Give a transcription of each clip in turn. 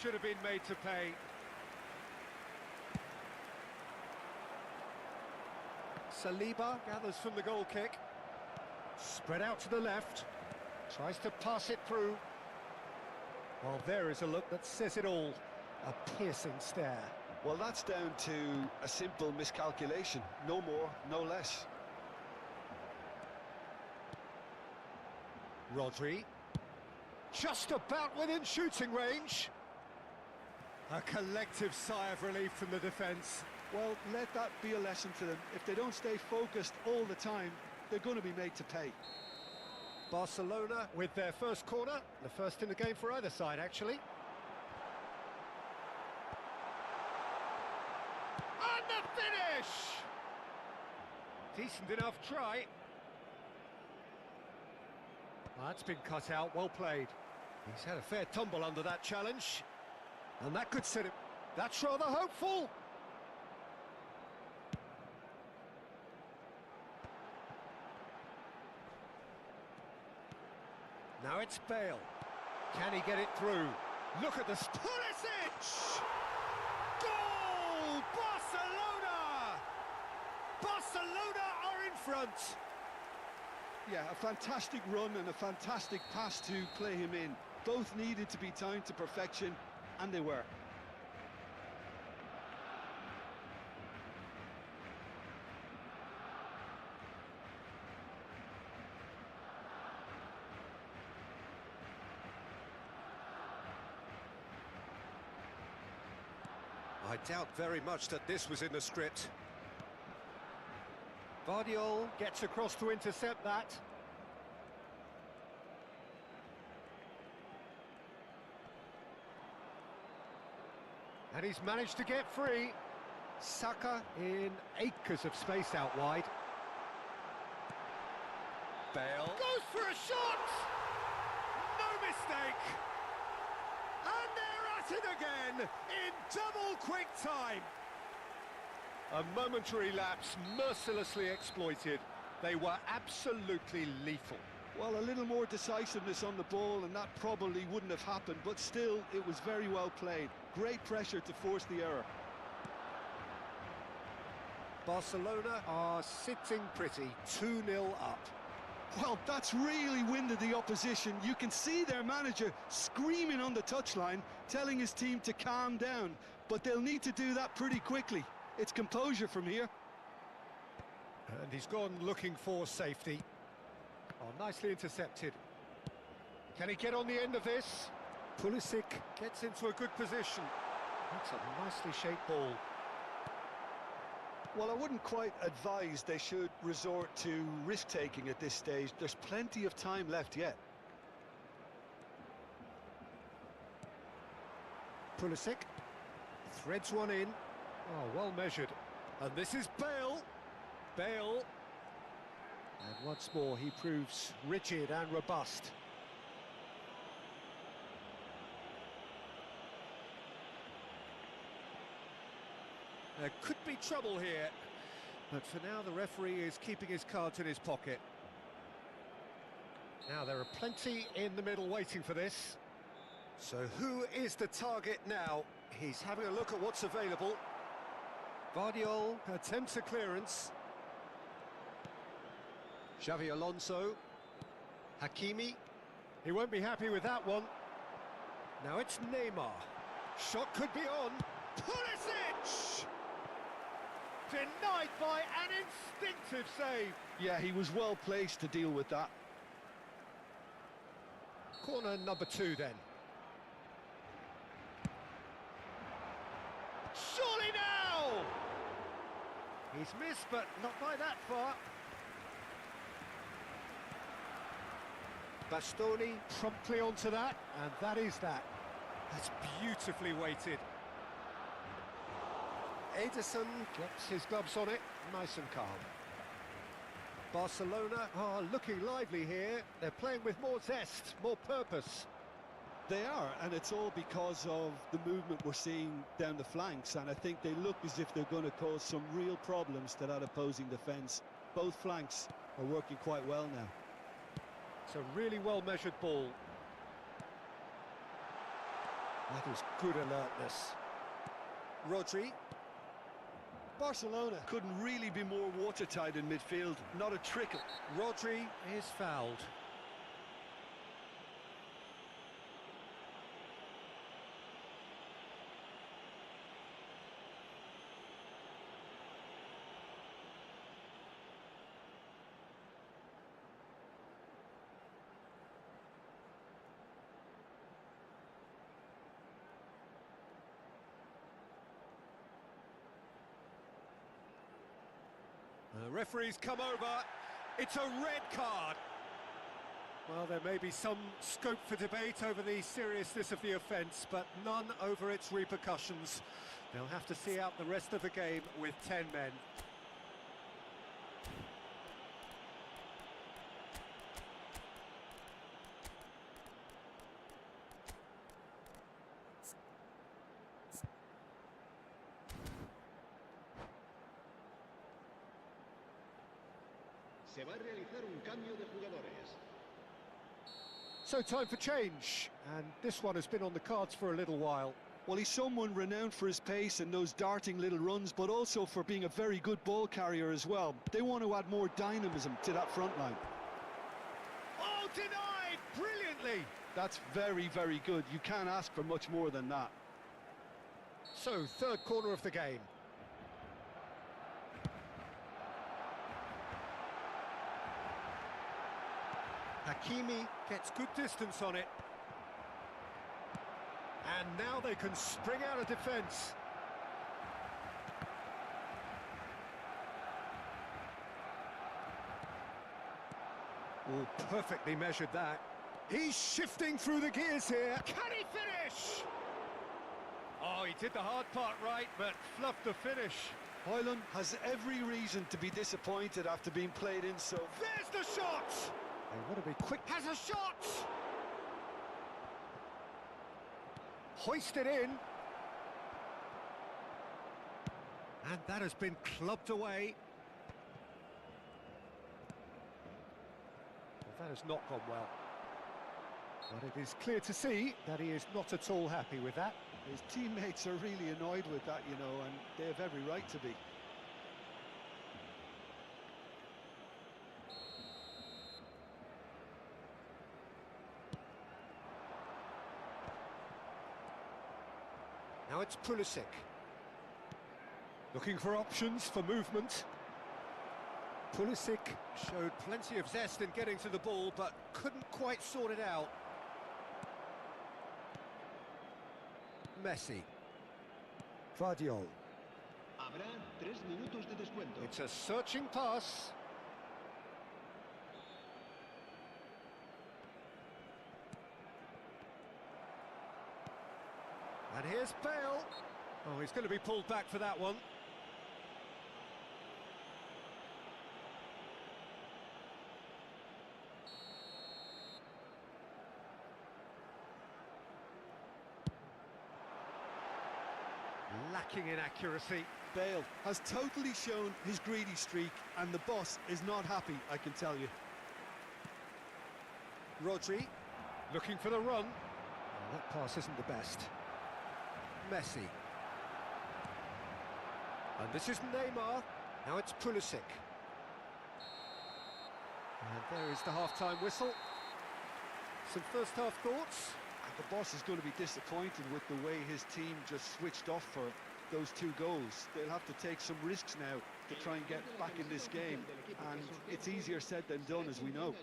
should have been made to pay. Saliba gathers from the goal kick. Spread out to the left. Tries to pass it through. Well, there is a look that says it all. A piercing stare. Well, that's down to a simple miscalculation. No more, no less. Rodri. Just about within shooting range. A collective sigh of relief from the defence. Well, let that be a lesson to them. If they don't stay focused all the time, they're going to be made to pay. Barcelona with their first corner. The first in the game for either side, actually. And the finish! Decent enough try. That's been cut out, well played. He's had a fair tumble under that challenge. And that could set him. That's rather hopeful. Now it's Bale. Can he get it through? Look at the... Pulisic! Goal! Barcelona! Barcelona are in front. Yeah, a fantastic run and a fantastic pass to play him in. Both needed to be timed to perfection, and they were. I doubt very much that this was in the script. Vardiol gets across to intercept that. And he's managed to get free. Saka in acres of space out wide. Bale goes for a shot! No mistake! And they're at it again in double quick time. A momentary lapse mercilessly exploited. They were absolutely lethal. Well, a little more decisiveness on the ball and that probably wouldn't have happened, but still, it was very well played. Great pressure to force the error. Barcelona are sitting pretty, 2-0 up. Well, that's really winded the opposition. You can see their manager screaming on the touchline, telling his team to calm down, but they'll need to do that pretty quickly. It's composure from here. And he's gone looking for safety. Oh, nicely intercepted. Can he get on the end of this? Pulisic gets into a good position. That's a nicely shaped ball. Well, I wouldn't quite advise they should resort to risk-taking at this stage. There's plenty of time left yet. Pulisic threads one in. Oh, well measured. And this is Bale. Bale. And once more he proves rigid and robust. There could be trouble here, but for now the referee is keeping his cards in his pocket. Now there are plenty in the middle waiting for this. So who is the target now? He's having a look at what's available. Vardiol attempts a clearance. Xavi Alonso. Hakimi. He won't be happy with that one. Now it's Neymar. Shot could be on. Pulisic! Denied by an instinctive save. Yeah, he was well placed to deal with that. Corner number 2 then. Surely now! He's missed, but not by that far. Bastoni promptly onto that, and that is that. That's beautifully weighted. Ederson gets his gloves on it, nice and calm. Barcelona are looking lively here. They're playing with more zest, more purpose. They are, and it's all because of the movement we're seeing down the flanks, and I think they look as if they're going to cause some real problems to that opposing defence. Both flanks are working quite well now. It's a really well-measured ball. That is good alertness. Rodri. Barcelona couldn't really be more watertight in midfield, not a trickle. Rodri is fouled. The referee's come over. It's a red card. Well, there may be some scope for debate over the seriousness of the offence, but none over its repercussions. They'll have to see out the rest of the game with 10 men. Se va a realizar un cambio de jugadores. So time for change, and this one has been on the cards for a little while. Well, he's someone renowned for his pace and those darting little runs, but also for being a very good ball carrier as well. They want to add more dynamism to that front line. Oh, denied! Brilliantly! That's very, very good. You can't ask for much more than that. So, third corner of the game. Hakimi gets good distance on it. And now they can spring out of defence. Oh, perfectly measured that. He's shifting through the gears here. Can he finish? Oh, he did the hard part right, but fluffed the finish. Hoyland has every reason to be disappointed after being played in so... There's the shot! They want to be quick. Has a shot! Hoisted in. And that has been clubbed away. Well, that has not gone well. But it is clear to see that he is not at all happy with that. His teammates are really annoyed with that, you know, and they have every right to be. Now it's Pulisic. Looking for options for movement. Pulisic showed plenty of zest in getting to the ball, but couldn't quite sort it out. Messi. Vardiol. Habrá 3 minutos de descuento. It's a searching pass. And here's Bale. Oh, he's going to be pulled back for that one. Lacking in accuracy. Bale has totally shown his greedy streak, and the boss is not happy, I can tell you. Rodri looking for the run. Oh, that pass isn't the best. Messi. And this is Neymar. Now it's Pulisic. And there is the half-time whistle. Some first-half thoughts? The boss is going to be disappointed with the way his team just switched off for those 2 goals. They'll have to take some risks now to try and get back in this game, and it's easier said than done, as we know.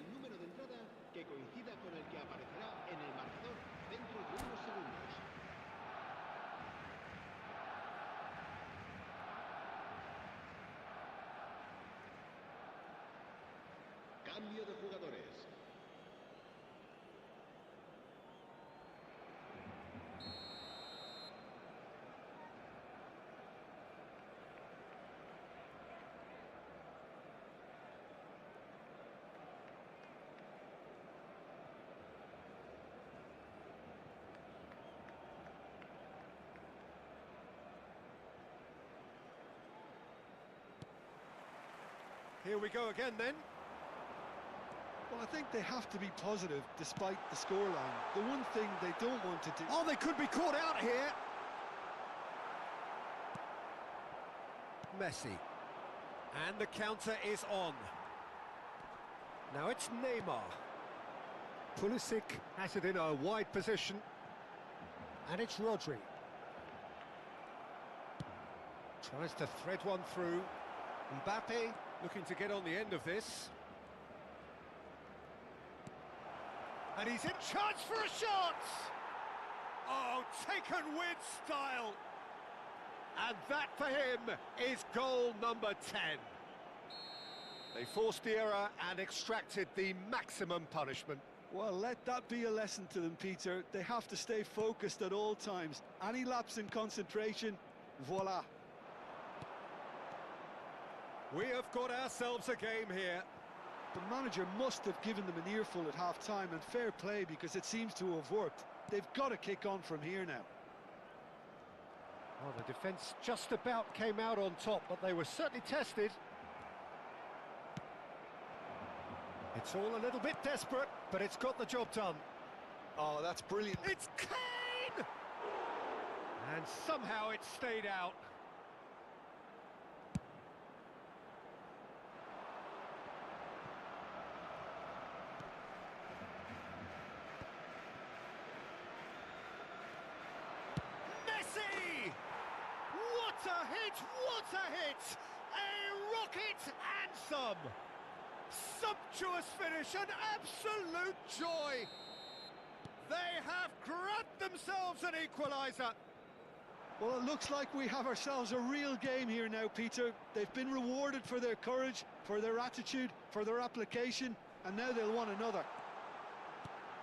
Cambio de jugadores. Here we go again then. Well, Well, I think they have to be positive despite the scoreline. The one thing they don't want to do... Oh, they could be caught out here. Messi. And the counter is on. Now it's Neymar. Pulisic has it in a wide position. And it's Rodri. Tries to thread one through. Mbappe looking to get on the end of this. And he's in charge for a shot! Oh, taken with style. And that for him is goal number 10. They forced the error and extracted the maximum punishment. Well, let that be a lesson to them, Peter. They have to stay focused at all times. Any lapse in concentration, voila. We have got ourselves a game here. The manager must have given them an earful at half-time, and fair play because it seems to have worked. They've got to kick on from here now. Well, the defence just about came out on top, but they were certainly tested. It's all a little bit desperate, but it's got the job done. Oh, that's brilliant. It's Kane! And somehow it stayed out. Messi! What a hit! What a hit! A rocket and some! Sumptuous finish, an absolute joy! They have grabbed themselves an equaliser. Well, it looks like we have ourselves a real game here now, Peter. They've been rewarded for their courage, for their attitude, for their application, and now they'll want another.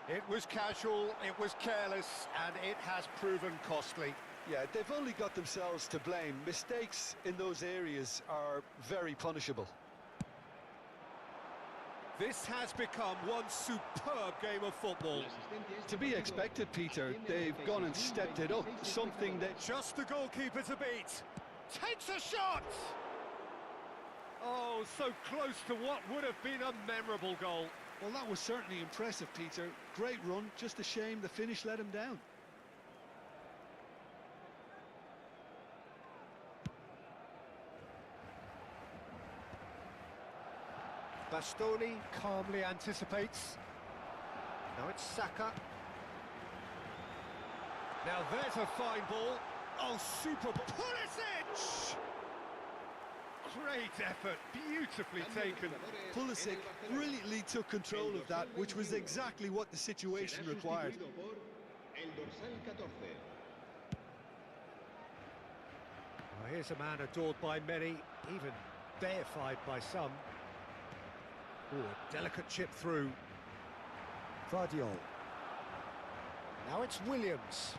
It was casual, it was careless, and it has proven costly. Yeah, they've only got themselves to blame. Mistakes in those areas are very punishable. This has become one superb game of football. To be expected, Peter. They've gone and stepped it up. Something that... Just the goalkeeper to beat. Takes a shot! Oh, so close to what would have been a memorable goal. Well, that was certainly impressive, Peter. Great run, just a shame the finish let him down. Bastoni calmly anticipates. Now it's Saka. Now there's a fine ball. Oh, super ball. Pulisic! Great effort, beautifully taken. Pulisic brilliantly took control of that, which was exactly what the situation required. Well, here's a man adored by many, even deified by some. Ooh, a delicate chip through. Vardiol. Now it's Williams.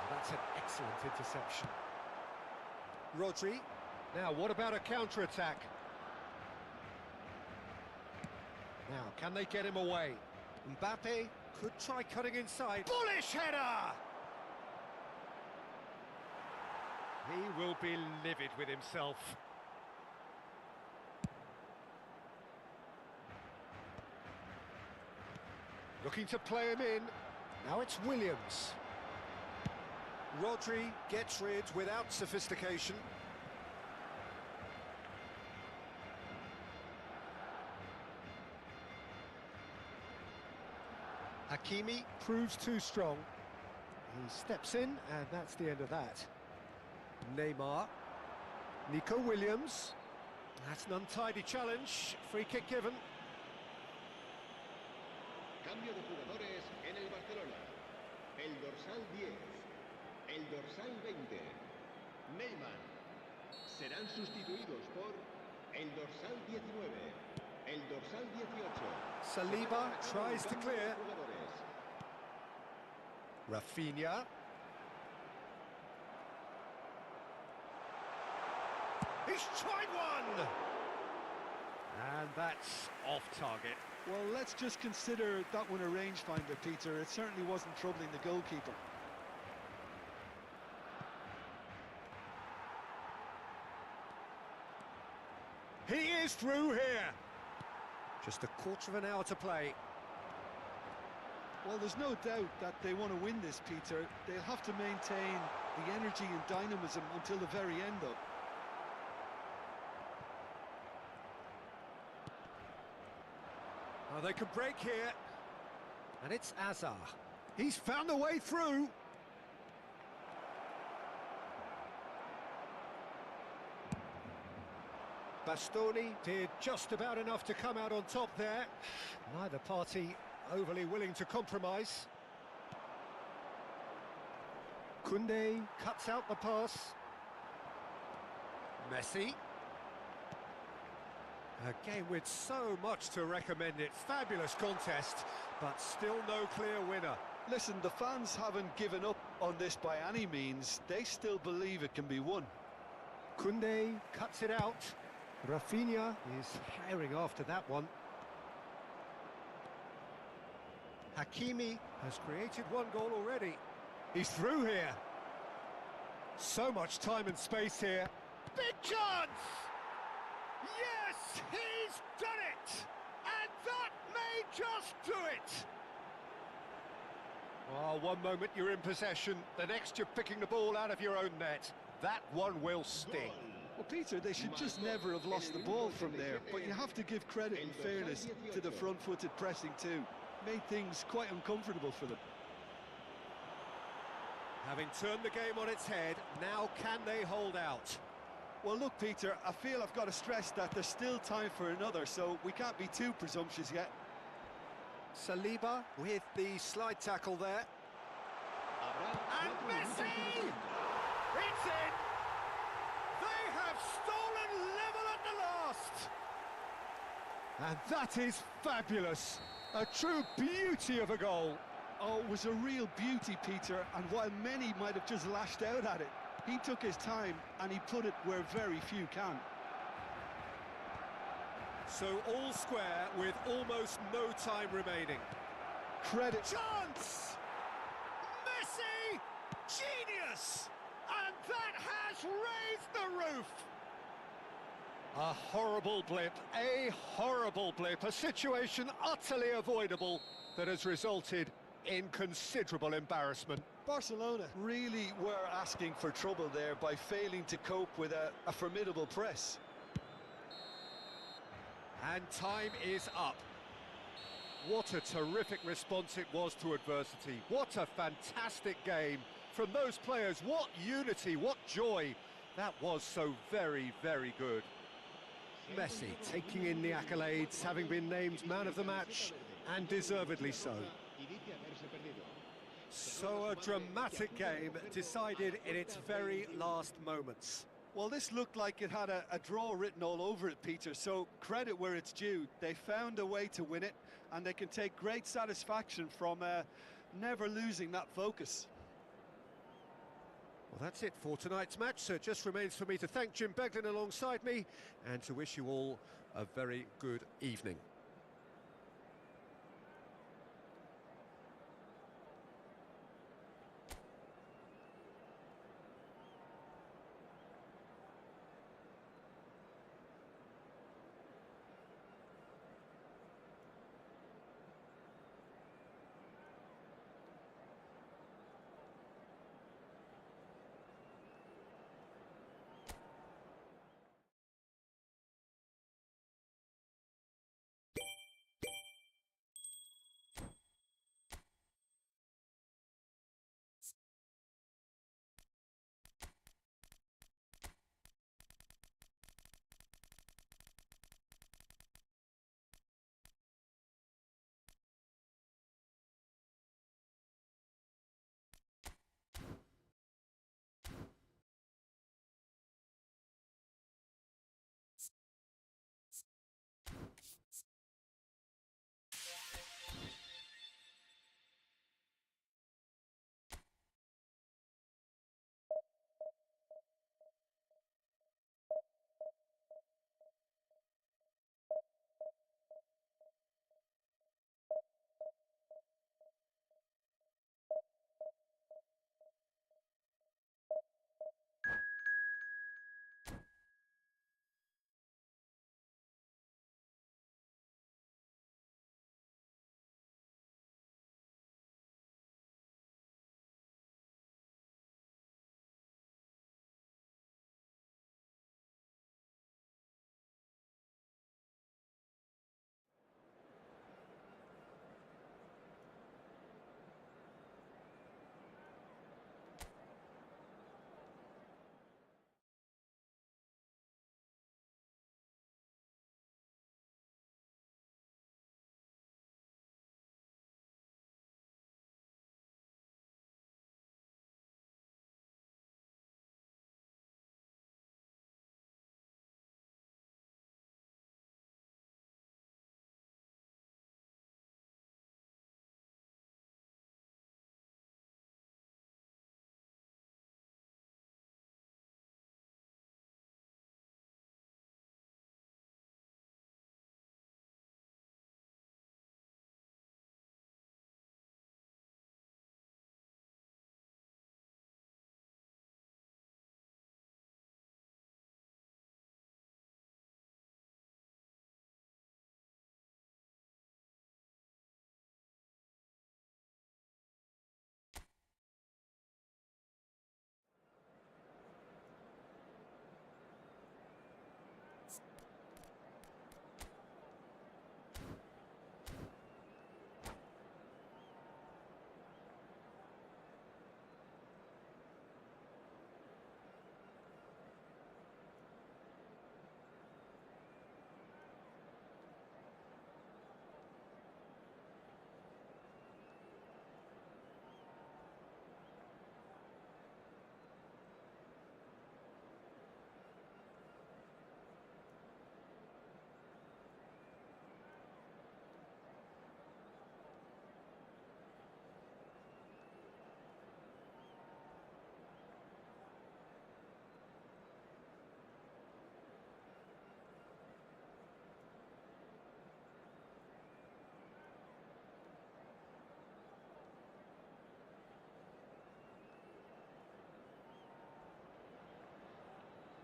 That's an excellent interception. Rodri. Now, what about a counter-attack? Now, can they get him away? Mbappe could try cutting inside. Bullish header! He will be livid with himself. Looking to play him in. Now it's Williams. Rodri gets rid without sophistication. Hakimi proves too strong. He steps in, and that's the end of that. Neymar. Nico Williams. That's an untidy challenge. Free kick given. Cambio de jugadores en el Barcelona. El dorsal 10, el dorsal 20, Neymar. Serán sustituidos por el dorsal 19, el dorsal 18. Saliba tries to clear. Rafinha. He's tried one! And that's off target. Well, let's just consider that one a rangefinder, Peter. It certainly wasn't troubling the goalkeeper. He is through here. Just a quarter of an hour to play. Well, there's no doubt that they want to win this, Peter. They'll have to maintain the energy and dynamism until the very end, though. Oh, they could break here. And it's Azar. He's found a way through. Bastoni did just about enough to come out on top there. Neither party overly willing to compromise. Koundé cuts out the pass. Messi. A game with so much to recommend it. Fabulous contest, but still no clear winner. Listen, the fans haven't given up on this by any means. They still believe it can be won. Koundé cuts it out. Rafinha is herring after that one. Hakimi has created one goal already. He's through here. So much time and space here. Big chance! Yes, he's done it! And that may just do it! Oh, one moment you're in possession, the next you're picking the ball out of your own net. That one will sting. Well, Peter, they should just never have lost the ball from there, but you have to give credit and fairness to the front-footed pressing too. Made things quite uncomfortable for them. Having turned the game on its head, now can they hold out? Well, look, Peter, I feel I've got to stress that there's still time for another, so we can't be too presumptuous yet. Saliba with the slide tackle there. And Messi! It's in! They have stolen level at the last! And that is fabulous! A true beauty of a goal. Oh, it was a real beauty, Peter, and while many might have just lashed out at it, he took his time and he put it where very few can. So all square with almost no time remaining. Credit. Chance! Messi! Genius! And that has raised the roof! A horrible blip, a situation utterly avoidable that has resulted in considerable embarrassment. Barcelona really were asking for trouble there by failing to cope with a formidable press. And time is up. What a terrific response it was to adversity. What a fantastic game from those players. What unity, what joy. That was so very, very good. Messi taking in the accolades, having been named man of the match, and deservedly so. So a dramatic game decided in its very last moments. Well, this looked like it had a draw written all over it, Peter, so credit where it's due. They found a way to win it, and they can take great satisfaction from never losing that focus. Well, that's it for tonight's match, so it just remains for me to thank Jim Beglin alongside me and to wish you all a very good evening.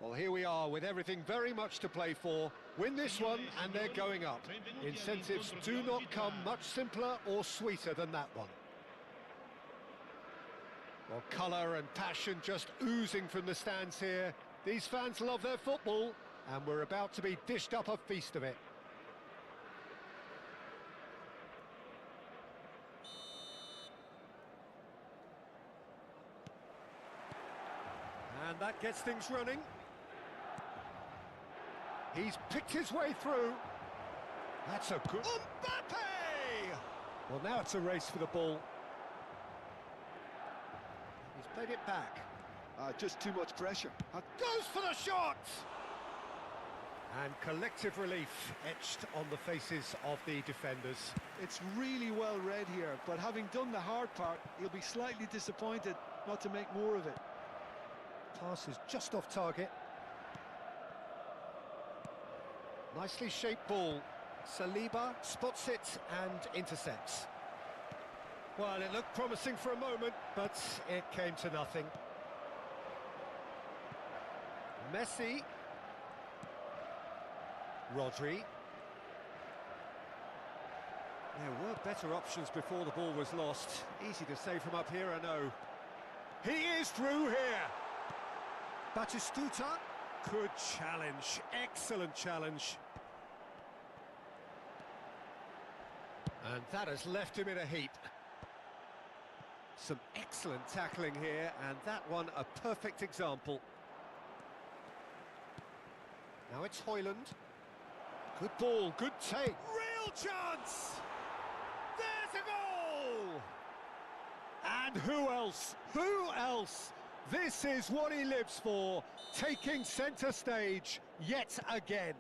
Well, here we are with everything very much to play for. Win this one and they're going up. Incentives do not come much simpler or sweeter than that one. Well, colour and passion just oozing from the stands here. These fans love their football, and we're about to be dished up a feast of it. And that gets things running. He's picked his way through. That's a good... Mbappe! Well, now it's a race for the ball. He's played it back. Just too much pressure. Goes for the shot! And collective relief etched on the faces of the defenders. It's really well read here, but having done the hard part, he'll be slightly disappointed not to make more of it. Pass is just off target. Nicely shaped ball. Saliba spots it and intercepts. Well, it looked promising for a moment, but it came to nothing. Messi. Rodri. There were better options before the ball was lost. Easy to say from up here, I know. He is through here. Batistuta. Good challenge. Excellent challenge. And that has left him in a heap. Some excellent tackling here, and that one a perfect example. Now it's Højlund. Good ball, good take. Real chance! There's a goal! And who else? Who else? This is what he lives for, taking centre stage yet again.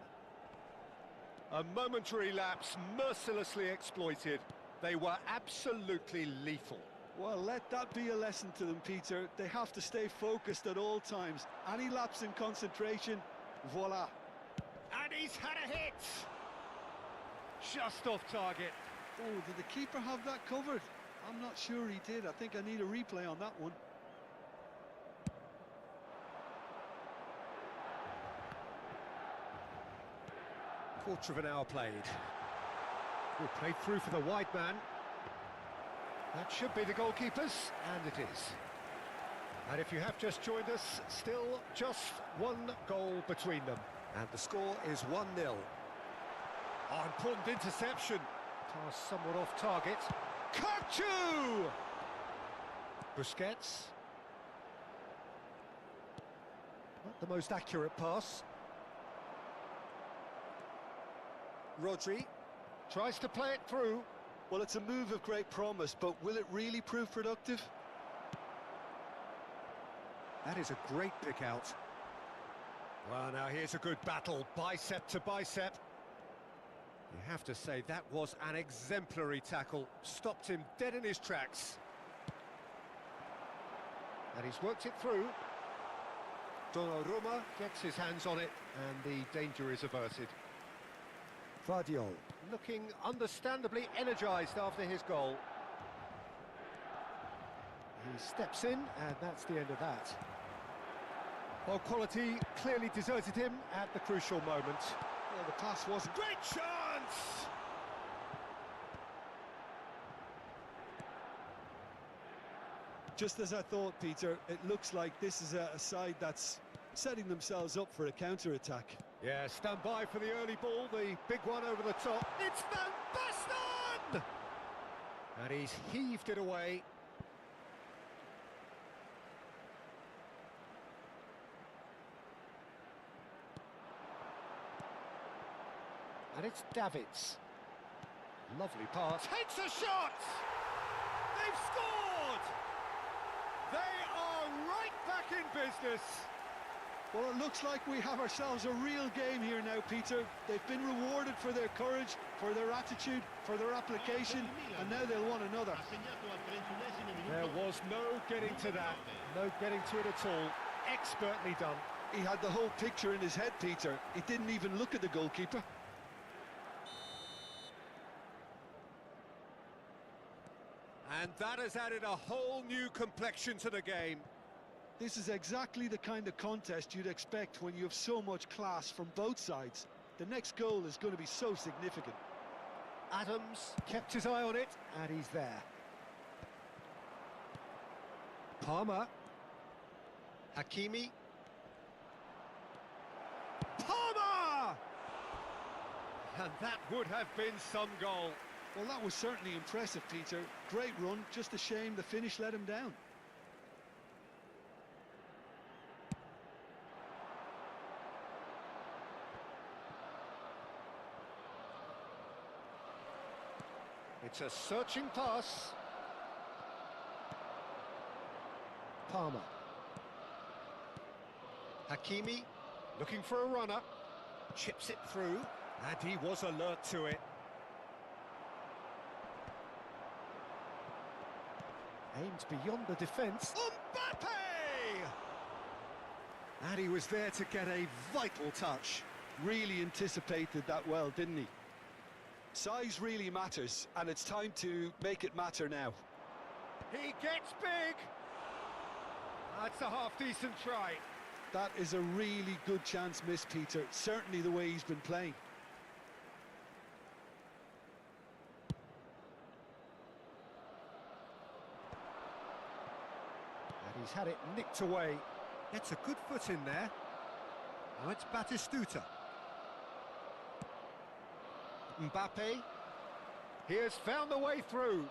A momentary lapse mercilessly exploited. They were absolutely lethal. Well, let that be a lesson to them, Peter. They have to stay focused at all times. Any lapse in concentration, voila. And he's had a hit! Just off target. Oh, did the keeper have that covered? I'm not sure he did. I think I need a replay on that one. Quarter of an hour played. We'll play through for the wide man. That should be the goalkeepers, and it is. And if you have just joined us, still just one goal between them. And the score is 1-0. Oh, important interception. Pass somewhat off target. Kyrgyzstan! Busquets. Not the most accurate pass. Rodri tries to play it through. Well, it's a move of great promise, but will it really prove productive? That is a great pick out. Well, now here's a good battle, bicep to bicep. You have to say that was an exemplary tackle. Stopped him dead in his tracks. And he's worked it through. Donnarumma gets his hands on it, and the danger is averted. Vardiol looking understandably energised after his goal. He steps in, and that's the end of that. Well, quality clearly deserted him at the crucial moment. Well, the pass wasn't... Great chance! Just as I thought, Peter, it looks like this is a side that's setting themselves up for a counter-attack. Yeah, stand by for the early ball, the big one over the top. It's Van Basten! And he's heaved it away. And it's Davids. Lovely pass. Takes a shot! They've scored! They are right back in business. Well, it looks like we have ourselves a real game here now, Peter. They've been rewarded for their courage, for their attitude, for their application, and now they'll want another. There was no getting to that, no getting to it at all. Expertly done. He had the whole picture in his head, Peter. He didn't even look at the goalkeeper. And that has added a whole new complexion to the game. This is exactly the kind of contest you'd expect when you have so much class from both sides. The next goal is going to be so significant. Adams kept his eye on it, and he's there. Palmer. Hakimi. Palmer! And that would have been some goal. Well, that was certainly impressive, Peter. Great run, just a shame the finish let him down. It's a searching pass. Palmer. Hakimi, looking for a runner. Chips it through, and he was alert to it. Aimed beyond the defence. Mbappe! And he was there to get a vital touch. Really anticipated that well, didn't he? Size really matters, and it's time to make it matter now. He gets big! That's a half-decent try. That is a really good chance missed, Peter. Certainly the way he's been playing. And he's had it nicked away. Gets a good foot in there. Now it's Batistuta. Mbappe. He has found the way through.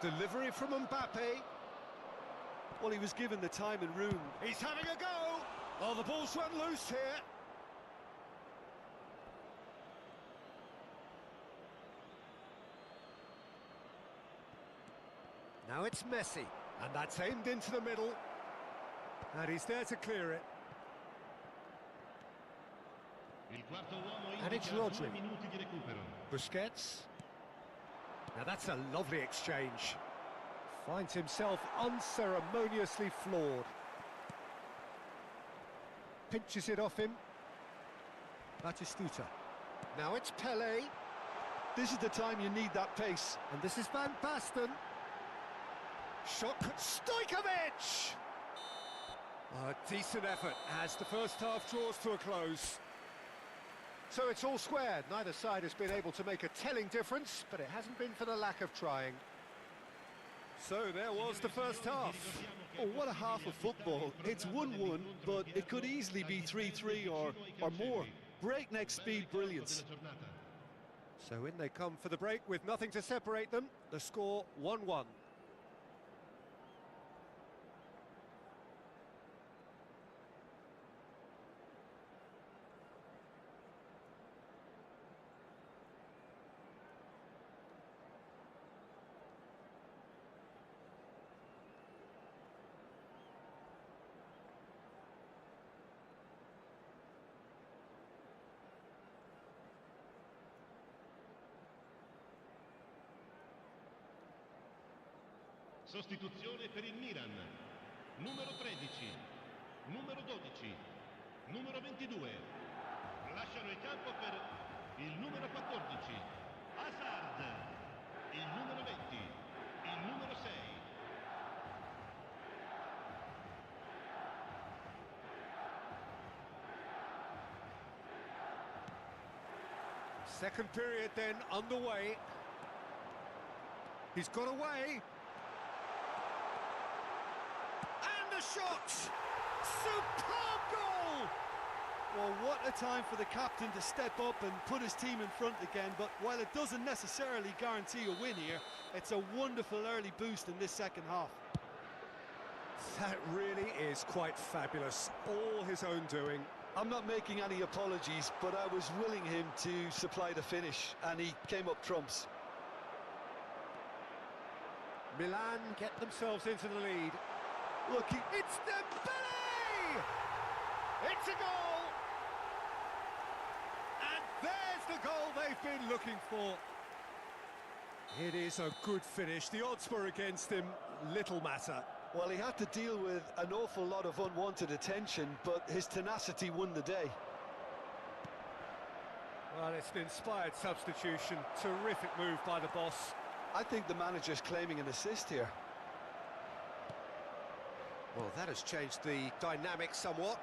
Delivery from Mbappe. Well, he was given the time and room. He's having a go. Oh, the ball's run loose here. Now it's Messi, and that's aimed into the middle. And he's there to clear it. And it's Rodri. Busquets. Now that's a lovely exchange. Finds himself unceremoniously floored. Pinches it off him. Batistuta. Now it's Pele. This is the time you need that pace. And this is Van Basten. Shot Stojkovic! A decent effort as the first half draws to a close. So it's all squared. Neither side has been able to make a telling difference, but it hasn't been for the lack of trying. So there was the first half. Oh, what a half of football. It's 1-1, but it could easily be 3-3 or more. Breakneck speed brilliance. So in they come for the break with nothing to separate them. The score 1-1. Sostituzione per il Milan. Numero 13, numero 12, numero 22. Lasciano il campo per il numero 14, Hazard, il numero 20, il numero 6. Second period then underway. He's got away. And the shot! Superb goal! Well, what a time for the captain to step up and put his team in front again, but while it doesn't necessarily guarantee a win here, it's a wonderful early boost in this second half. That really is quite fabulous. All his own doing. I'm not making any apologies, but I was willing him to supply the finish, and he came up trumps. Milan get themselves into the lead. Look, It's Dembele! It's a goal! And there's the goal they've been looking for. It is a good finish. The odds were against him. Little matter. well, he had to deal with an awful lot of unwanted attention, but his tenacity won the day. Well, it's an inspired substitution. Terrific move by the boss. I think the manager's claiming an assist here. Well, that has changed the dynamic somewhat.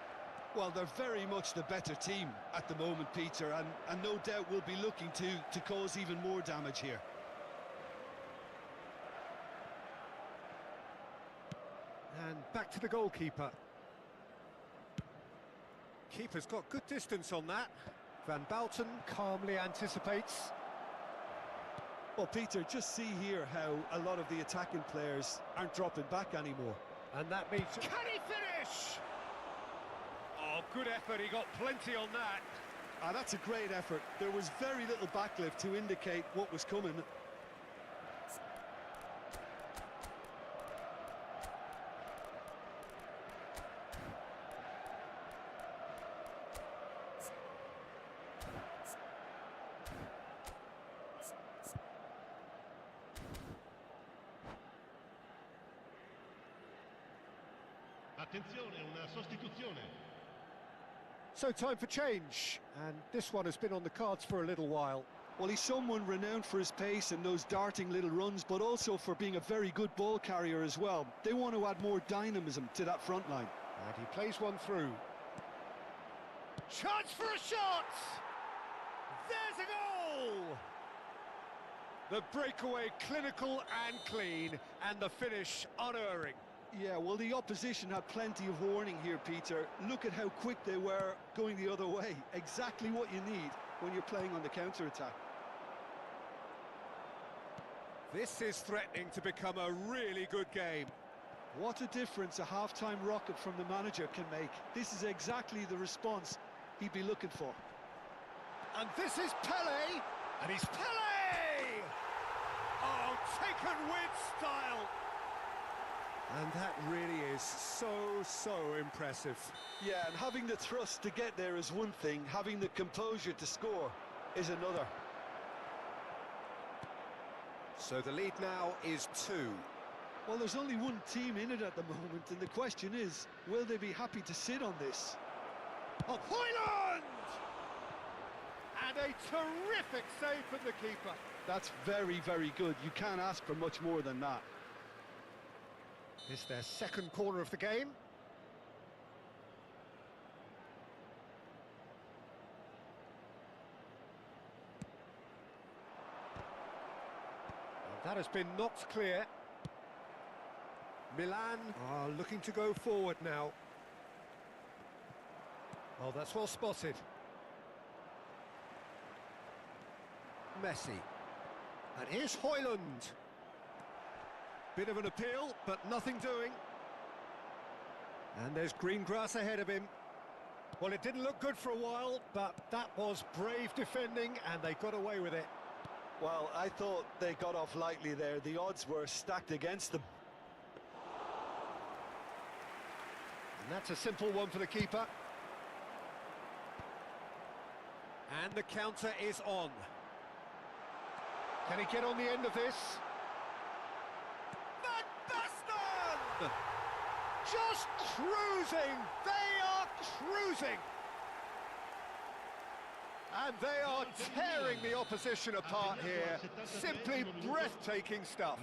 Well, they're very much the better team at the moment, Peter, and no doubt will be looking to cause even more damage here. And back to the goalkeeper. Keeper's got good distance on that. Van Bouten calmly anticipates. Well, Peter, just see here how a lot of the attacking players aren't dropping back anymore. And that means... Can he finish? Oh, good effort, he got plenty on that. That's a great effort. There was very little backlift to indicate what was coming. Attenzione, una sostituzione. So time for change, and this one has been on the cards for a little while. Well, he's someone renowned for his pace and those darting little runs, but also for being a very good ball carrier as well. They want to add more dynamism to that front line. And he plays one through. Chance for a shot! There's a goal! The breakaway clinical and clean, and the finish unerring. Yeah, well, the opposition had plenty of warning here, Peter. Look at how quick they were going the other way. Exactly what you need when you're playing on the counter-attack. This is threatening to become a really good game. What a difference a half-time rocket from the manager can make. This is exactly the response he'd be looking for. And this is Pele, and he's Pele! Oh, taken with style! And that really is so impressive. Yeah, and having the thrust to get there is one thing, having the composure to score is another. So the lead now is 2. Well, there's only one team in it at the moment, and the question is, will they be happy to sit on this? Oh, Højlund! And a terrific save from the keeper. That's very good. You can't ask for much more than that. It's their second corner of the game. And that has been knocked clear. Milan are looking to go forward now. Oh, that's well spotted. Messi. And here's Højlund. Bit of an appeal, but nothing doing. And there's green grass ahead of him. Well, it didn't look good for a while, but that was brave defending, and they got away with it. Well, I thought they got off lightly there. The odds were stacked against them. And that's a simple one for the keeper. And the counter is on. Can he get on the end of this? Just cruising! They are cruising! And they are tearing the opposition apart here. Simply breathtaking stuff.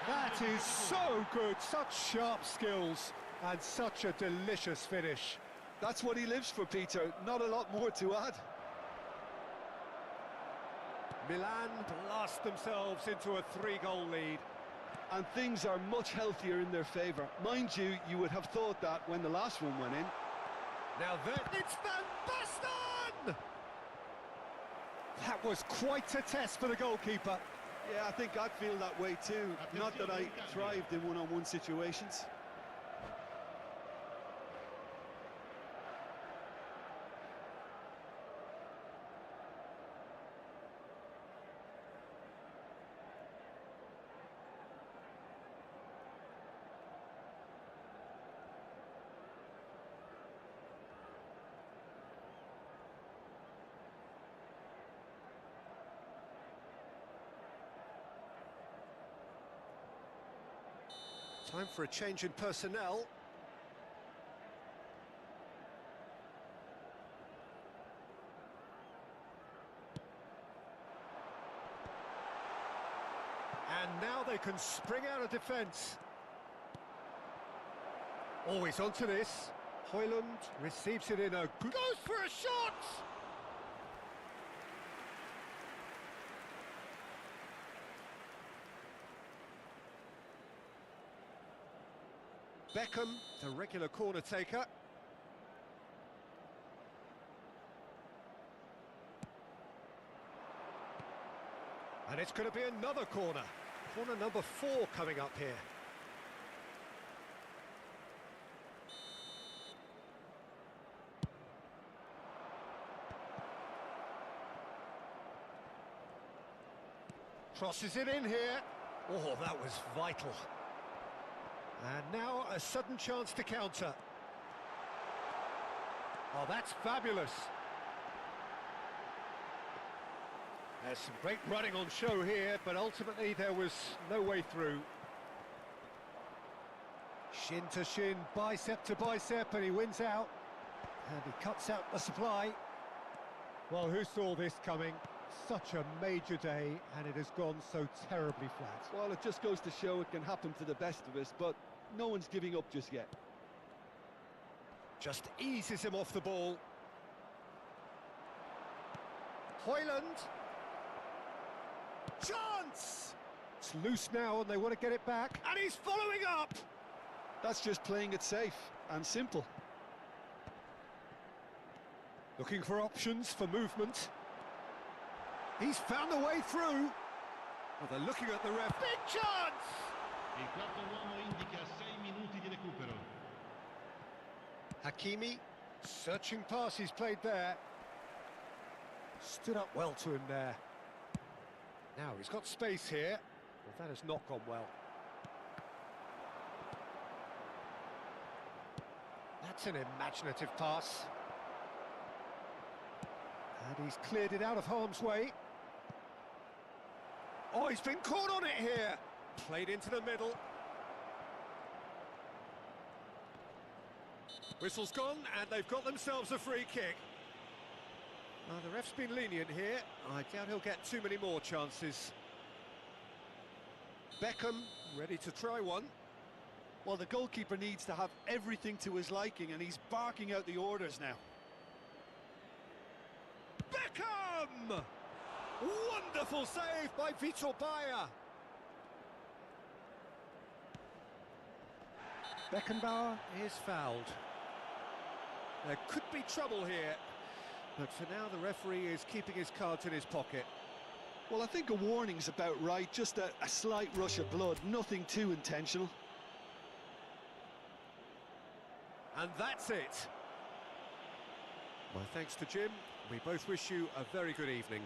That is so good, such sharp skills and such a delicious finish. That's what he lives for, Peter. Not a lot more to add. Milan blast themselves into a 3-goal lead. And things are much healthier in their favour. Mind you, you would have thought that when the last one went in. Now then, it's Van Basten! That was quite a test for the goalkeeper. Yeah, I think I'd feel that way too. Not that I thrived in one-on-one situations. Time for a change in personnel. And now they can spring out of defence. Oh, he's onto this. Højlund receives it in a good... Goes for a shot! Beckham, the regular corner taker. And it's going to be another corner. Corner number 4 coming up here. Crosses it in here. Oh, that was vital. And now a sudden chance to counter. Oh, that's fabulous. There's some great running on show here, but ultimately there was no way through. Shin to shin, bicep to bicep, and he wins out. And he cuts out the supply. Well, who saw this coming? Such a major day, and it has gone so terribly flat. Well, it just goes to show it can happen to the best of us, but no one's giving up just yet. Just eases him off the ball. Højlund. Chance! It's loose now, and they want to get it back. And he's following up! That's just playing it safe and simple. Looking for options for movement. He's found the way through. Well, they're looking at the ref. Big chance! Il quarto uomo indica 6 minuti di recupero. Hakimi, searching pass he's played there. Stood up well to him there. Now he's got space here. Well, that has not gone well. That's an imaginative pass. And he's cleared it out of harm's way. Oh, he's been caught on it here. Played into the middle. Whistle's gone, and they've got themselves a free kick. The ref's been lenient here. I doubt he'll get too many more chances. Beckham, ready to try one. Well, the goalkeeper needs to have everything to his liking, and he's barking out the orders now. Beckham! Wonderful save by Vitor Bayer. Beckenbauer is fouled. There could be trouble here, but for now the referee is keeping his cards in his pocket. Well, I think a warning's about right, just a slight rush of blood, nothing too intentional. And that's it. My thanks to Jim. We both wish you a very good evening.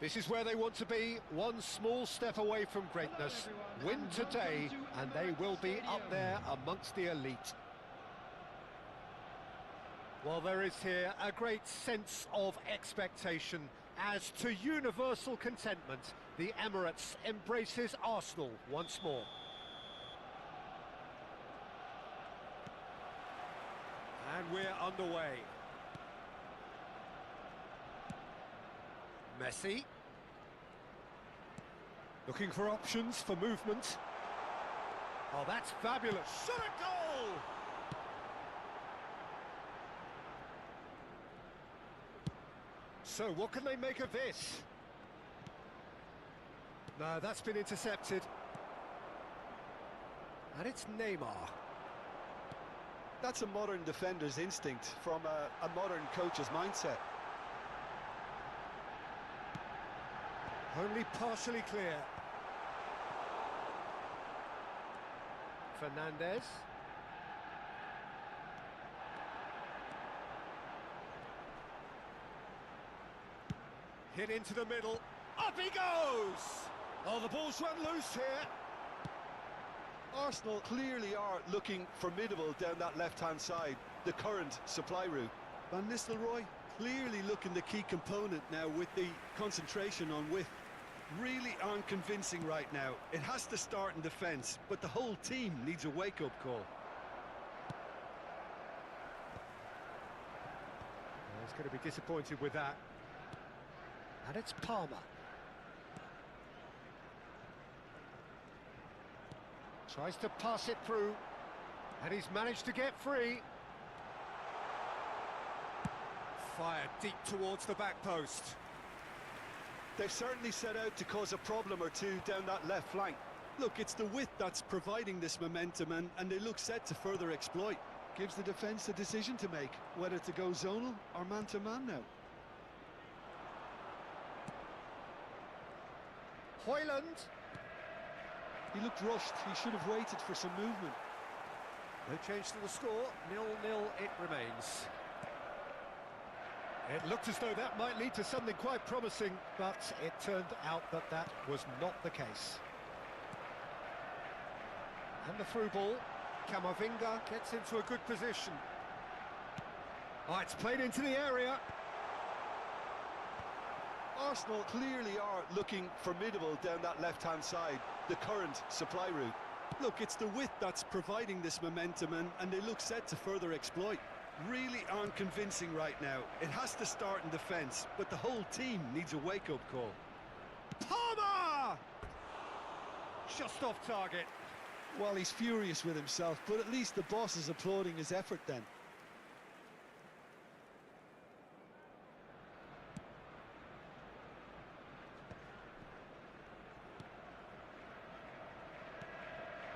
This is where they want to be, one small step away from greatness. Win today, and they will be up there amongst the elite. Well, there is here a great sense of expectation. As to universal contentment, the Emirates embraces Arsenal once more. And we're underway. Messi. Looking for options for movement. Oh, that's fabulous. Shot a goal! So, what can they make of this? No, that's been intercepted. And it's Neymar. That's a modern defender's instinct from a modern coach's mindset. Only partially clear. Fernandez. Hit into the middle. Up he goes! Oh, the ball's run loose here. Arsenal clearly are looking formidable down that left-hand side, the current supply route. Van Nistelrooy clearly looking the key component now with the concentration on width. Really unconvincing right now. It has to start in defence, but the whole team needs a wake-up call. He's going to be disappointed with that. And it's Palmer. Tries to pass it through, and he's managed to get free. Fired deep towards the back post. They've certainly set out to cause a problem or two down that left flank. Look, it's the width that's providing this momentum, and they look set to further exploit. Gives the defence a decision to make, whether to go zonal or man-to-man now. Højlund. He looked rushed. He should have waited for some movement. No change to the score. 0-0 it remains. It looked as though that might lead to something quite promising, but it turned out that that was not the case. And the through ball. Camavinga gets into a good position. Oh, it's played into the area. Arsenal clearly are looking formidable down that left-hand side, the current supply route. Look, it's the width that's providing this momentum, and they look set to further exploit. Really unconvincing right now. It has to start in defence, but the whole team needs a wake-up call. Palmer! Just off target. Well, he's furious with himself, but at least the boss is applauding his effort then.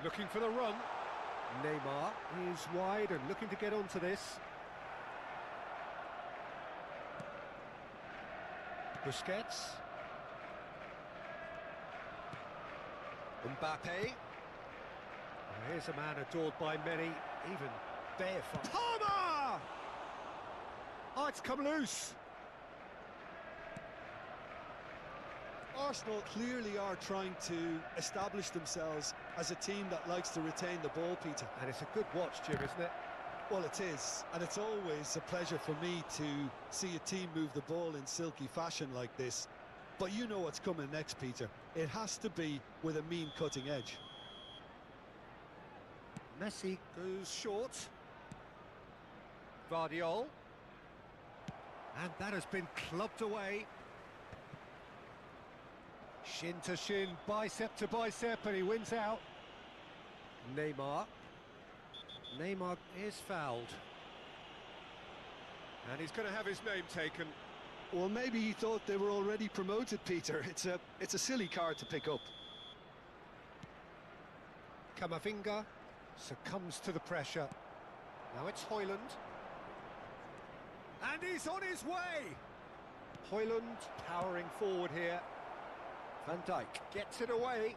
Looking for the run. Neymar is wide and looking to get onto this. Busquets. Mbappe. Here's a man adored by many, even barefoot. Palmer! Oh, it's come loose. Arsenal clearly are trying to establish themselves as a team that likes to retain the ball, Peter. And it's a good watch, Jim, isn't it? Well, it is, and it's always a pleasure for me to see a team move the ball in silky fashion like this. But you know what's coming next, Peter. It has to be with a mean cutting edge. Messi goes short. Vardiol. And that has been clubbed away. Shin to shin, bicep to bicep, and he wins out. Neymar. Neymar is fouled. And he's going to have his name taken. Well, maybe he thought they were already promoted, Peter. It's a silly card to pick up. Camavinga succumbs to the pressure. Now it's Højlund. And he's on his way! Højlund powering forward here. Van Dijk gets it away.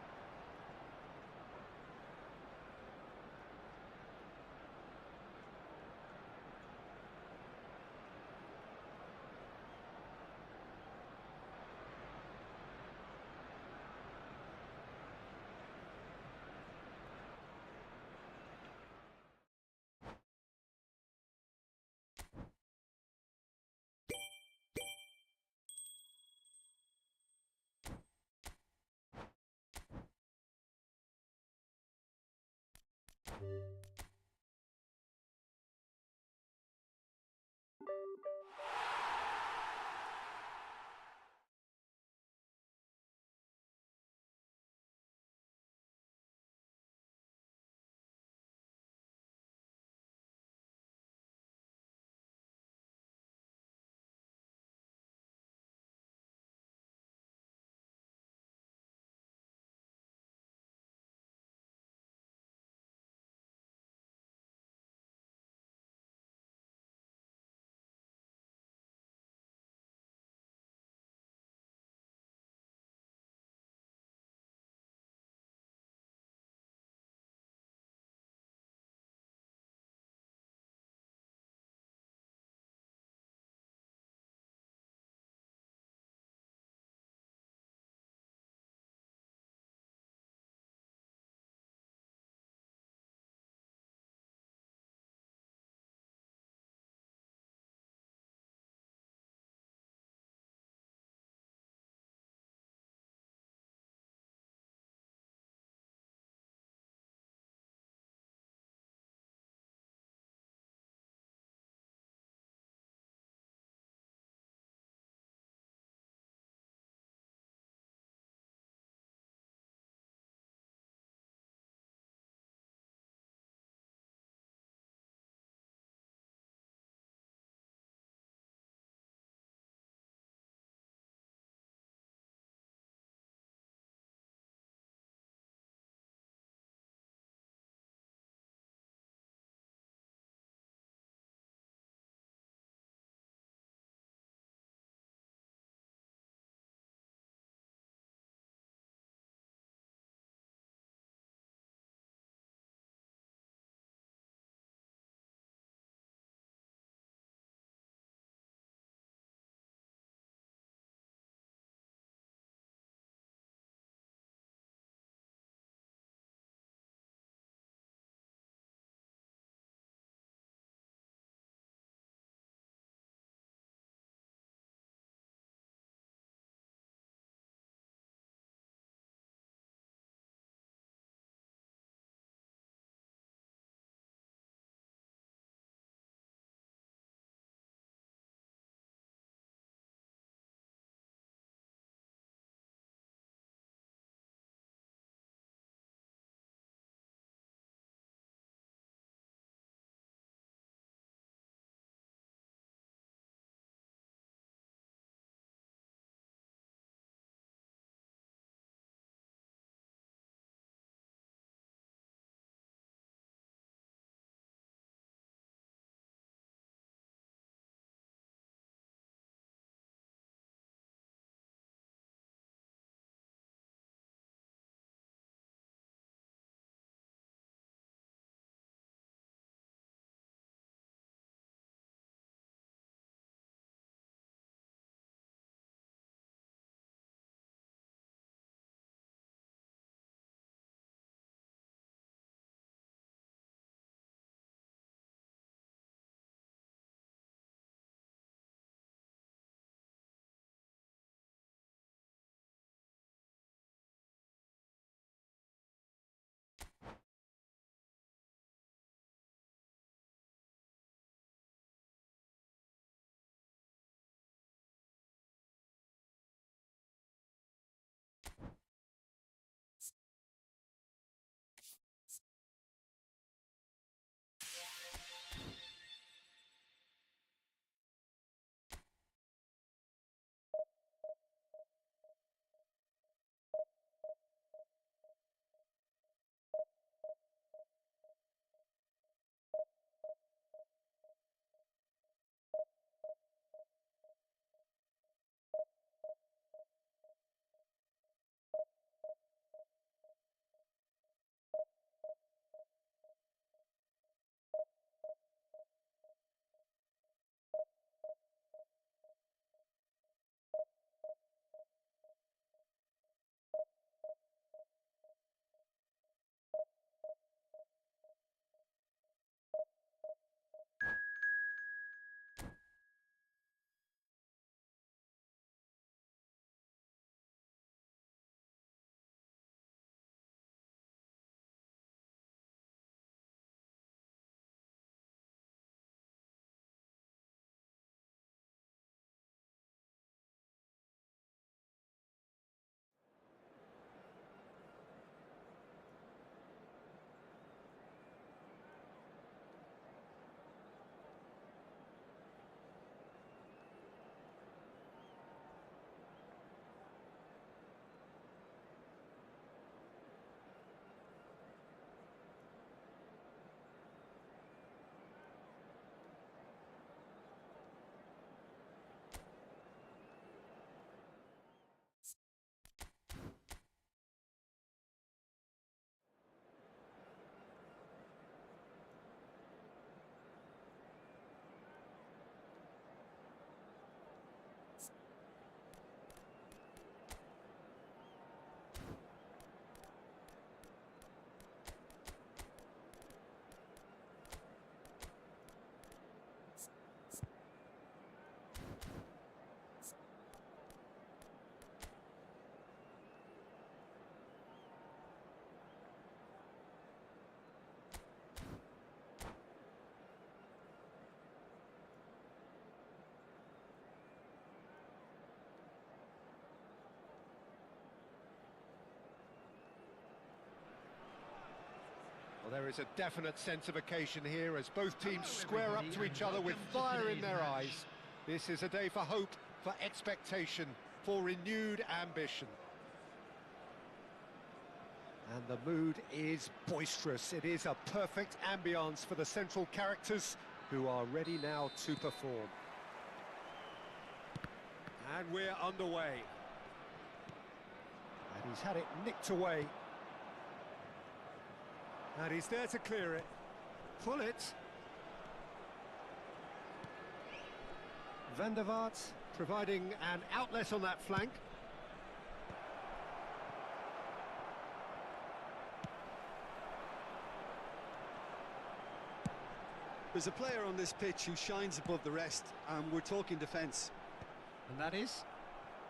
There is a definite sense of occasion here as both teams square up to each other with fire in their eyes. This is a day for hope, for expectation, for renewed ambition. And the mood is boisterous. It is a perfect ambience for the central characters who are ready now to perform. And we're underway. And he's had it nicked away. And he's there to clear it. Pull it. Van der Vaart providing an outlet on that flank. There's a player on this pitch who shines above the rest, and we're talking defence. And that is?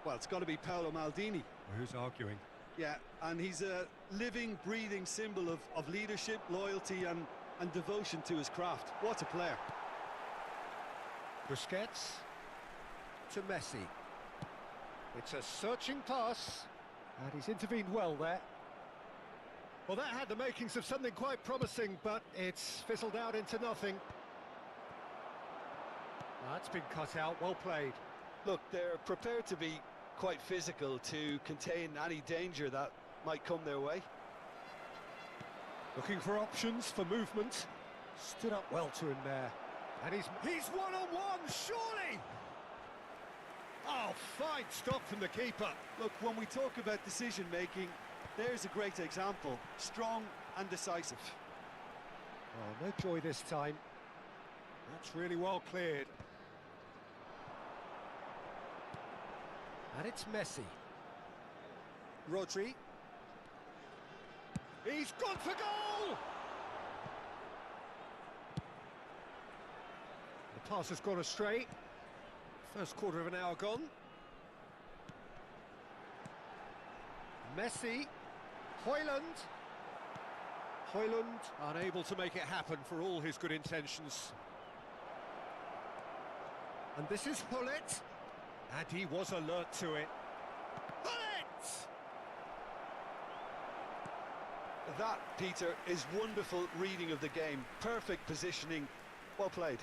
Well, it's got to be Paolo Maldini. Who's arguing? Yeah, and he's a living, breathing symbol of leadership, loyalty and devotion to his craft. What a player. Busquets to Messi. It's a searching pass, and he's intervened well there. Well, that had the makings of something quite promising, but it's fizzled out into nothing. That's been cut out, well played. Look, they're prepared to be quite physical to contain any danger that might come their way. Looking for options for movement. Stood up well to him there. And he's one-on-one, surely! Oh, fine stop from the keeper. Look, when we talk about decision-making, there's a great example. Strong and decisive. Oh, no joy this time. That's really well cleared. And it's Messi. Rodri. He's gone for goal! The pass has gone astray. First quarter of an hour gone. Messi. Højlund. Højlund unable to make it happen for all his good intentions. And this is Hullet. And he was alert to it. Hullet! That, Peter, is wonderful reading of the game. Perfect positioning. Well played.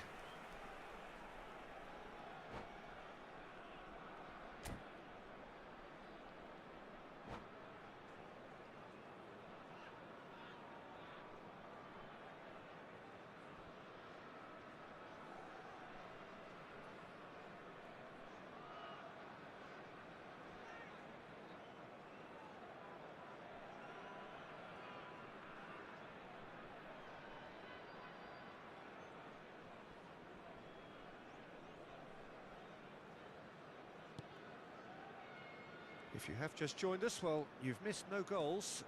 If you have just joined us, well, you've missed no goals.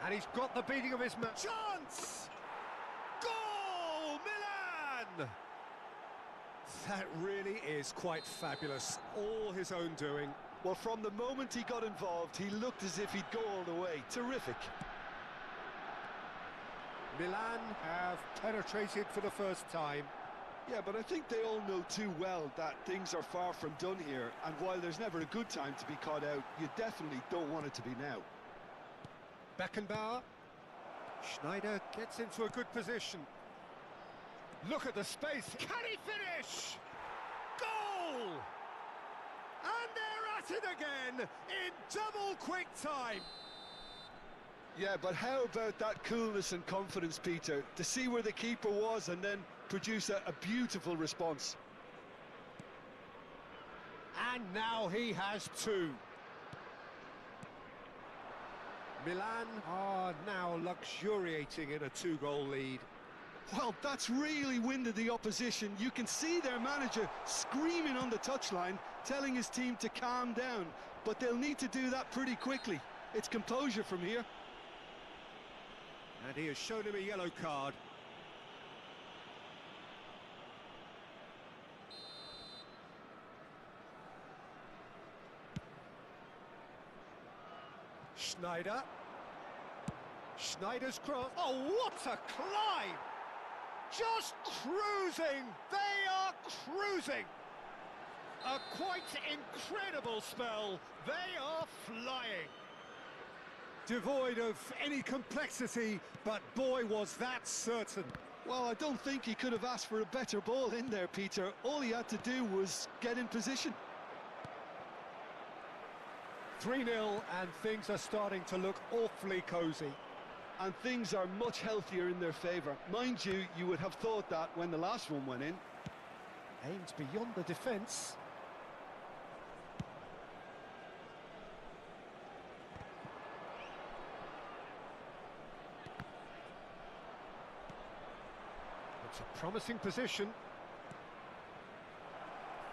And he's got the beating of his man. Chance! Goal! Milan! That really is quite fabulous. All his own doing. Well, from the moment he got involved, he looked as if he'd go all the way. Terrific. Milan have penetrated for the first time. Yeah, but I think they all know too well that things are far from done here, and while there's never a good time to be caught out, you definitely don't want it to be now. Beckenbauer. Schneider gets into a good position. Look at the space. Can he finish? Goal! And they're at it again in double quick time. Yeah, but how about that coolness and confidence, Peter, to see where the keeper was and then produce a beautiful response. And now he has two. Milan are now luxuriating in a two-goal lead. Well, that's really winded the opposition. You can see their manager screaming on the touchline, telling his team to calm down, but they'll need to do that pretty quickly. It's composure from here. And he has shown him a yellow card. Schneider. Schneider's cross. Oh, what a climb! Just cruising! They are cruising! A quite incredible spell. They are flying. Devoid of any complexity, but boy, was that certain. Well, I don't think he could have asked for a better ball in there, Peter. All he had to do was get in position. 3-0, and things are starting to look awfully cosy. And things are much healthier in their favour. Mind you, you would have thought that when the last one went in. Aimed beyond the defence. It's a promising position.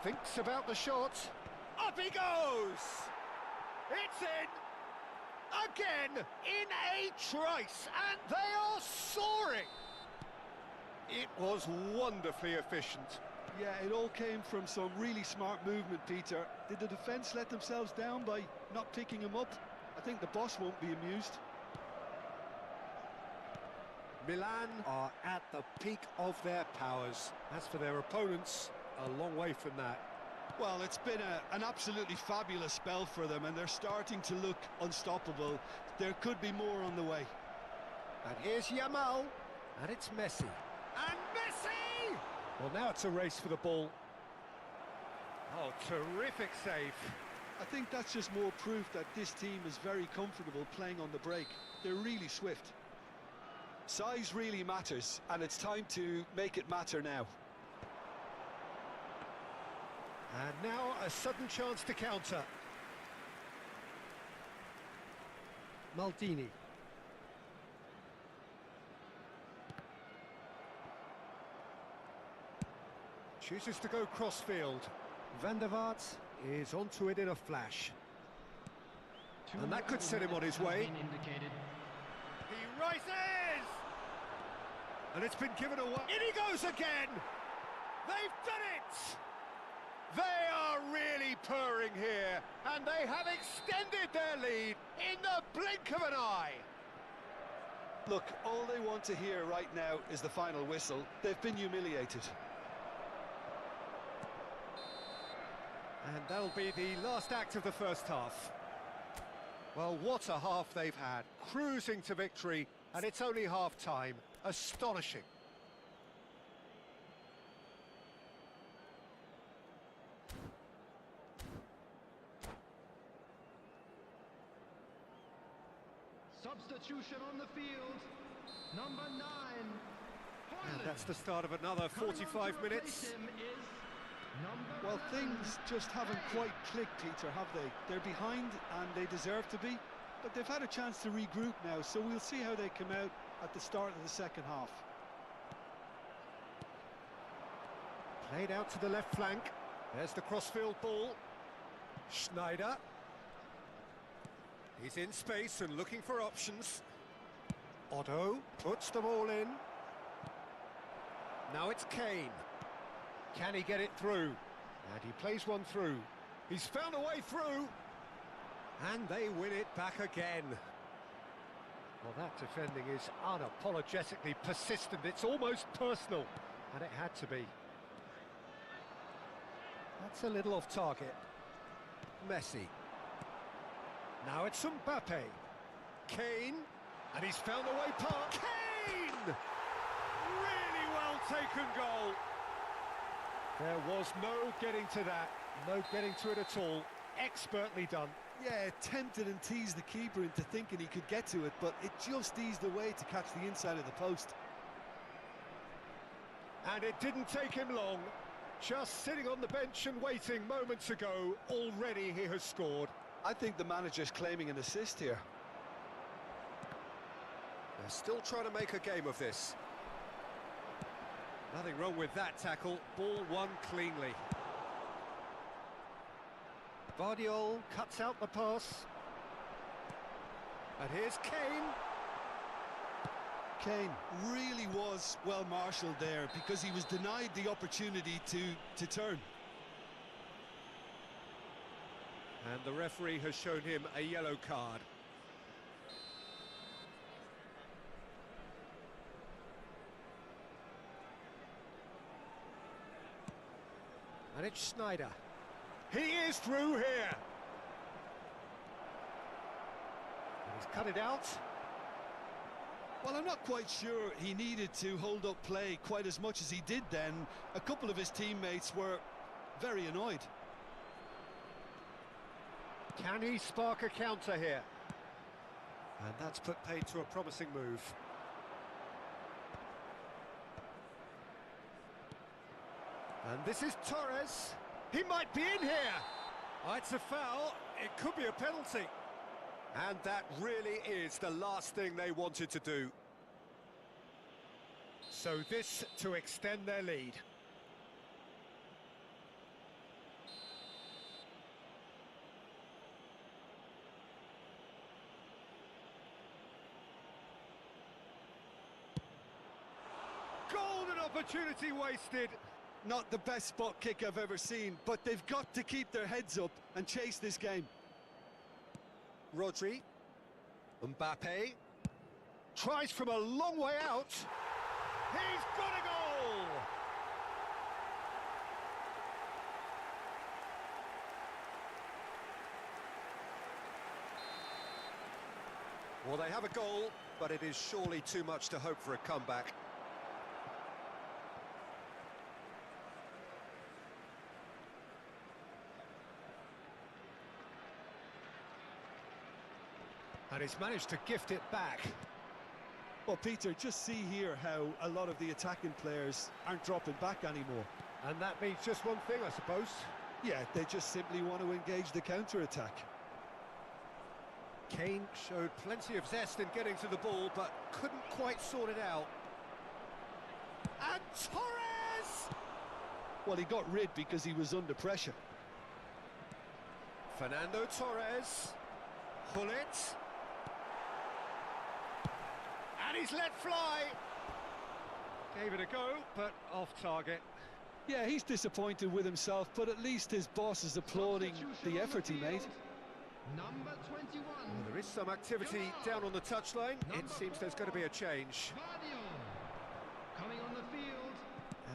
Thinks about the shot. Up he goes! It's in! Again, in a trice, and they are soaring! It was wonderfully efficient. Yeah, it all came from some really smart movement, Peter. Did the defence let themselves down by not picking him up? I think the boss won't be amused. Milan are at the peak of their powers. As for their opponents, a long way from that. Well, it's been an absolutely fabulous spell for them, and they're starting to look unstoppable. There could be more on the way. And here's Yamal, and it's Messi. And Messi! Well, now it's a race for the ball. Oh, terrific save. I think that's just more proof that this team is very comfortable playing on the break. They're really swift. Size really matters, and it's time to make it matter now. And now a sudden chance to counter. Maldini. Chooses to go crossfield. Van der Vaart is onto it in a flash. And that could set him on his way. He rises! And it's been given away. In he goes again! They've done it! They are really purring here, and they have extended their lead in the blink of an eye. Look, all they want to hear right now is the final whistle. They've been humiliated. And that'll be the last act of the first half. Well, what a half they've had. Cruising to victory, and it's only half-time. Astonishing. Substitution on the field, number 9. And that's the start of another 45 minutes. Well, things just haven't quite clicked, Peter, have they? They're behind, and they deserve to be. But they've had a chance to regroup now, so we'll see how they come out at the start of the second half. Played out to the left flank. There's the crossfield ball. Schneider. He's in space and looking for options. Otto puts the ball in. Now it's Kane. Can he get it through? And he plays one through. He's found a way through. And they win it back again. Well, that defending is unapologetically persistent. It's almost personal. And it had to be. That's a little off target. Messi. Now it's Mbappe. Kane. And he's found a way past. Kane! Really well taken goal. There was no getting to that. No getting to it at all. Expertly done. Yeah, tempted and teased the keeper into thinking he could get to it, but it just eased away to catch the inside of the post. And it didn't take him long. Just sitting on the bench and waiting moments ago, already he has scored. I think the manager's claiming an assist here. They're still trying to make a game of this. Nothing wrong with that tackle. Ball won cleanly. Vardiol cuts out the pass. And here's Kane. Kane really was well marshalled there because he was denied the opportunity to turn. And the referee has shown him a yellow card. And it's Schneider. He is through here. And He's cut it out. Well, I'm not quite sure he needed to hold up play quite as much as he did then. A couple of his teammates were very annoyed. Can he spark a counter here? And that's put paid to a promising move. And this is Torres. He might be in here. Oh, it's a foul. It could be a penalty. And that really is the last thing they wanted to do. So this to extend their lead. Golden opportunity wasted. Not the best spot kick I've ever seen, but they've got to keep their heads up and chase this game. Rodri. Mbappe. Tries from a long way out. He's got a goal! Well, they have a goal, but it is surely too much to hope for a comeback. And he's managed to gift it back. Well, Peter, just see here how a lot of the attacking players aren't dropping back anymore. And that means just one thing, I suppose. Yeah, they just simply want to engage the counter-attack. Kane showed plenty of zest in getting to the ball, but couldn't quite sort it out. And Torres! Well, he got rid because he was under pressure. Fernando Torres. Hullet. And he's let fly. Gave it a go, but off target. Yeah, he's disappointed with himself, but at least his boss is applauding the effort he made. Number 21. Well, there is some activity down on the touchline. It seems there's going to be a change. Coming on the field.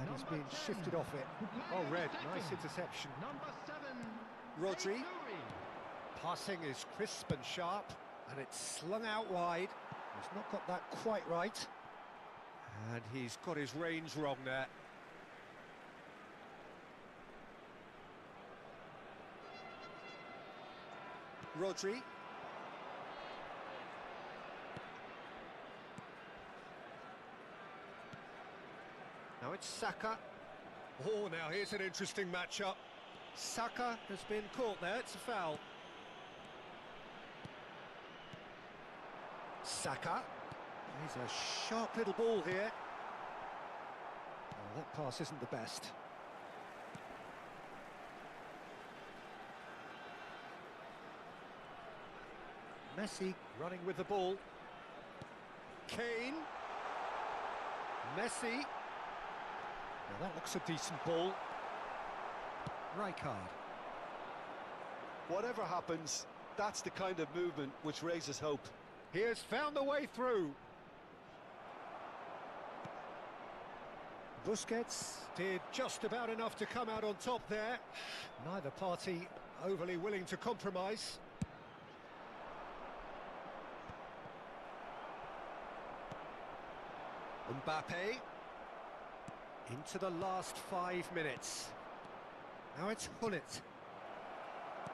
And he's been shifted off it. Oh, red. Nice interception. Number 7. Rodri. Passing is crisp and sharp, and it's slung out wide. He's not got that quite right. And he's got his range wrong there. Rodri. Now it's Saka. Oh, now here's an interesting matchup. Saka has been caught there, it's a foul. Saka. He's a sharp little ball here. Oh, that pass isn't the best. Messi running with the ball. Kane. Messi. Now that looks a decent ball. Rijkaard. Whatever happens, that's the kind of movement which raises hope. He has found the way through. Busquets did just about enough to come out on top there. Neither party overly willing to compromise. Mbappe. Into the last 5 minutes. Now it's Hullet.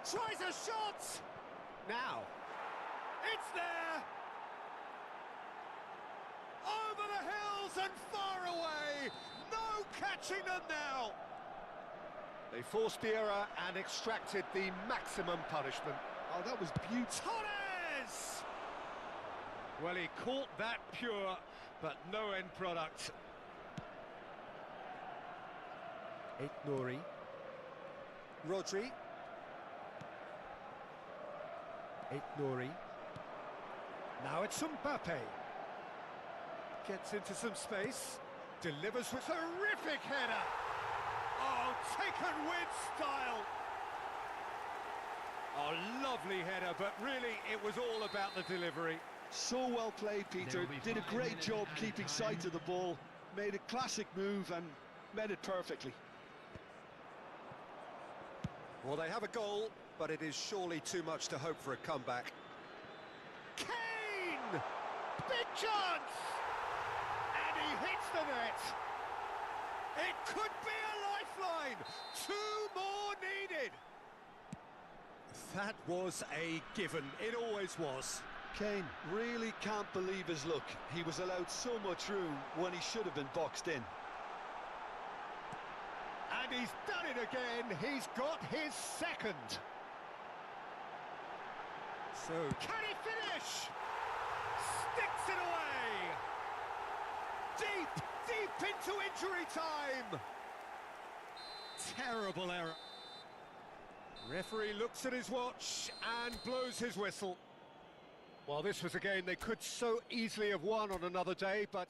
Tries a shot! Now. It's there! Over the hills and far away! No catching them now! They forced the error and extracted the maximum punishment. Oh, that was beautiful. Torres! Well, he caught that pure, but no end product. Nouri. Rodri. Nouri. Now it's Mbappe. Gets into some space. Delivers with a terrific header. Oh, taken with style. Oh, lovely header, but really it was all about the delivery. So well played, Peter. Did a great job keeping sight of the ball. Made a classic move and met it perfectly. Well, they have a goal, but it is surely too much to hope for a comeback. Kane! Big chance! And he hits the net. It could be a lifeline. 2 more needed. That was a given. It always was. Kane really can't believe his luck. He was allowed so much room when he should have been boxed in. And he's done it again. He's got his second. So, can he finish? Sticks it away. Deep into injury time. Terrible error. Referee looks at his watch and blows his whistle. Well, this was a game they could so easily have won on another day, but...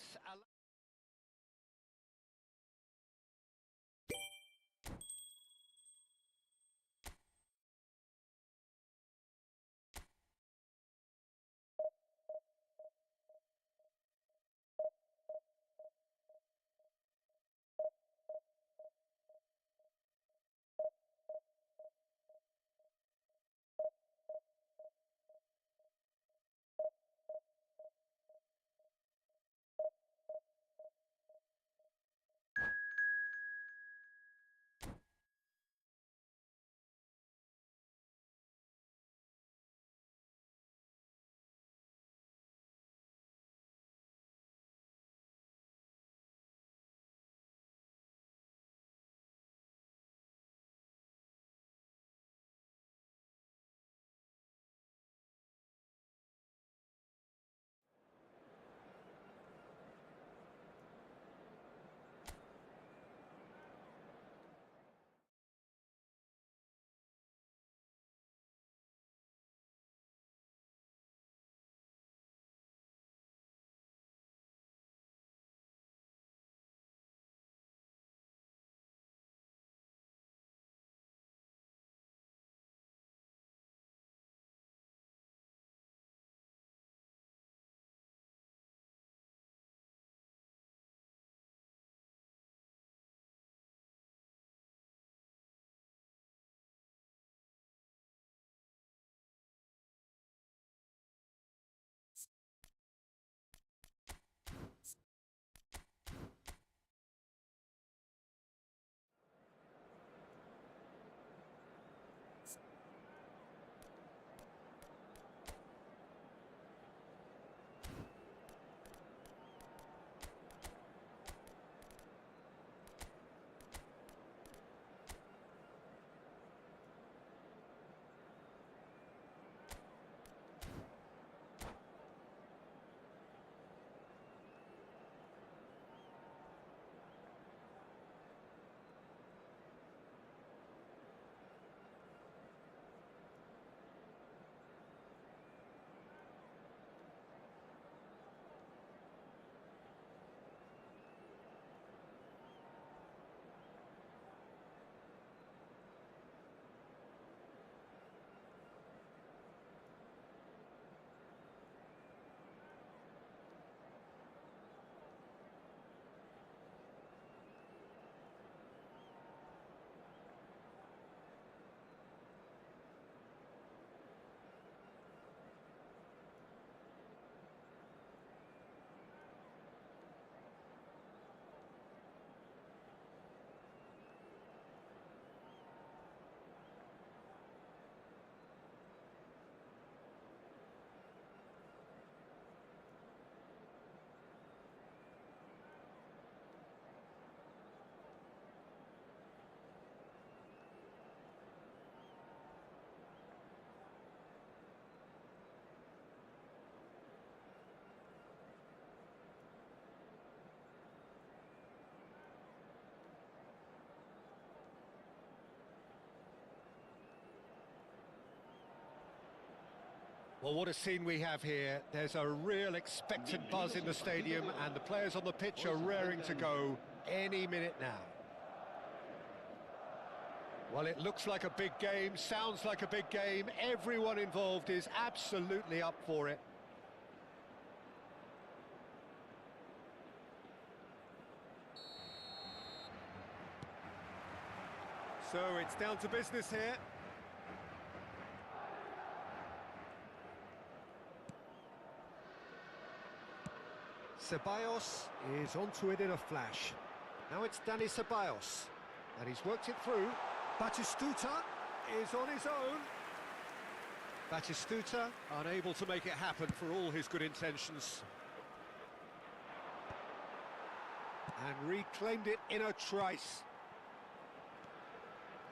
Well, what a scene we have here. There's a real expectant buzz in the stadium, and the players on the pitch are raring to go any minute now. Well, it looks like a big game, sounds like a big game. Everyone involved is absolutely up for it. So it's down to business here. Ceballos is onto it in a flash. Now it's Dani Ceballos, and he's worked it through. Batistuta is on his own. Batistuta unable to make it happen for all his good intentions. And reclaimed it in a trice.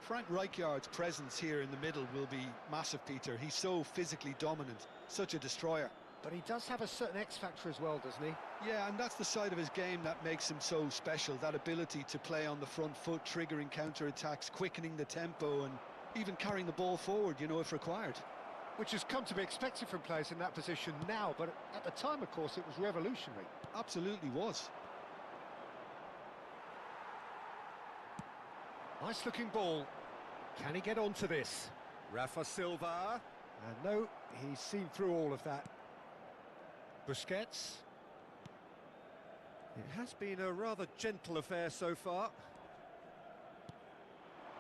Frank Rijkaard's presence here in the middle will be massive, Peter. He's so physically dominant, such a destroyer. But he does have a certain X-factor as well, doesn't he? Yeah, and that's the side of his game that makes him so special, that ability to play on the front foot, triggering counter-attacks, quickening the tempo, and even carrying the ball forward, you know, if required. Which has come to be expected from players in that position now, but at the time, of course, it was revolutionary. Absolutely was. Nice-looking ball. Can he get onto this? Rafa Silva. And no, he's seen through all of that. Busquets. It has been a rather gentle affair so far.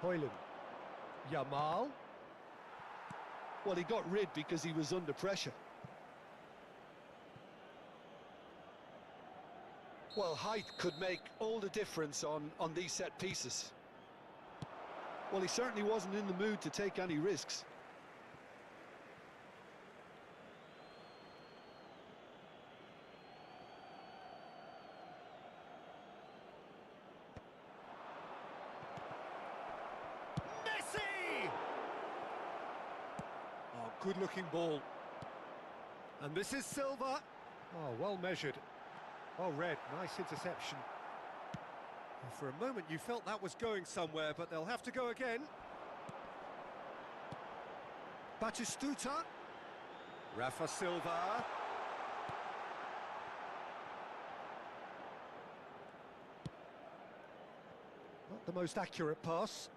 Højlund. Yamal. Well, he got rid because he was under pressure. Well, height could make all the difference on these set pieces. Well, he certainly wasn't in the mood to take any risks. Messi! Oh, good-looking ball. And this is Silva. Oh, well measured. Well read, nice interception. For a moment you felt that was going somewhere, but they'll have to go again. Batistuta. Rafa Silva. Not the most accurate pass.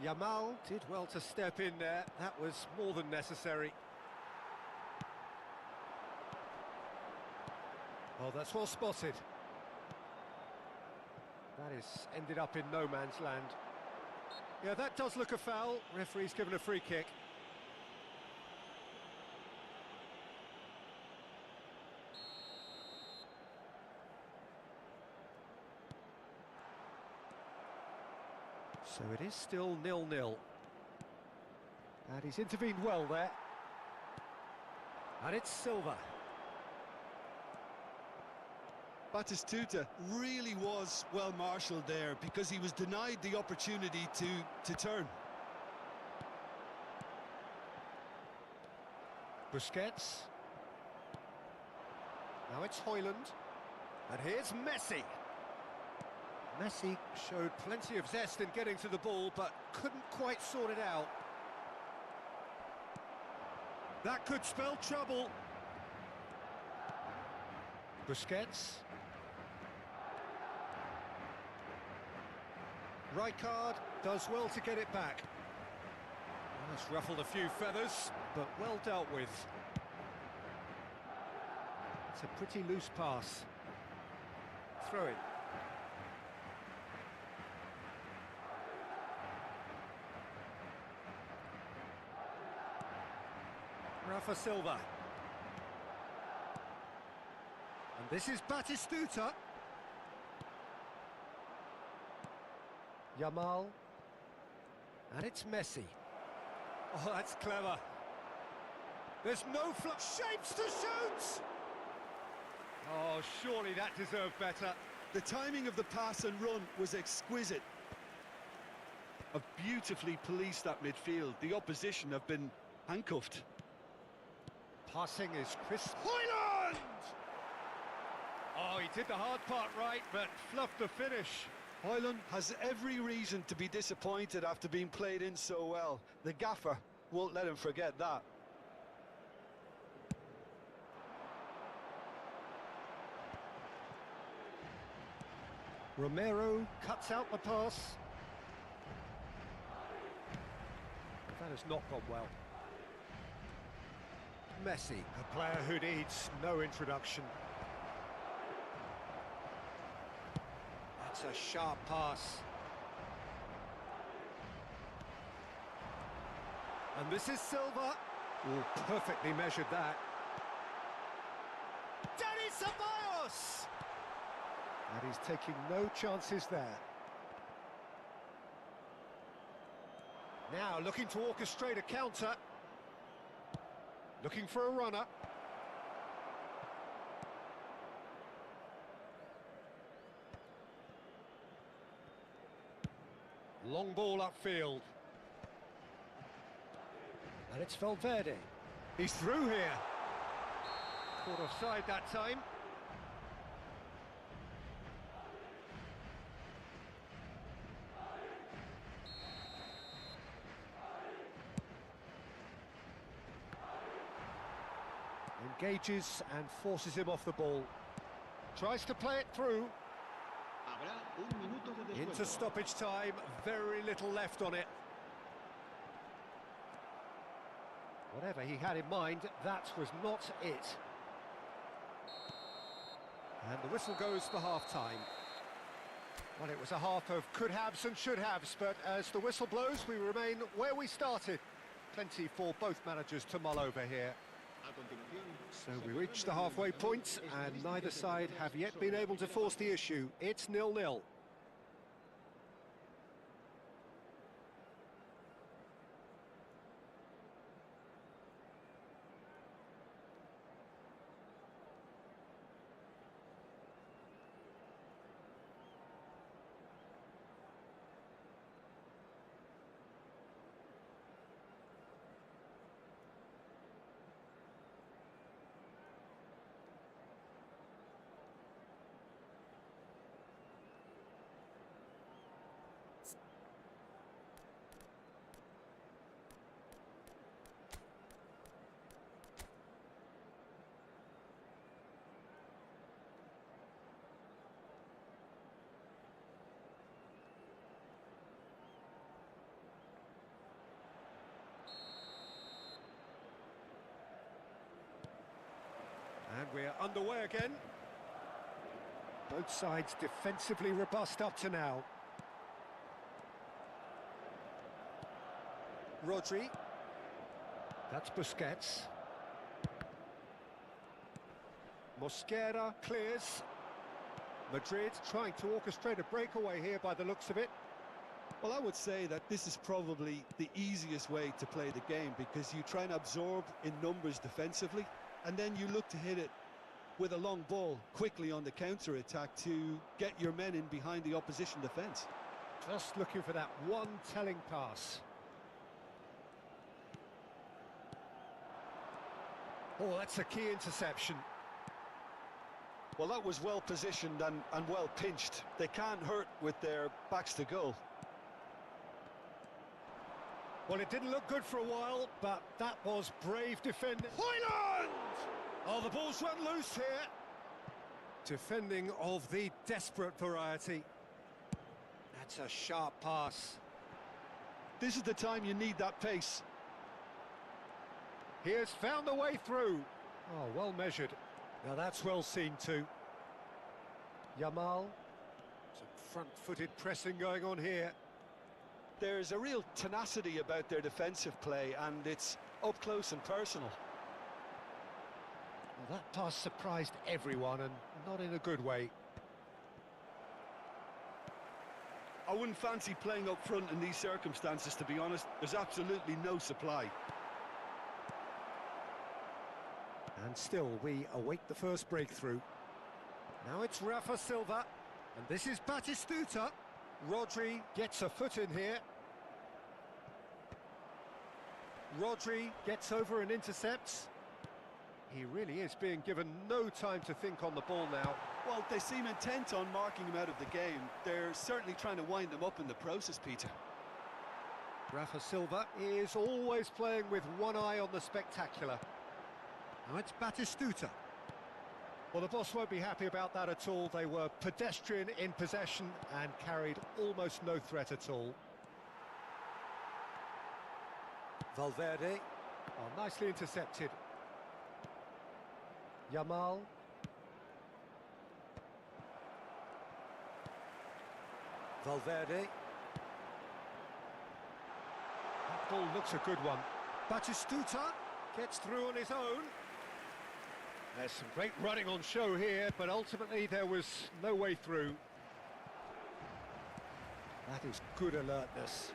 Yamal did well to step in there. That was more than necessary. Oh, that's well spotted. That is ended up in no man's land. Yeah, that does look a foul. Referee's given a free kick. So it is still 0-0. And he's intervened well there. And it's Silva. Batistuta really was well marshalled there because he was denied the opportunity to turn. Busquets. Now it's Højlund. And here's Messi. Messi showed plenty of zest in getting to the ball, but couldn't quite sort it out. That could spell trouble. Busquets. Rijkaard does well to get it back. That's ruffled a few feathers, but well dealt with. It's a pretty loose pass. Throw it. Rafa Silva. And this is Batistuta. Yamal. And it's Messi. Oh, that's clever. There's no shapes to shoot! Oh, surely that deserved better. The timing of the pass and run was exquisite. Have beautifully policed that midfield. The opposition have been handcuffed. Passing is crisp. Højlund! Oh, he did the hard part right, but fluffed the finish. Højlund has every reason to be disappointed after being played in so well. The gaffer won't let him forget that. Romero cuts out the pass. That has not gone well. Messi, a player who needs no introduction. That's a sharp pass. And this is Silva. Oh, perfectly measured that. Ceballos! And he's taking no chances there. Now looking to orchestrate a counter. Looking for a runner. Long ball upfield. And it's Valverde. He's through here. Caught offside that time. Engages and forces him off the ball. Tries to play it through. Habrá un minuto de descuento. Into stoppage time, very little left on it. Whatever he had in mind, that was not it. And the whistle goes for half-time. Well, it was a half of could-haves and should-haves, but as the whistle blows, we remain where we started. Plenty for both managers to mull over here. A continuación, So we reached the halfway point, and neither side have yet been able to force the issue. It's 0-0. And we're underway again. Both sides defensively robust up to now. Rodri. That's Busquets. Mosquera clears. Madrid trying to orchestrate a breakaway here by the looks of it. Well, I would say that this is probably the easiest way to play the game, because you try and absorb in numbers defensively, and then you look to hit it with a long ball quickly on the counter-attack to get your men in behind the opposition defence. Just looking for that one telling pass. Oh, that's a key interception. Well, that was well positioned and well pinched. They can't hurt with their backs to goal. Well, it didn't look good for a while, but that was brave defending. Hoyland! Oh, the ball's run loose here. Defending of the desperate variety. That's a sharp pass. This is the time you need that pace. He has found a way through. Oh, well measured. Now that's well seen too. Yamal. Some front-footed pressing going on here. There's a real tenacity about their defensive play, and it's up close and personal. Well, that pass surprised everyone, and not in a good way. I wouldn't fancy playing up front in these circumstances, to be honest. There's absolutely no supply. And still, we await the first breakthrough. Now it's Rafa Silva, and this is Batistuta. Rodri gets a foot in here. Rodri gets over and intercepts. He really is being given no time to think on the ball now. Well, they seem intent on marking him out of the game. They're certainly trying to wind him up in the process, Peter. Rafa Silva is always playing with one eye on the spectacular. Now it's Batistuta. Well, the boss won't be happy about that at all. They were pedestrian in possession and carried almost no threat at all. Valverde. Oh, nicely intercepted. Yamal. Valverde. That ball looks a good one. Batistuta gets through on his own. There's some great running on show here, but ultimately there was no way through. That is good alertness.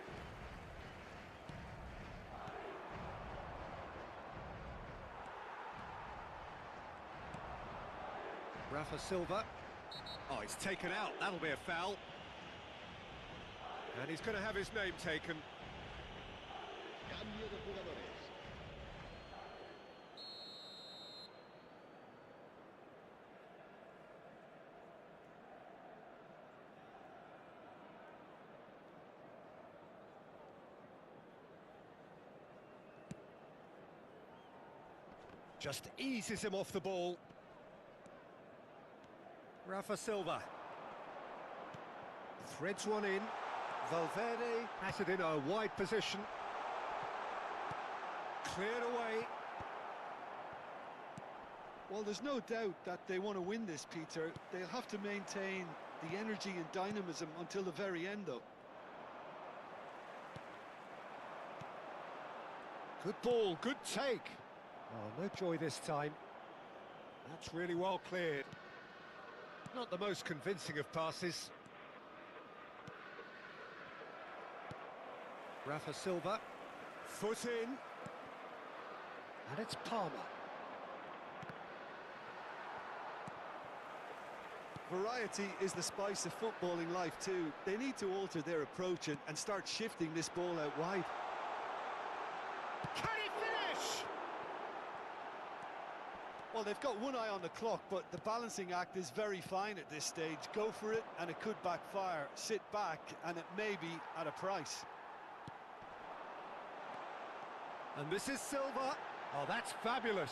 Rafa Silva. Oh, he's taken out. That'll be a foul. And he's going to have his name taken. Cambio de jugadores. Just eases him off the ball. Rafa Silva. Threads one in. Valverde has it in a wide position. Cleared away. Well, there's no doubt that they want to win this, Peter. They'll have to maintain the energy and dynamism until the very end, though. Good ball, good take. Oh, no joy this time. That's really well cleared. Not the most convincing of passes. Rafa Silva. Foot in. And it's Palmer. Variety is the spice of footballing life too. They need to alter their approach and start shifting this ball out wide. Can he finish? Well, they've got one eye on the clock, but the balancing act is very fine at this stage. Go for it, and it could backfire. Sit back, and it may be at a price. And this is Silva. Oh, that's fabulous.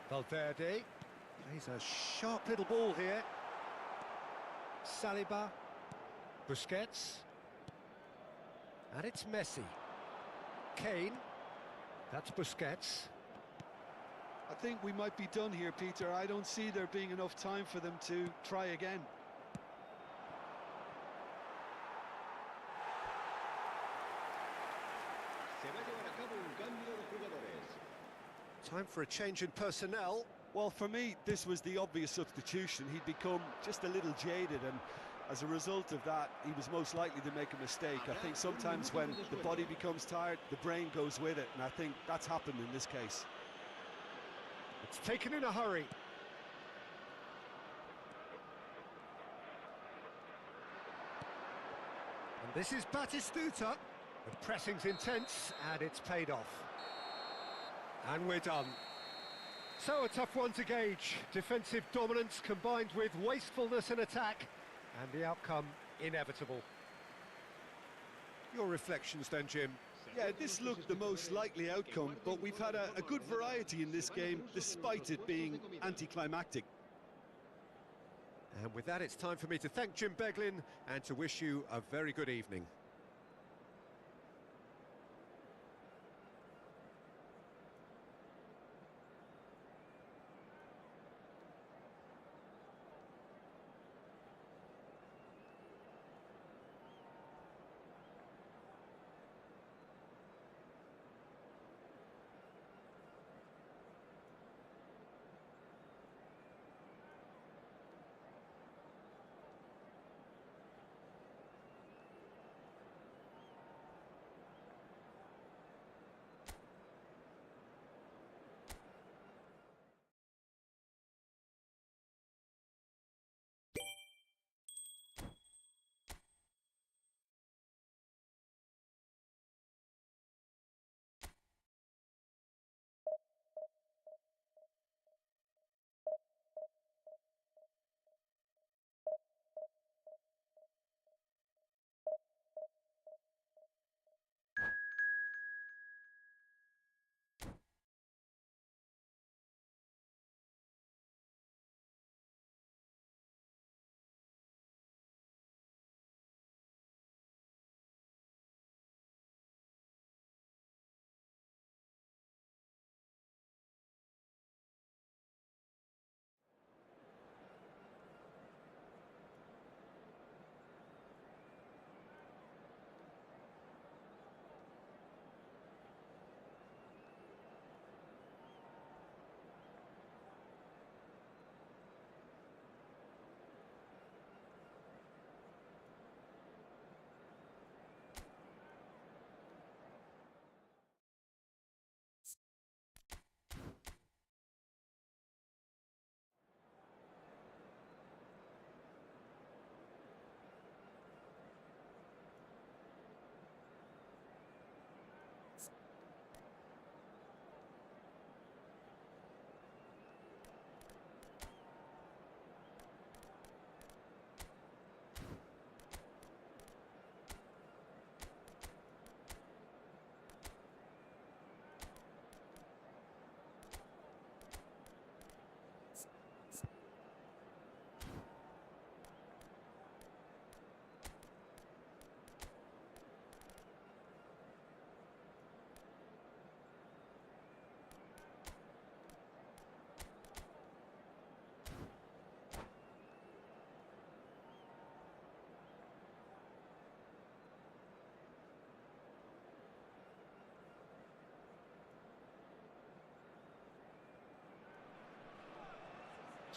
Valverde plays a sharp little ball here. Saliba. Busquets. And it's Messi. Kane. That's Busquets. I think we might be done here, Peter. I don't see there being enough time for them to try again. Se va a llevar a cabo un cambio de jugadores. Time for a change in personnel. Well, for me, this was the obvious substitution. He'd become just a little jaded, and as a result of that, he was most likely to make a mistake. I think sometimes when the body becomes tired, the brain goes with it, and I think that's happened in this case. It's taken in a hurry. And this is Batistuta. The pressing's intense, and it's paid off. And we're done. So a tough one to gauge. Defensive dominance combined with wastefulness in attack, and the outcome inevitable. Your reflections then, Jim? Yeah, this looked the most likely outcome, but we've had a good variety in this game, despite it being anticlimactic. And with that, it's time for me to thank Jim Beglin and to wish you a very good evening.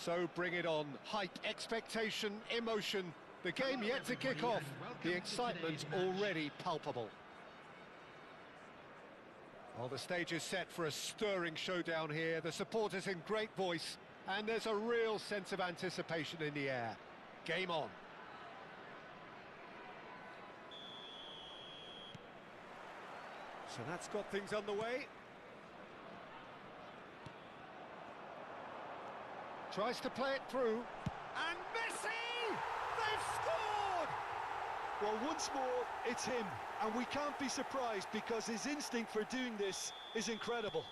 So bring it on. Hype, expectation, emotion. The game yet to kick off. The excitement already palpable. Well, the stage is set for a stirring showdown here. The supporters in great voice, and there's a real sense of anticipation in the air. Game on. So that's got things underway. Tries to play it through. And Messi! They've scored! Well, once more, it's him. And we can't be surprised because his instinct for doing this is incredible.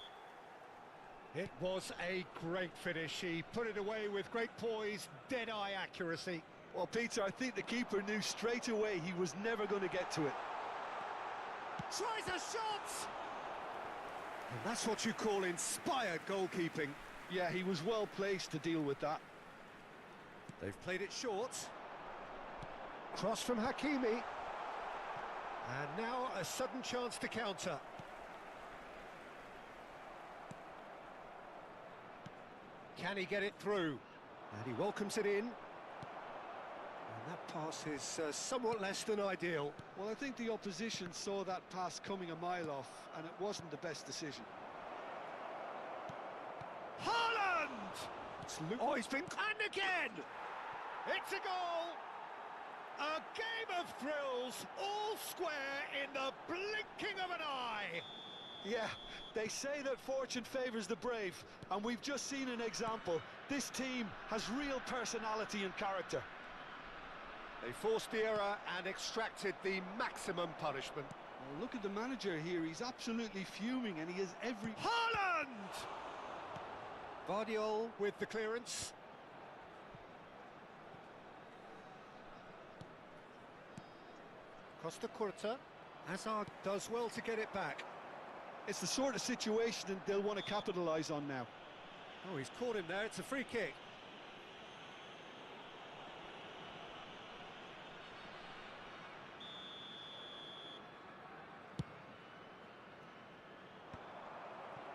It was a great finish. He put it away with great poise, dead-eye accuracy. Well, Peter, I think the keeper knew straight away he was never going to get to it. Tries a shot! And that's what you call inspired goalkeeping. Yeah, he was well placed to deal with that. They've played it short. Cross from Hakimi. And now a sudden chance to counter. Can he get it through? And he welcomes it in. And that pass is somewhat less than ideal. Well, I think the opposition saw that pass coming a mile off, and it wasn't the best decision. Haaland! Oh, he's been... And again! It's a goal! A game of thrills, all square in the blinking of an eye! Yeah, they say that fortune favours the brave, and we've just seen an example. This team has real personality and character. They forced the error and extracted the maximum punishment. Well, look at the manager here, he's absolutely fuming, and he has every... Haaland! Vardiol with the clearance. Costa Curta. Hazard does well to get it back. It's the sort of situation that they'll want to capitalise on now. Oh, he's caught him there, it's a free kick.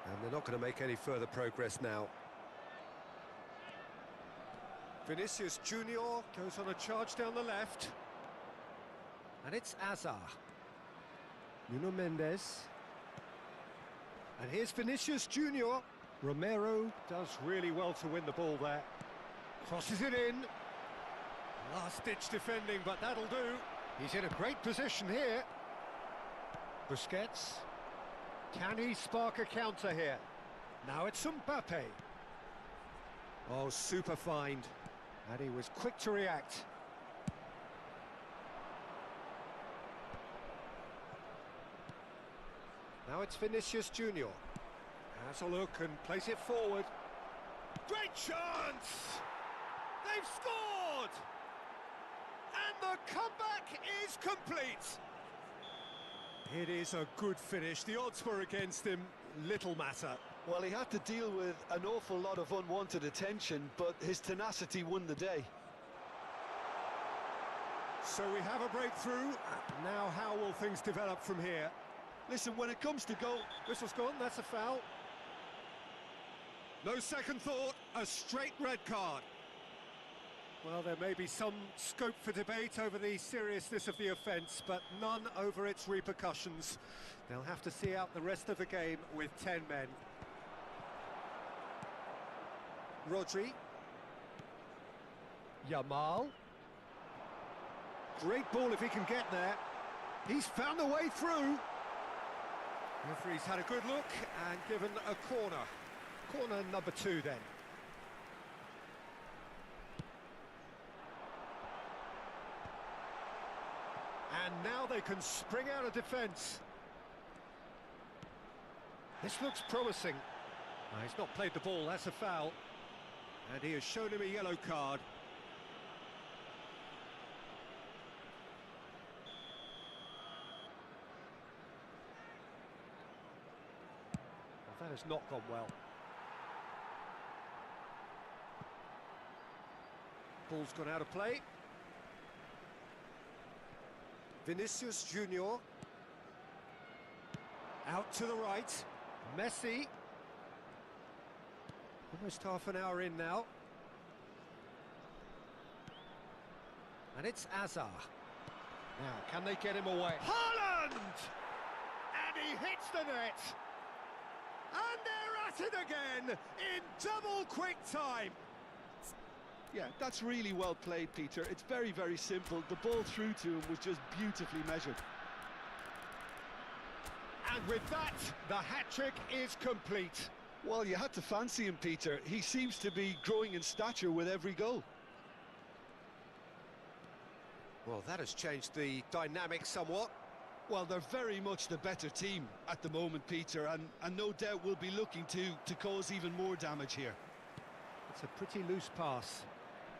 And they're not going to make any further progress now. Vinicius Junior goes on a charge down the left. And it's Azar. Nuno Mendes. And here's Vinicius Junior. Romero does really well to win the ball there. Crosses it in. Last-ditch defending, but that'll do. He's in a great position here. Busquets. Can he spark a counter here? Now it's Mbappe. Oh, super find. And he was quick to react. Now it's Vinicius Junior. Has a look and plays it forward. Great chance! They've scored! And the comeback is complete! It is a good finish. The odds were against him. Little matter. Well, he had to deal with an awful lot of unwanted attention, but his tenacity won the day. So we have a breakthrough. Now how will things develop from here? Listen, when it comes to goal... Whistle's gone, that's a foul. No second thought, a straight red card. Well, there may be some scope for debate over the seriousness of the offence, but none over its repercussions. They'll have to see out the rest of the game with 10 men. Rodri. Yamal. Great ball if he can get there. He's found a way through. Referee's had a good look and given a corner. Corner number 2 then. And now they can spring out of defence. This looks promising. He's not played the ball, that's a foul. And he has shown him a yellow card. Well, that has not gone well. Ball's gone out of play. Vinicius Junior. Out to the right. Messi. Almost half an hour in now. And it's Azar. Now, can they get him away? Haaland! And he hits the net. And they're at it again in double quick time. Yeah, that's really well played, Peter. It's very, very simple. The ball through to him was just beautifully measured. And with that, the hat-trick is complete. Well, you had to fancy him, Peter. He seems to be growing in stature with every goal. Well, that has changed the dynamic somewhat. Well, they're very much the better team at the moment, Peter, and no doubt will be looking to cause even more damage here. It's a pretty loose pass.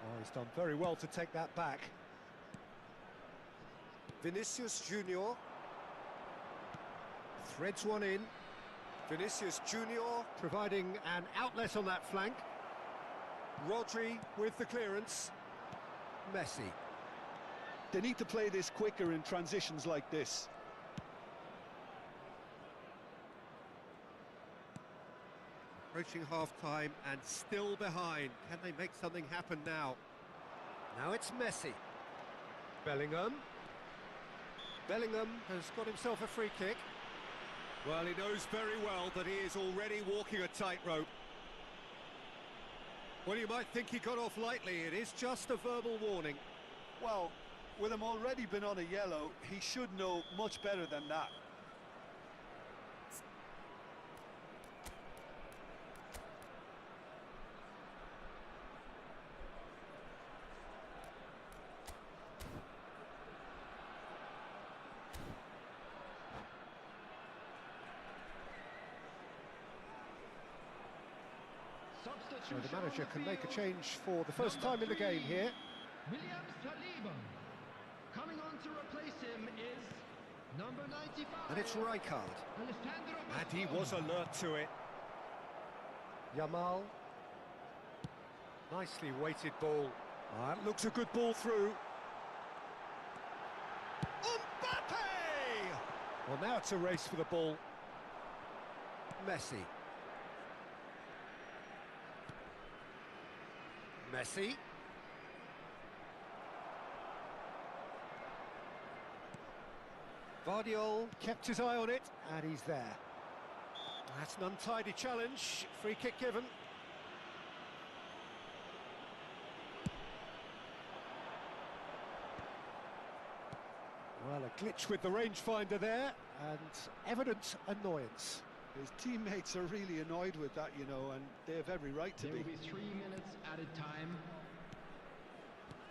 Oh, he's done very well to take that back. Vinicius Junior threads one in. Vinicius Junior providing an outlet on that flank. Rodri with the clearance. Messi. They need to play this quicker in transitions like this. Approaching half-time and still behind. Can they make something happen now? Now it's Messi. Bellingham. Bellingham has got himself a free kick. Well, he knows very well that he is already walking a tightrope. Well, you might think he got off lightly. It is just a verbal warning. Well, with him already been on a yellow, he should know much better than that. So the manager can make a change for the first time in the game here. Coming on to replace him is number 95. And it's Rijkaard. And he was alert to it. Yamal. Nicely weighted ball. That looks a good ball through. Mbappe! Well, now it's a race for the ball. Messi. Messi. Vardiol kept his eye on it, and he's there. That's an untidy challenge. Free kick given. Well, a glitch with the rangefinder there, and evident annoyance. His teammates are really annoyed with that, you know, and they have every right to There be. will be 3 minutes added time.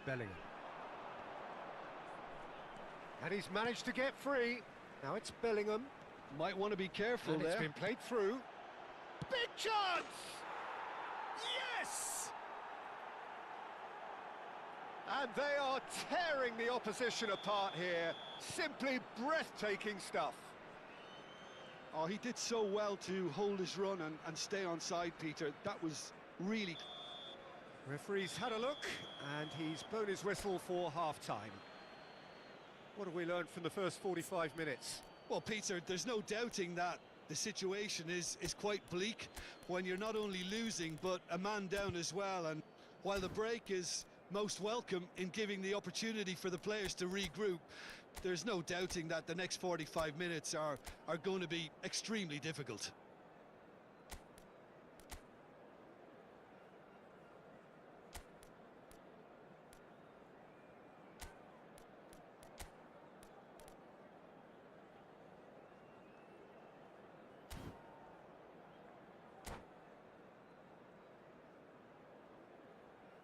Bellingham. And he's managed to get free. Now it's Bellingham. Might want to be careful And there. it's been played through. Big chance! Yes! And they are tearing the opposition apart here. Simply breathtaking stuff. Oh, he did so well to hold his run and stay on side, Peter. That was really... Referee's had a look, and he's blown his whistle for half-time. What have we learned from the first 45 minutes? Well, Peter, there's no doubting that the situation is quite bleak when you're not only losing, but a man down as well. And while the break is most welcome in giving the opportunity for the players to regroup, there's no doubting that the next 45 minutes are going to be extremely difficult.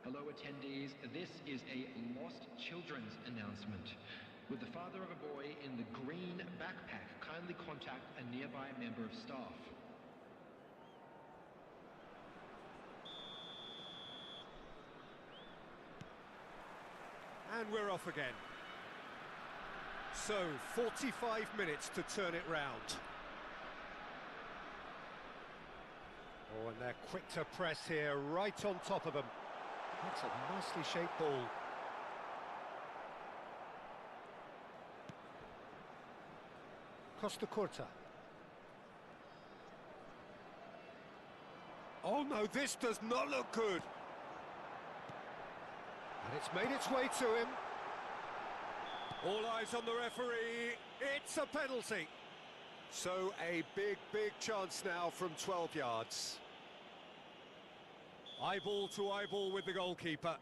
Hello attendees, this is a lost children's announcement. With the father of a boy in the green backpack, kindly contact a nearby member of staff. And we're off again. So, 45 minutes to turn it round. Oh, and they're quick to press here, right on top of them. That's a nicely shaped ball. Costa Curta. Oh no, this does not look good. And it's made its way to him. All eyes on the referee. It's a penalty. So a big, big chance now from 12 yards. Eyeball to eyeball with the goalkeeper.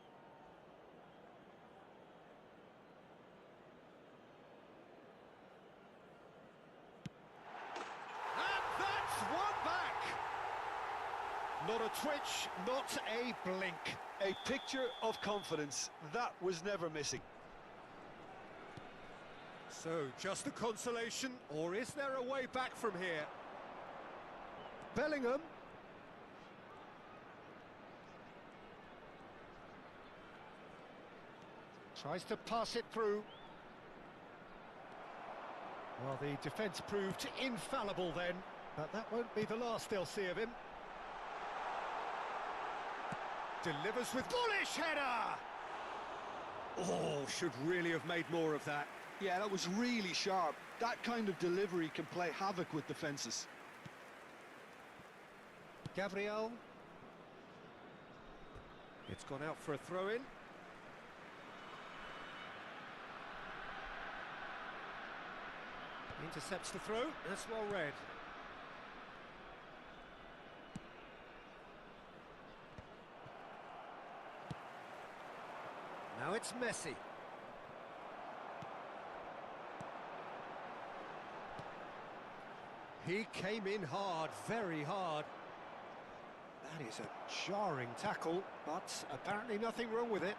And that's one back. Not a twitch, not a blink. A picture of confidence. That was never missing. So, just a consolation, or is there a way back from here? Bellingham. Tries to pass it through. Well, the defence proved infallible then, but that won't be the last they'll see of him. Delivers with bullish header! Oh, should really have made more of that. Yeah, that was really sharp. That kind of delivery can play havoc with defences. Gabriel. It's gone out for a throw-in. Intercepts the throw, that's well read. Now it's Messi. He came in hard, very hard. That is a jarring tackle, but apparently nothing wrong with it.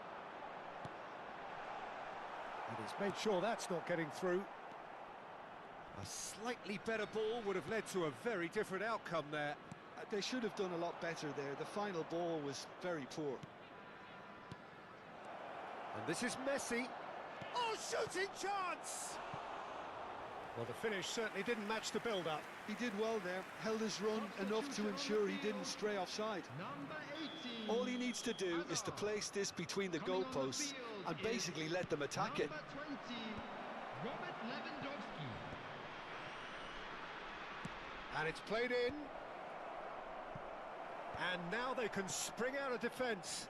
And he's made sure that's not getting through. A slightly better ball would have led to a very different outcome there. They should have done a lot better there. The final ball was very poor. And this is Messi. Oh, shooting chance! Well, the finish certainly didn't match the build-up. He did well there, held his run enough to ensure he didn't stray offside. Number 18. All he needs to do is to place this between the goalposts and basically let them attack it. Number 20, Robert Lewandowski. And it's played in. And now they can spring out of defence.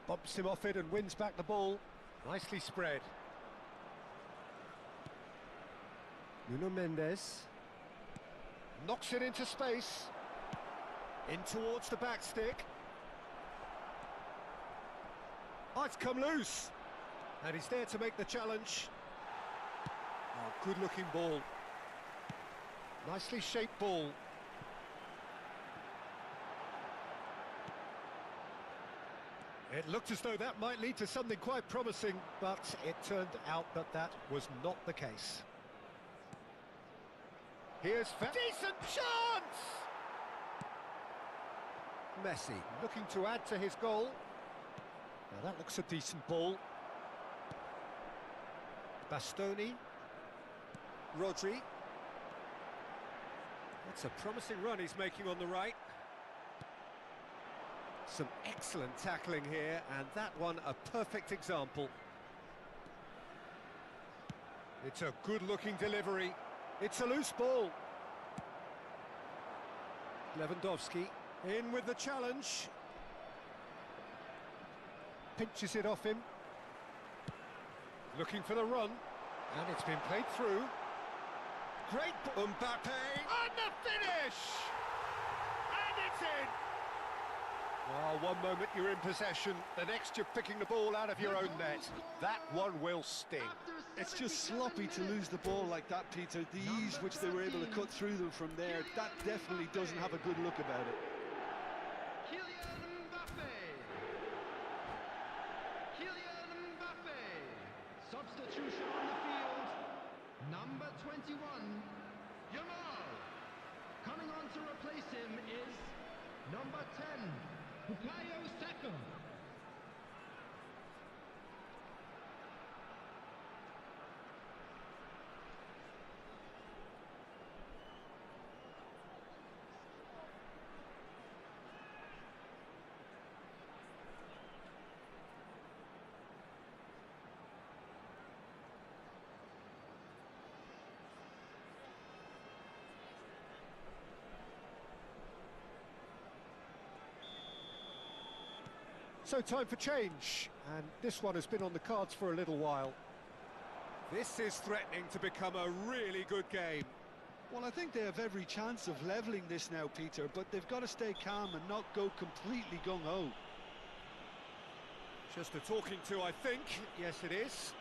Bumps him off it and wins back the ball. Nicely spread. Nuno Mendes. Knocks it into space. In towards the back stick. Oh, it's come loose. And he's there to make the challenge. Oh, good-looking ball. Nicely shaped ball. It looked as though that might lead to something quite promising, but it turned out that that was not the case. Here's decent chance! Messi looking to add to his goal. Now that looks a decent ball. Bastoni. Rodri. That's a promising run he's making on the right. Some excellent tackling here, and that one a perfect example. It's a good-looking delivery. It's a loose ball. Lewandowski in with the challenge. Pinches it off him. Looking for the run. And it's been played through. Great Mbappe. And the finish! And it's in! Well, one moment you're in possession, the next you're picking the ball out of your own net. That one will sting. It's just sloppy to lose the ball like that, Peter. The ease which they were able to cut through them from there, that definitely doesn't have a good look about it. Kylian Mbappe. Kylian Mbappe. Substitution on the field. Number 21, Yamal. Coming on to replace him is number 10, Bukayo Saka. So time for change, and this one has been on the cards for a little while. This is threatening to become a really good game. Well, I think they have every chance of levelling this now, Peter, but they've got to stay calm and not go completely gung-ho. Just a talking to, I think. Yes, it is.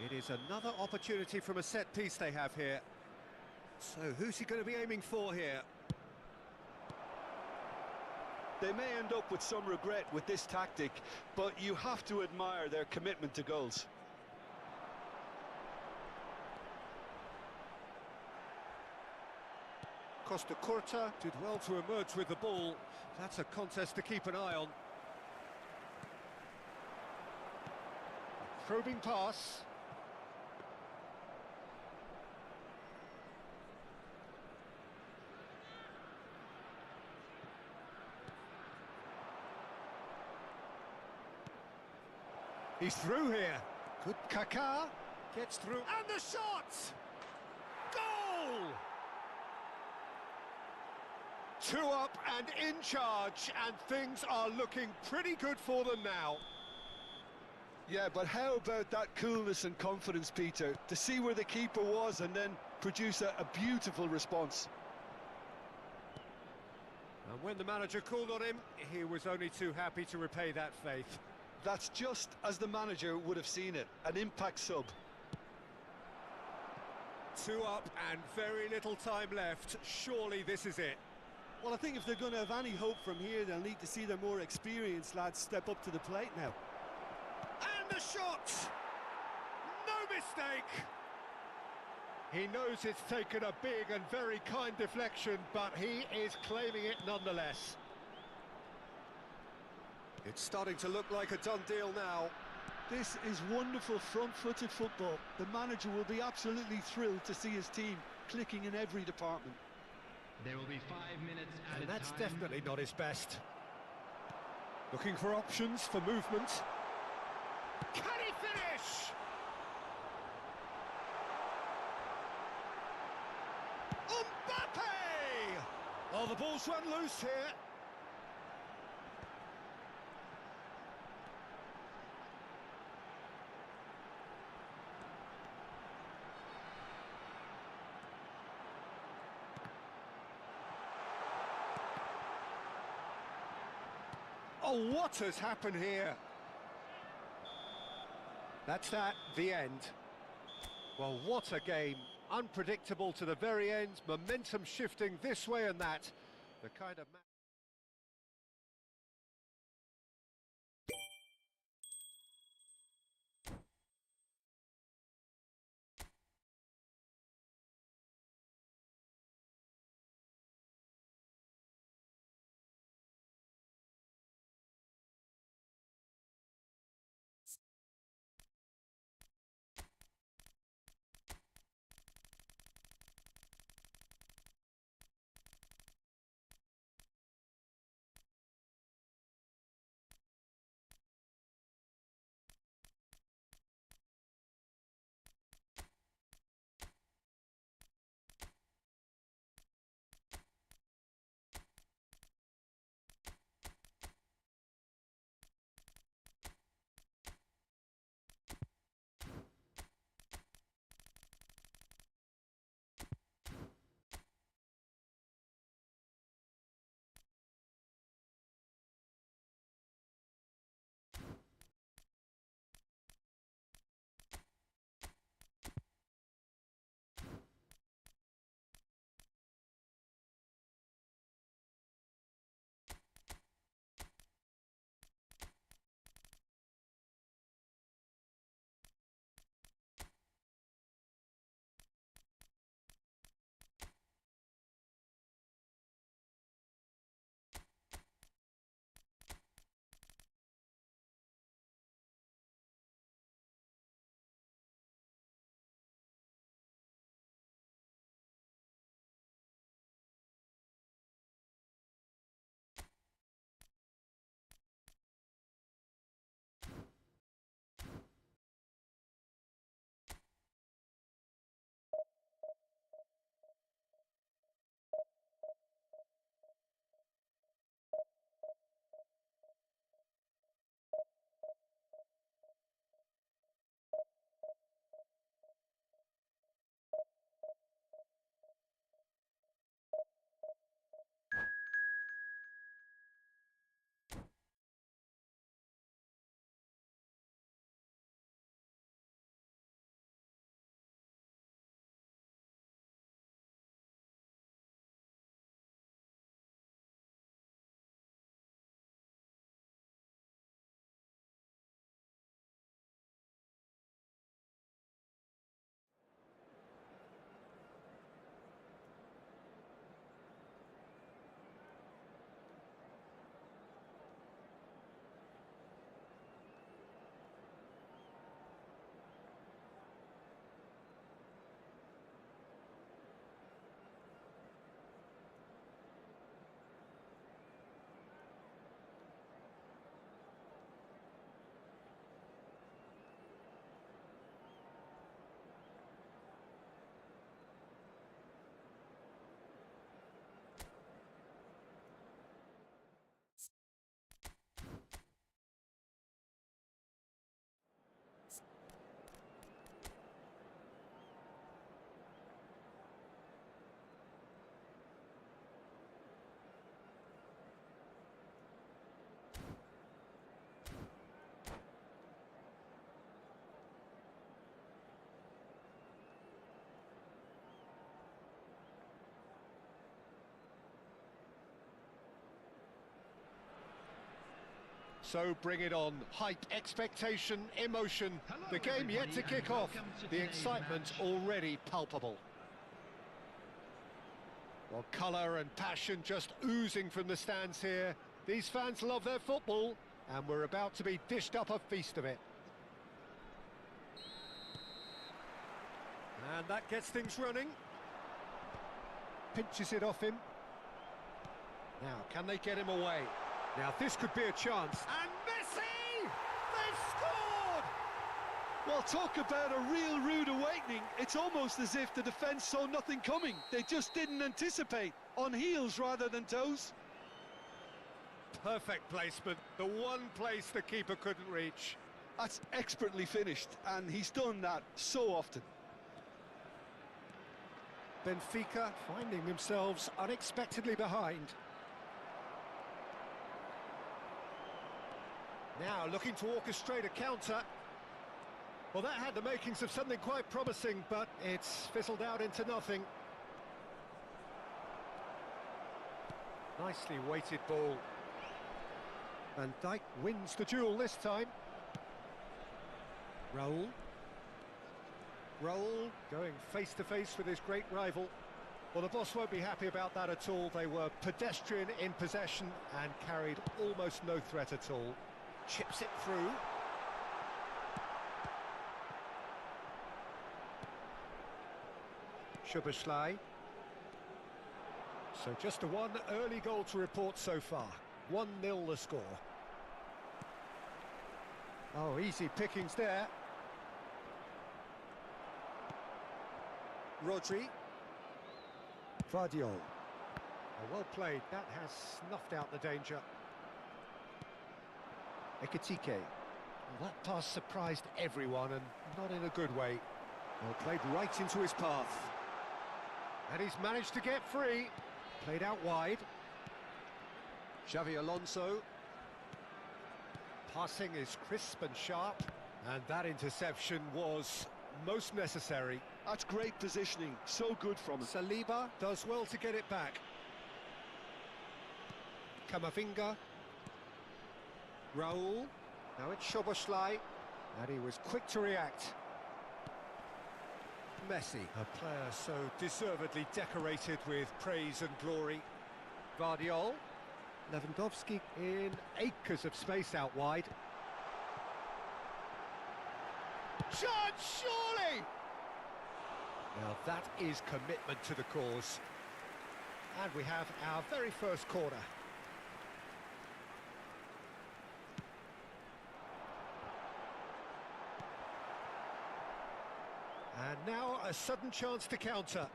It is another opportunity from a set piece they have here. So who's he going to be aiming for here? They may end up with some regret with this tactic, but you have to admire their commitment to goals. Costa Curta did well to emerge with the ball. That's a contest to keep an eye on. Probing pass. He's through here. Good Kaká gets through. And the shot! Goal! 2 up and in charge, and things are looking pretty good for them now. Yeah, but how about that coolness and confidence, Peter, to see where the keeper was and then produce a beautiful response. And when the manager called on him, he was only too happy to repay that faith. That's just as the manager would have seen it, an impact sub. 2 up and very little time left. Surely this is it. Well, I think if they're going to have any hope from here, they'll need to see their more experienced lads step up to the plate now. And the shot! No mistake! He knows it's taken a big and very kind deflection, but he is claiming it nonetheless. It's starting to look like a done deal now. This is wonderful front-footed football. The manager will be absolutely thrilled to see his team clicking in every department. There will be 5 minutes at a time. That's definitely not his best. Looking for options for movement. Can he finish? Mbappe! Oh, the ball's run loose here. Oh, what has happened here? That's that, the end. Well, what a game. Unpredictable to the very end, momentum shifting this way and that. The kind of match So bring it on. Hype, expectation, emotion. Hello, The game yet to everybody, kick and off. welcome to The today's excitement match. already palpable. Well, colour and passion just oozing from the stands here. These fans love their football, and we're about to be dished up a feast of it. And that gets things running. Pinches it off him. Now, can they get him away? Now, this could be a chance. And Messi! They've scored! Well, talk about a real rude awakening. It's almost as if the defence saw nothing coming. They just didn't anticipate. On heels rather than toes. Perfect placement. The one place the keeper couldn't reach. That's expertly finished, and he's done that so often. Benfica finding themselves unexpectedly behind. Now looking to orchestrate a counter. Well, that had the makings of something quite promising, but it's fizzled out into nothing. Nicely weighted ball. Van Dijk wins the duel this time. Raul. Raul going face-to-face with his great rival. Well, the boss won't be happy about that at all. They were pedestrian in possession and carried almost no threat at all. Chips it through. Szoboszlai. So just a one early goal to report so far. 1-0 the score. Oh, easy pickings there. Rodri. Vardiol. Oh, well played. That has snuffed out the danger. Ekitike. Well, that pass surprised everyone, and not in a good way. Well, played right into his path. And he's managed to get free. Played out wide. Xavi Alonso. Passing is crisp and sharp. And that interception was most necessary. That's great positioning, so good from him. Saliba does well to get it back. Camavinga. Raul. Now it's Szoboszlai. And he was quick to react. Messi, a player so deservedly decorated with praise and glory. Vardiol. Lewandowski in acres of space out wide. Chance, surely! Now that is commitment to the cause. And we have our very first corner. And now a sudden chance to counter.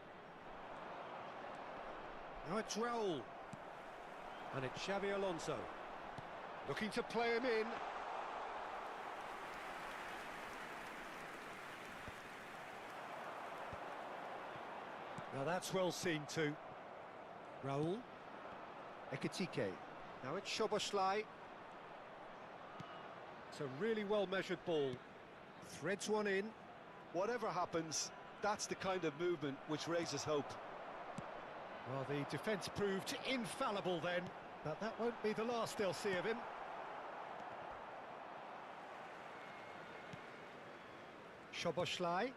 Now it's Raul. And it's Xavi Alonso. Looking to play him in. Now that's well seen too. Raul. Ekitike. Now it's Szoboszlai. It's a really well-measured ball. Threads one in. Whatever happens, that's the kind of movement which raises hope. Well, the defence proved infallible then, but that won't be the last they'll see of him. Szoboszlai.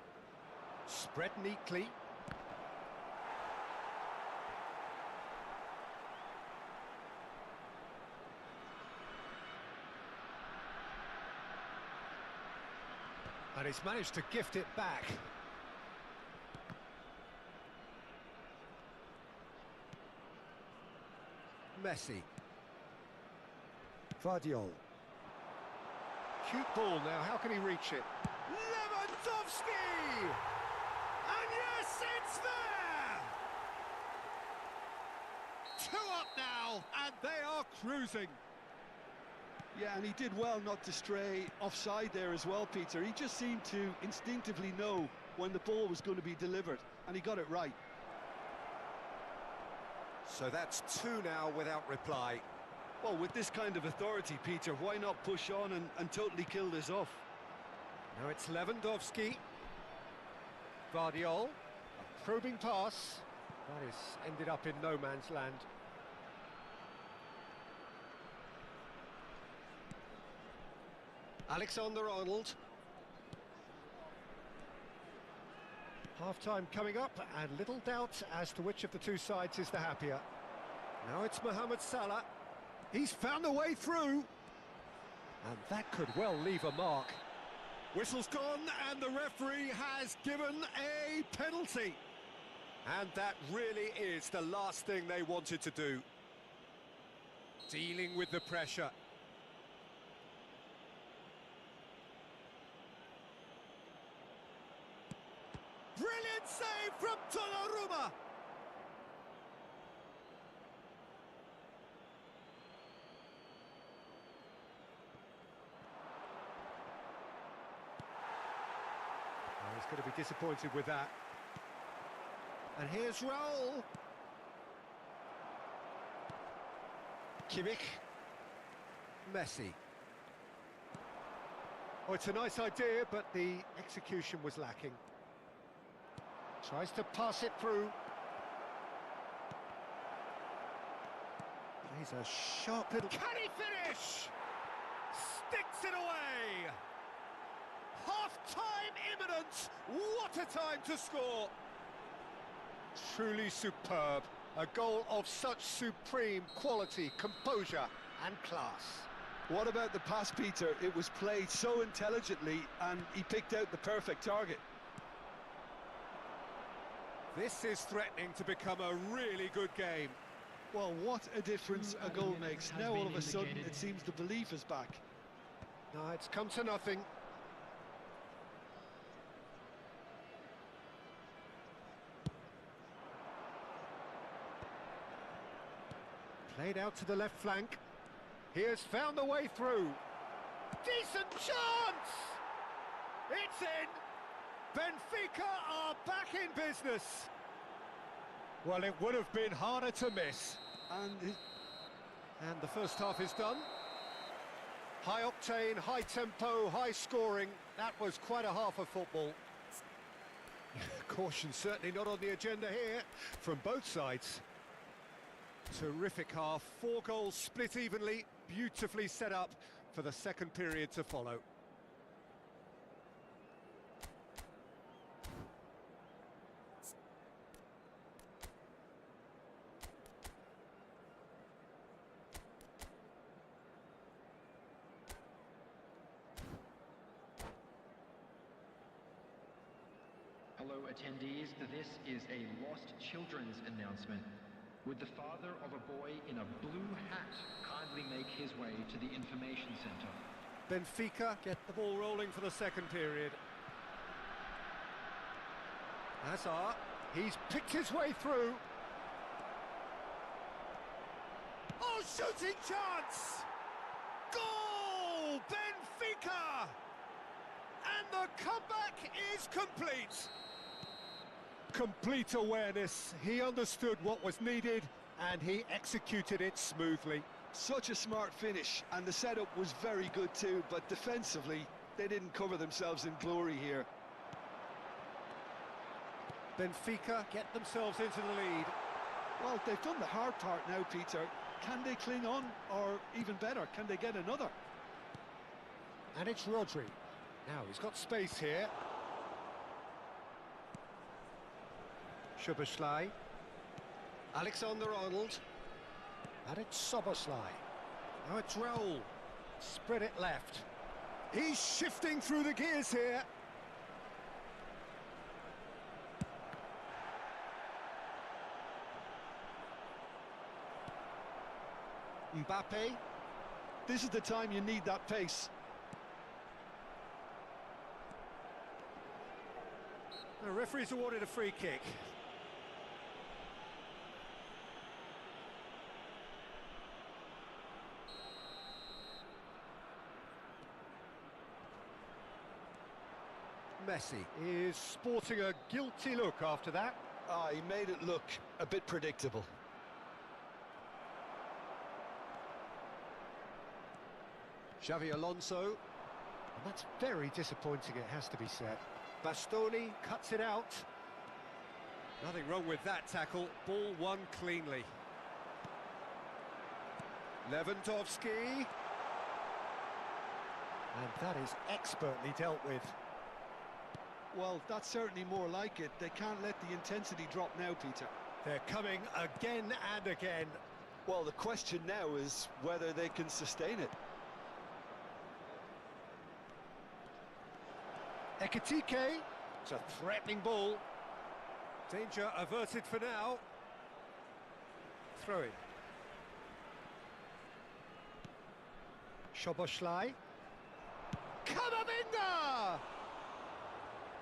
Spread neatly. And he's managed to gift it back. Messi. Vardiol. Cute ball now, how can he reach it? Lewandowski! And yes, it's there! 2 up now, and they are cruising. Yeah, and he did well not to stray offside there as well, Peter. He just seemed to instinctively know when the ball was going to be delivered, and he got it right. So that's 2 now without reply. Well, with this kind of authority, Peter, why not push on and totally kill this off? Now it's Lewandowski. Vardiol. A probing pass. That is ended up in no man's land. Alexander-Arnold. Half-time coming up, and little doubt as to which of the two sides is the happier. Now it's Mohamed Salah. He's found a way through. And that could well leave a mark. Whistle's gone, and the referee has given a penalty. And that really is the last thing they wanted to do. Dealing with the pressure. Brilliant save from Donnarumma. Oh, he's going to be disappointed with that. And here's Raul. Kimmich. Messi. Oh, it's a nice idea, but the execution was lacking. Tries to pass it through. He's a sharp little... Can he finish? Sticks it away. Half-time imminent. What a time to score. Truly superb. A goal of such supreme quality, composure and class. What about the pass, Peter? It was played so intelligently and he picked out the perfect target. This is threatening to become a really good game. Well, what a difference a goal makes. Now all of a sudden it seems the belief is back. No, it's come to nothing. Played out to the left flank. He has found the way through. Decent chance! It's in! Benfica are back in business. Well, it would have been harder to miss. And the first half is done. High octane, high tempo, high scoring. That was quite a half of football. Caution certainly not on the agenda here from both sides. Terrific half, 4 goals split evenly, beautifully set up for the second period to follow. Hello attendees, this is a lost children's announcement. Would the father of a boy in a blue hat kindly make his way to the information centre? Benfica get the ball rolling for the second period. Hazard, he's picked his way through. Oh, shooting chance! Goal! Benfica! And the comeback is complete. Complete awareness. He understood what was needed and he executed it smoothly. Such a smart finish, and the setup was very good too, but defensively they didn't cover themselves in glory here. Benfica get themselves into the lead. Well, they've done the hard part now, Peter. Can they cling on, or even better, can they get another? And it's Rodri. Now he's got space here. Szoboszlai. Alexander-Arnold. And it's Szoboszlai. Now it's Raul. Spread it left. He's shifting through the gears here. Mbappe. This is the time you need that pace. The referee's awarded a free kick. Messi is sporting a guilty look after that. Ah, he made it look a bit predictable. Xavi Alonso. And that's very disappointing, it has to be said. Bastoni cuts it out. Nothing wrong with that tackle. Ball won cleanly. Lewandowski. And that is expertly dealt with. Well, that's certainly more like it. They can't let the intensity drop now, Peter. They're coming again and again. Well, the question now is whether they can sustain it. Ekitike. It's a threatening ball. Danger averted for now. Throw in. Szoboszlai. Kamavinga!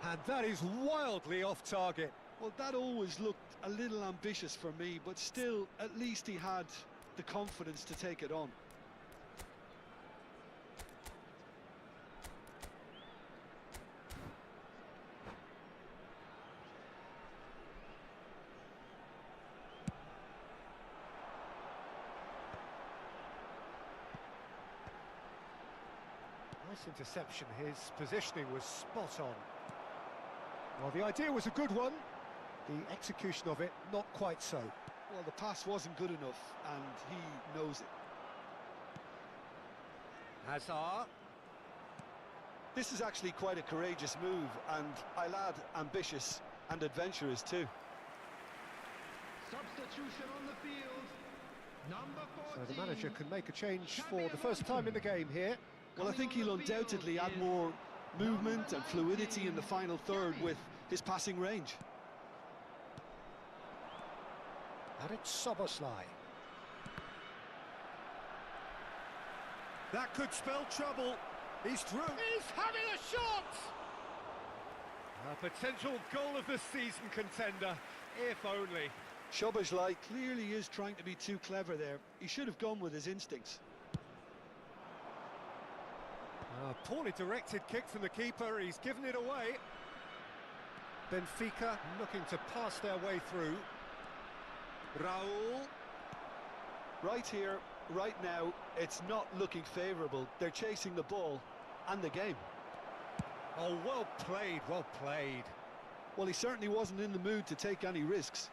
And that is wildly off target. Well, that always looked a little ambitious for me, but still, at least he had the confidence to take it on. Nice interception. His positioning was spot on. Well, the idea was a good one. The execution of it, not quite so. Well, the pass wasn't good enough, and he knows it. Hazard. This is actually quite a courageous move, and I'll add ambitious and adventurous too. Substitution on the field. Number 14. So the manager can make a change for the first time in the game here. Well, I think he'll undoubtedly add more movement and fluidity in the final third with his passing range. And it's Szoboszlai. That could spell trouble. He's through. He's having a shot! A potential goal of the season contender, if only. Szoboszlai clearly is trying to be too clever there. He should have gone with his instincts. A poorly directed kick from the keeper, he's given it away. Benfica looking to pass their way through. Raul. Right here, right now, it's not looking favourable. They're chasing the ball and the game. Oh, well played, well played. Well, he certainly wasn't in the mood to take any risks.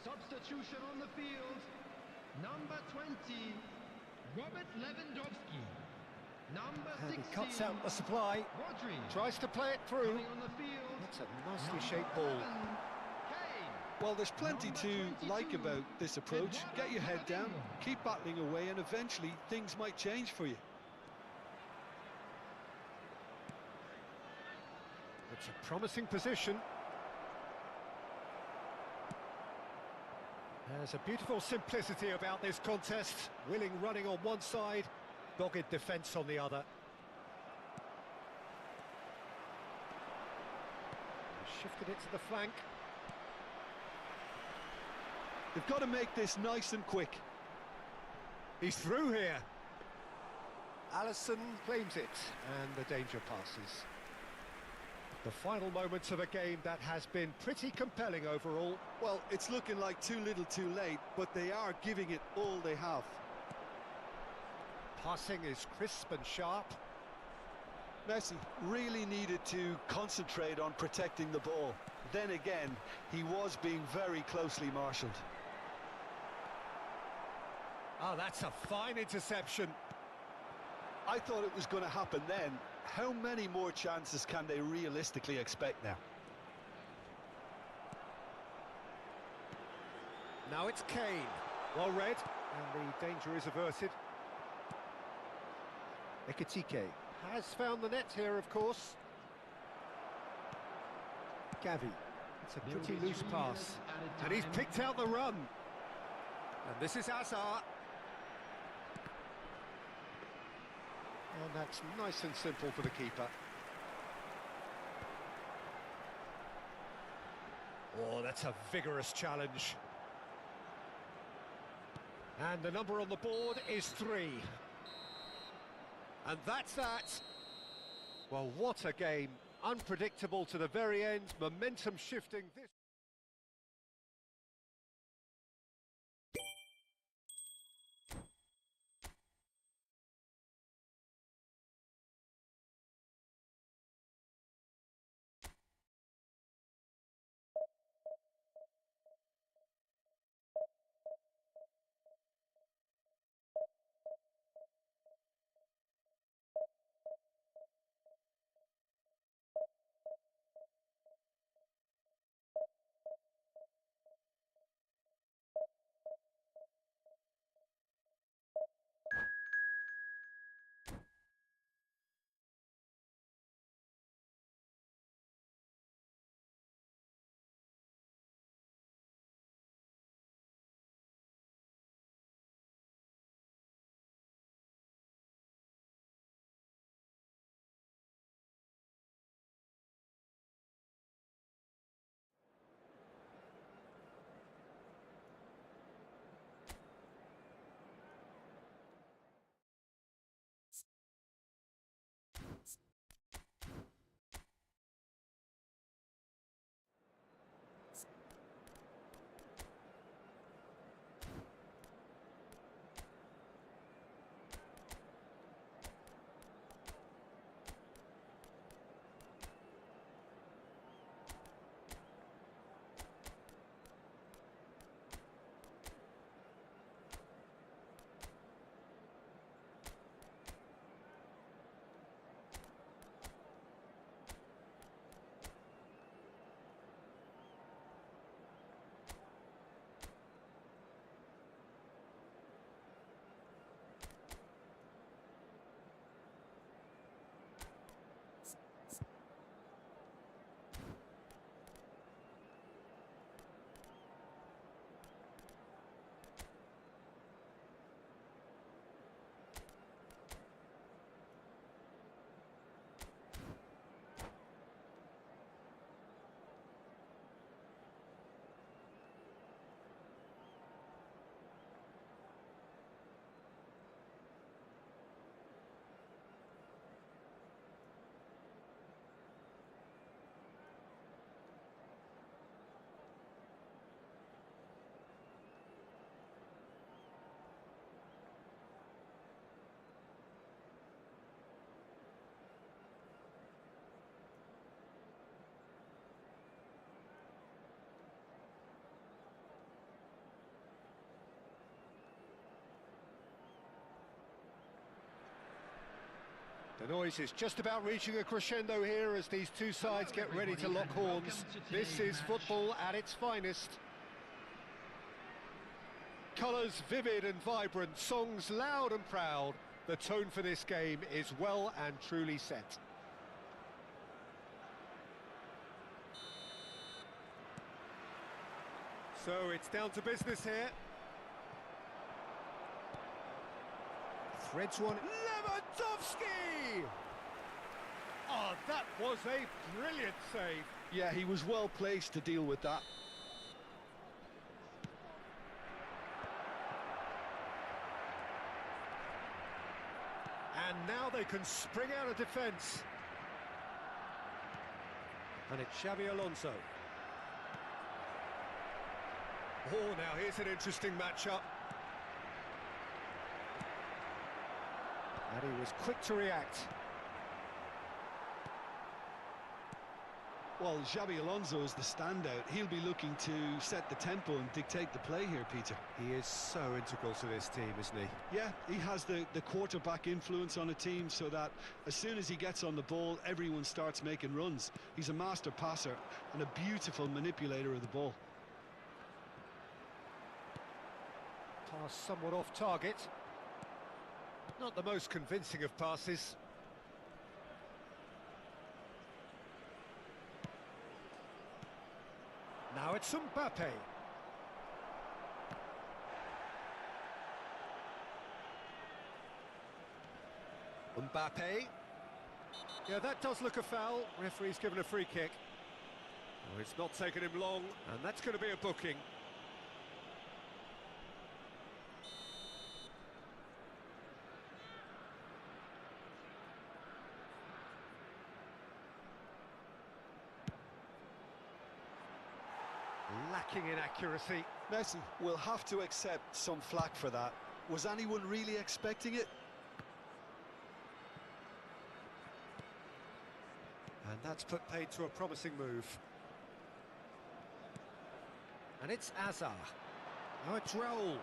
Substitution on the field. Number 20, Robert Lewandowski. Number And 16, he cuts out the supply. Rodri. Tries to play it through. Coming on the field. That's a nicely shaped ball. 11, Kane. Well, there's plenty to like about this approach. Get your head down, keep battling away, and eventually things might change for you. It's a promising position. There's a beautiful simplicity about this contest. Willing running on one side, dogged defence on the other. Shifted it to the flank. They've got to make this nice and quick. He's through here. Alisson claims it, and the danger passes. The final moments of a game that has been pretty compelling overall. Well, it's looking like too little too late, but they are giving it all they have. Passing is crisp and sharp. Messi really needed to concentrate on protecting the ball. Then again, he was being very closely marshalled. Oh, that's a fine interception. I thought it was going to happen then. How many more chances can they realistically expect now? Now it's Kane. Well read, and the danger is averted. Ekitike has found the net here, of course. Gavi. It's a pretty loose pass. And he's picked out the run. And this is Hazard. And that's nice and simple for the keeper. Oh, that's a vigorous challenge. And the number on the board is 3. And that's that. Well, what a game. Unpredictable to the very end. Momentum shifting this. The noise is just about reaching a crescendo here as these two sides get ready to lock horns. This is football at its finest. Colours vivid and vibrant, songs loud and proud. The tone for this game is well and truly set. So it's down to business here. Threads one. Lewandowski! Oh, that was a brilliant save. Yeah, he was well placed to deal with that. And now they can spring out of defence. And it's Xabi Alonso. Oh, now here's an interesting matchup. And he was quick to react. Well, Xabi Alonso is the standout. He'll be looking to set the tempo and dictate the play here, Peter. He is so integral to this team, isn't he? Yeah, he has the quarterback influence on a team so that as soon as he gets on the ball, everyone starts making runs. He's a master passer and a beautiful manipulator of the ball. Pass somewhat off target. Not the most convincing of passes. Now it's Mbappe. Mbappe. Yeah, that does look a foul. Referee's given a free kick. Oh, it's not taken him long, and that's going to be a booking. Lacking in accuracy. Messi will have to accept some flack for that. Was anyone really expecting it? And that's put paid to a promising move. And it's Azar. Now it's Raul.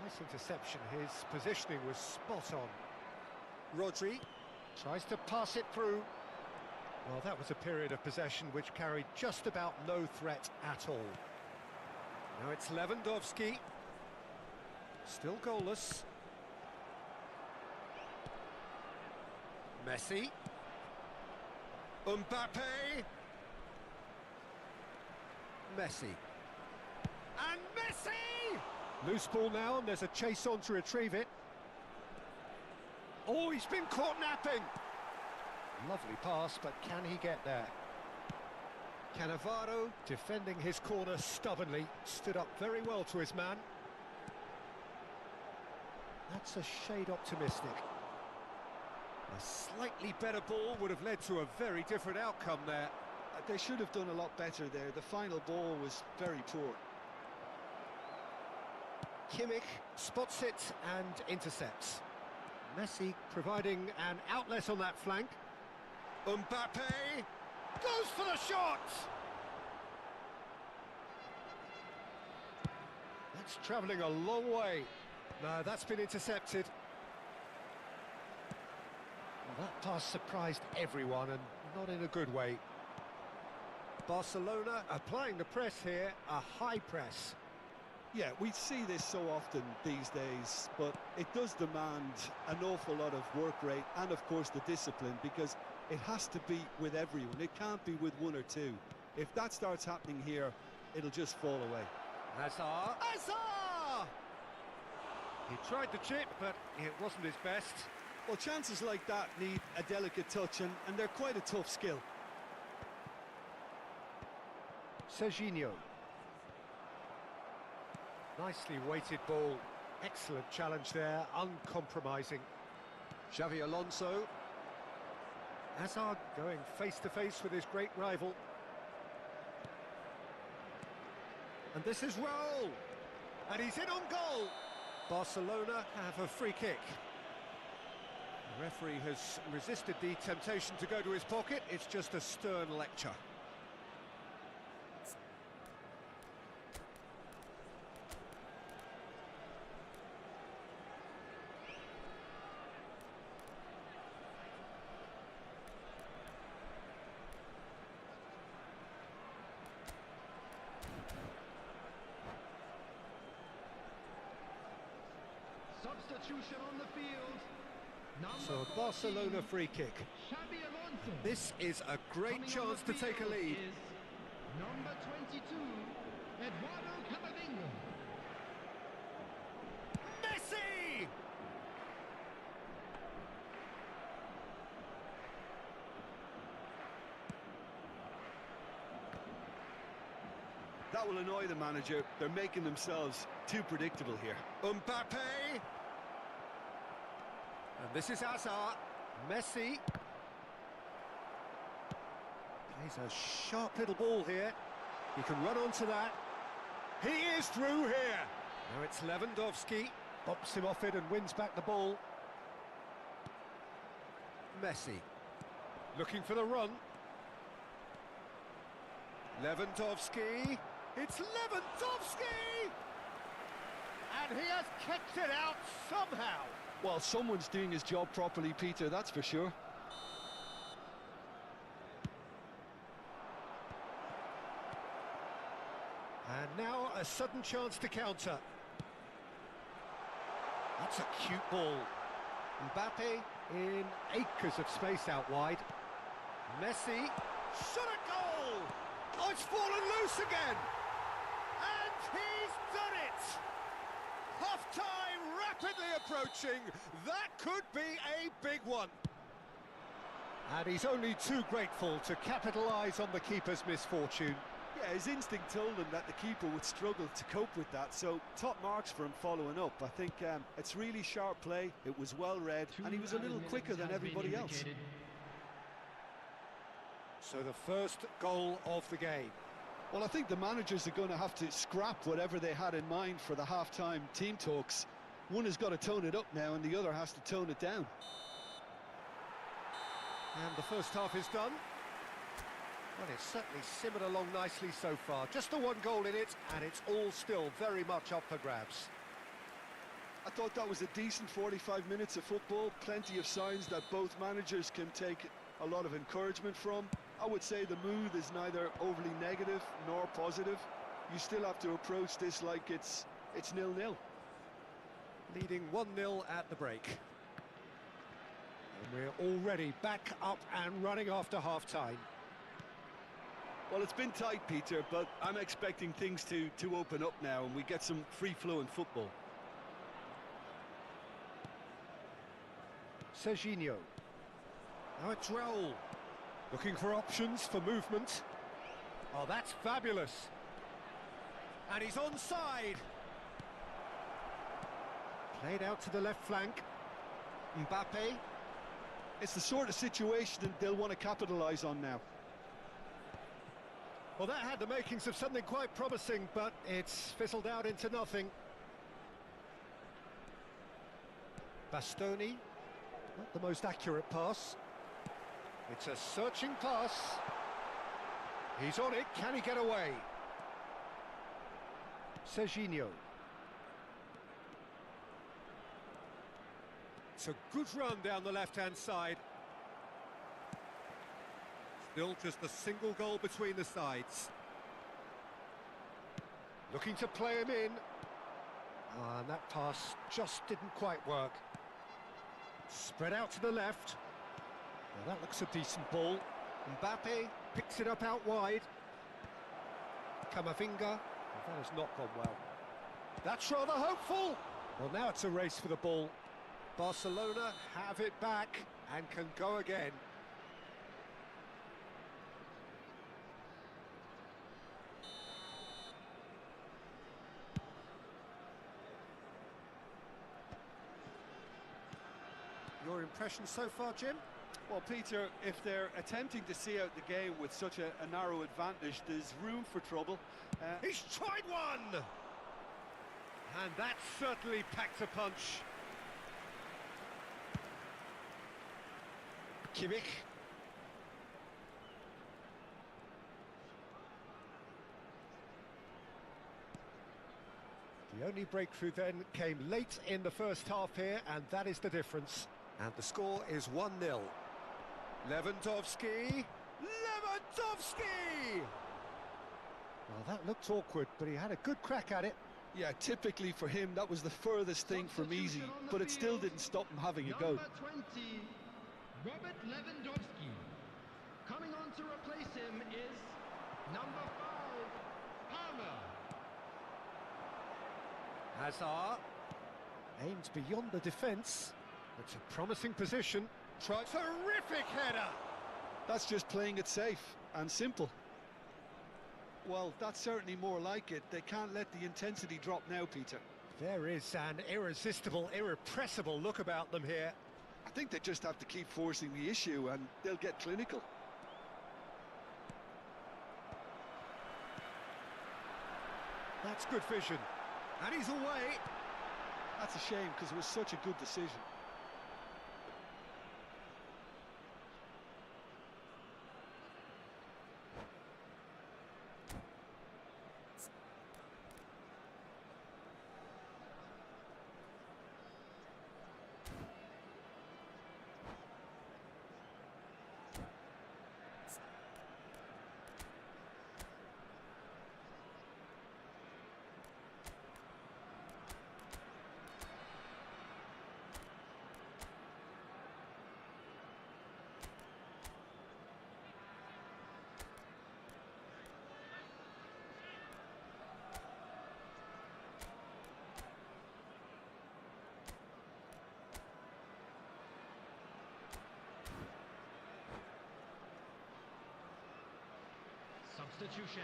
Nice interception. His positioning was spot on. Rodri tries to pass it through. Well, that was a period of possession which carried just about no threat at all. Now it's Lewandowski. Still goalless. Messi. Mbappe. Messi. And Messi! Loose ball now, and there's a chase on to retrieve it. Oh, he's been caught napping. Lovely pass, but can he get there? Cannavaro, defending his corner stubbornly, stood up very well to his man. That's a shade optimistic. A slightly better ball would have led to a very different outcome there. They should have done a lot better there. The final ball was very poor. Kimmich spots it and intercepts. Messi providing an outlet on that flank. Mbappe goes for the shot! That's travelling a long way. No, that's been intercepted. Well, that pass surprised everyone, and not in a good way. Barcelona applying the press here, a high press. Yeah, we see this so often these days, but it does demand an awful lot of work rate and, of course, the discipline, because it has to be with everyone. It can't be with one or two. If that starts happening here, it'll just fall away. Hazard! Hazard! He tried the chip, but it wasn't his best. Well, chances like that need a delicate touch, and they're quite a tough skill. Serginho. Nicely weighted ball. Excellent challenge there, uncompromising. Xabi Alonso. Hazard going face-to-face with his great rival. And this is Raul. And he's in on goal. Barcelona have a free kick. The referee has resisted the temptation to go to his pocket. It's just a stern lecture. Substitution on the field. So Number a Barcelona 14, free kick. Xabi Alonso. This is a great Coming on chance the to take a field lead. is number 22, Eduardo Camavinga. Messi! That will annoy the manager. They're making themselves too predictable here. Mbappe. And this is Hazard. Messi. Plays a sharp little ball here. He can run onto that. He is through here. Now it's Lewandowski. Bops him off it and wins back the ball. Messi. Looking for the run. Lewandowski. It's Lewandowski! And he has kicked it out somehow. Well, someone's doing his job properly, Peter, that's for sure. And now a sudden chance to counter. That's a cute ball. Mbappe in acres of space out wide. Messi, shot a goal! Oh, it's fallen loose again! And he's done it! Half-time rapidly approaching. That could be a big one. And he's only too grateful to capitalise on the keeper's misfortune. Yeah, his instinct told him that the keeper would struggle to cope with that, so top marks for him following up. I think it's really sharp play, it was well read, and he was a little quicker than everybody else. So the first goal of the game. Well, I think the managers are going to have to scrap whatever they had in mind for the half-time team talks. One has got to tone it up now, and the other has to tone it down. And the first half is done. Well, it's certainly simmered along nicely so far. Just the one goal in it, and it's all still very much up for grabs. I thought that was a decent 45 minutes of football. Plenty of signs that both managers can take a lot of encouragement from. I would say the mood is neither overly negative nor positive. You still have to approach this like it's 0-0. Leading 1-0 at the break. And we're already back up and running after half-time. Well, it's been tight, Peter, but I'm expecting things to open up now and we get some free-flowing football. Serginho. Now it's Raul. Looking for options for movement. Oh, that's fabulous. And he's onside. Played out to the left flank. Mbappe. It's the sort of situation that they'll want to capitalise on now. Well, that had the makings of something quite promising, but it's fizzled out into nothing. Bastoni. Not the most accurate pass. It's a searching pass. He's on it. Can he get away? Serginho. It's a good run down the left-hand side. Still just a single goal between the sides. Looking to play him in. And that pass just didn't quite work. Spread out to the left. Well, that looks a decent ball. Mbappe picks it up out wide. Camavinga. Well, that has not gone well. That's rather hopeful. Well, now it's a race for the ball. Barcelona have it back and can go again. Your impression so far, Jim? Well, Peter, if they're attempting to see out the game with such a narrow advantage, there's room for trouble. He's tried one! And that certainly packed a punch. Kimmich. The only breakthrough then came late in the first half here, and that is the difference. And the score is 1-0. Lewandowski! Lewandowski! Well, that looked awkward, but he had a good crack at it. Yeah, typically for him, that was the furthest thing from easy, but it still didn't stop him having a go. Number 20, Robert Lewandowski. Coming on to replace him is number 5, Palmer. Hazard aims beyond the defence. It's a promising position. Terrific header! That's just playing it safe and simple. Well, that's certainly more like it. They can't let the intensity drop now, Peter. There is an irresistible, irrepressible look about them here. I think they just have to keep forcing the issue and they'll get clinical. That's good vision. And he's away. That's a shame because it was such a good decision. Substitution.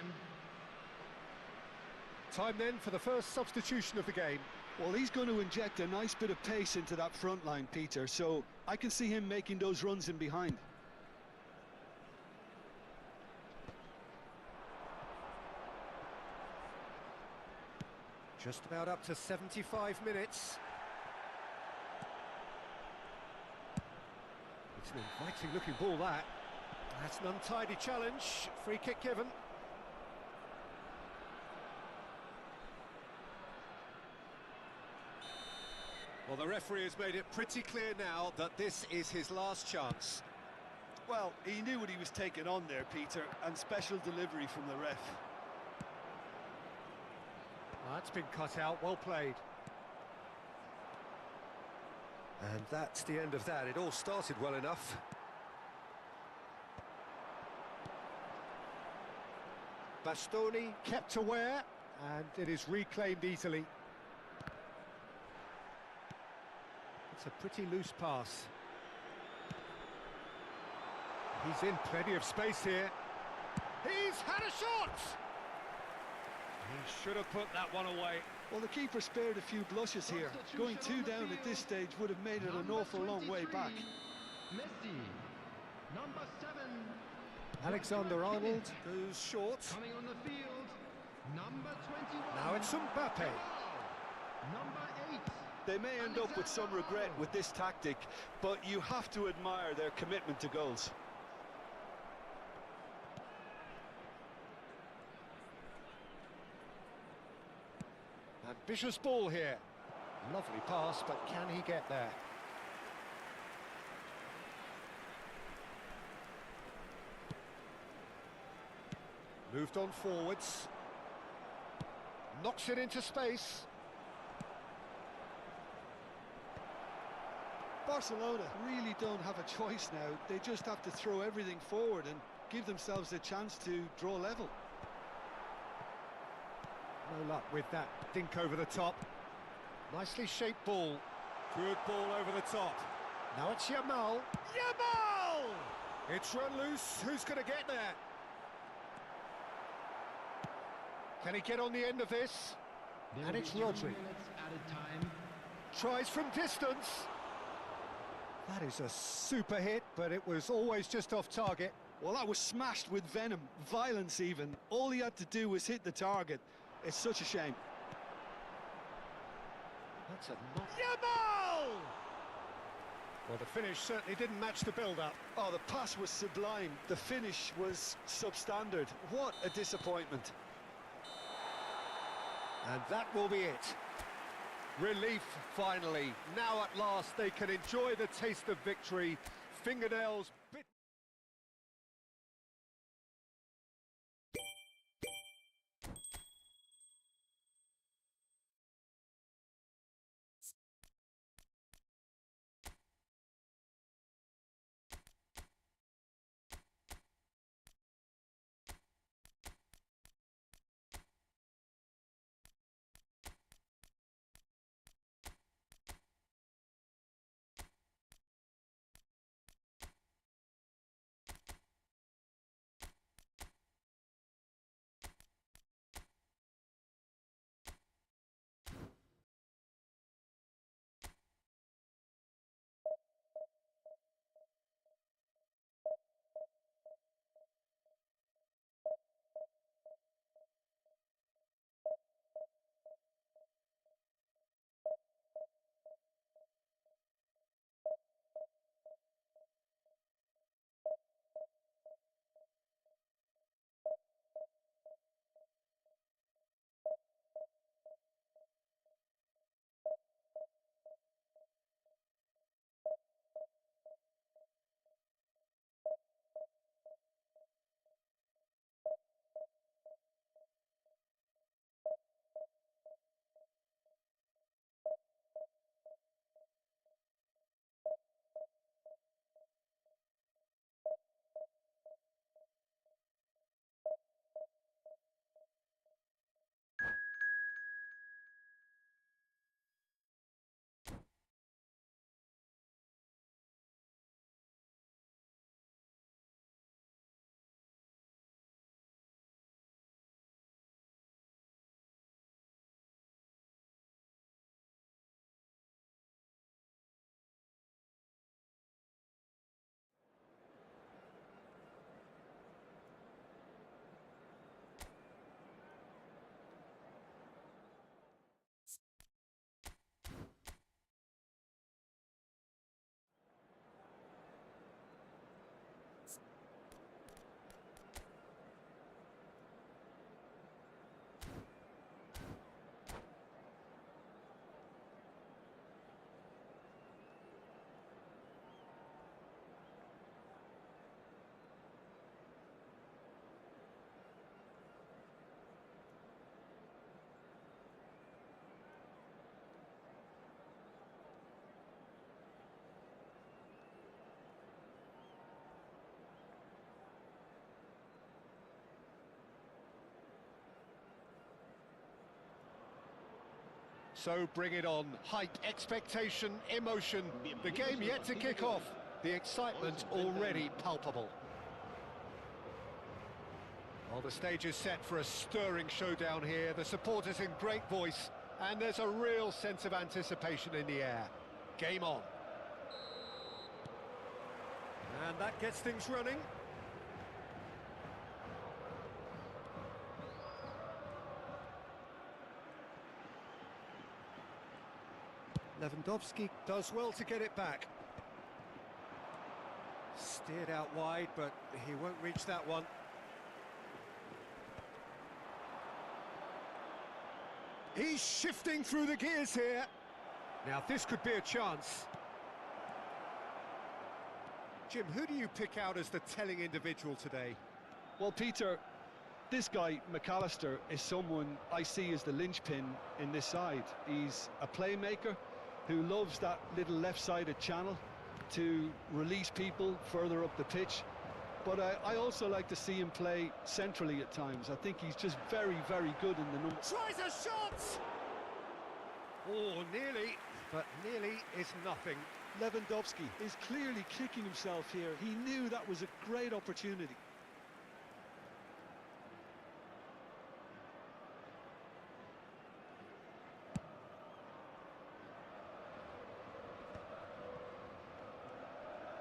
Time then for the first substitution of the game. Well, he's going to inject a nice bit of pace into that front line, Peter, so I can see him making those runs in behind. Just about up to 75 minutes. It's an inviting looking ball, that. That's an untidy challenge. Free kick given. Well, the referee has made it pretty clear now that this is his last chance. Well, he knew what he was taking on there, Peter, and special delivery from the ref. That's been cut out, well played. And that's the end of that. It all started well enough. Bastoni kept aware, and it is reclaimed easily. It's a pretty loose pass. He's in plenty of space here. He's had a shot! He should have put that one away. Well, the keeper spared a few blushes here. Going 2 down at this stage would have made it an awful long way back. Messi. Number 7. Alexander Arnold goes short. Coming on the field. Number 21. Now it's Mbappe. Number 8. They may end up with some regret with this tactic, but you have to admire their commitment to goals. Ambitious ball here. Lovely pass, but can he get there? Moved on forwards. Knocks it into space. Barcelona really don't have a choice now. They just have to throw everything forward and give themselves a chance to draw level. No luck with that dink over the top. Nicely shaped ball. Good ball over the top. Now it's Yamal. Yamal! It's run loose. Who's going to get there? Can he get on the end of this? And it's Rodri. Added time. Tries from distance. That is a super hit, but it was always just off target. Well, that was smashed with venom, violence even. All he had to do was hit the target. It's such a shame. That's a knock. Yamal! Well, the finish certainly didn't match the build-up. Oh, the pass was sublime. The finish was substandard. What a disappointment. And that will be it. Relief, finally. Now at last they can enjoy the taste of victory. Fingernails bit So bring it on. Hype, expectation, emotion. The game yet to kick off. The excitement already palpable. Well, the stage is set for a stirring showdown here. The supporters in great voice, and there's a real sense of anticipation in the air. Game on. And that gets things running. Lewandowski does well to get it back. Steered out wide, but he won't reach that one. He's shifting through the gears here. Now this could be a chance. Jim, who do you pick out as the telling individual today? Well, Peter, this guy, McAllister, is someone I see as the linchpin in this side. He's a playmaker who loves that little left-sided channel to release people further up the pitch. But I also like to see him play centrally at times. I think he's just very, very good in the numbers. Tries a shot! Oh, nearly, but nearly is nothing. Lewandowski is clearly kicking himself here. He knew that was a great opportunity.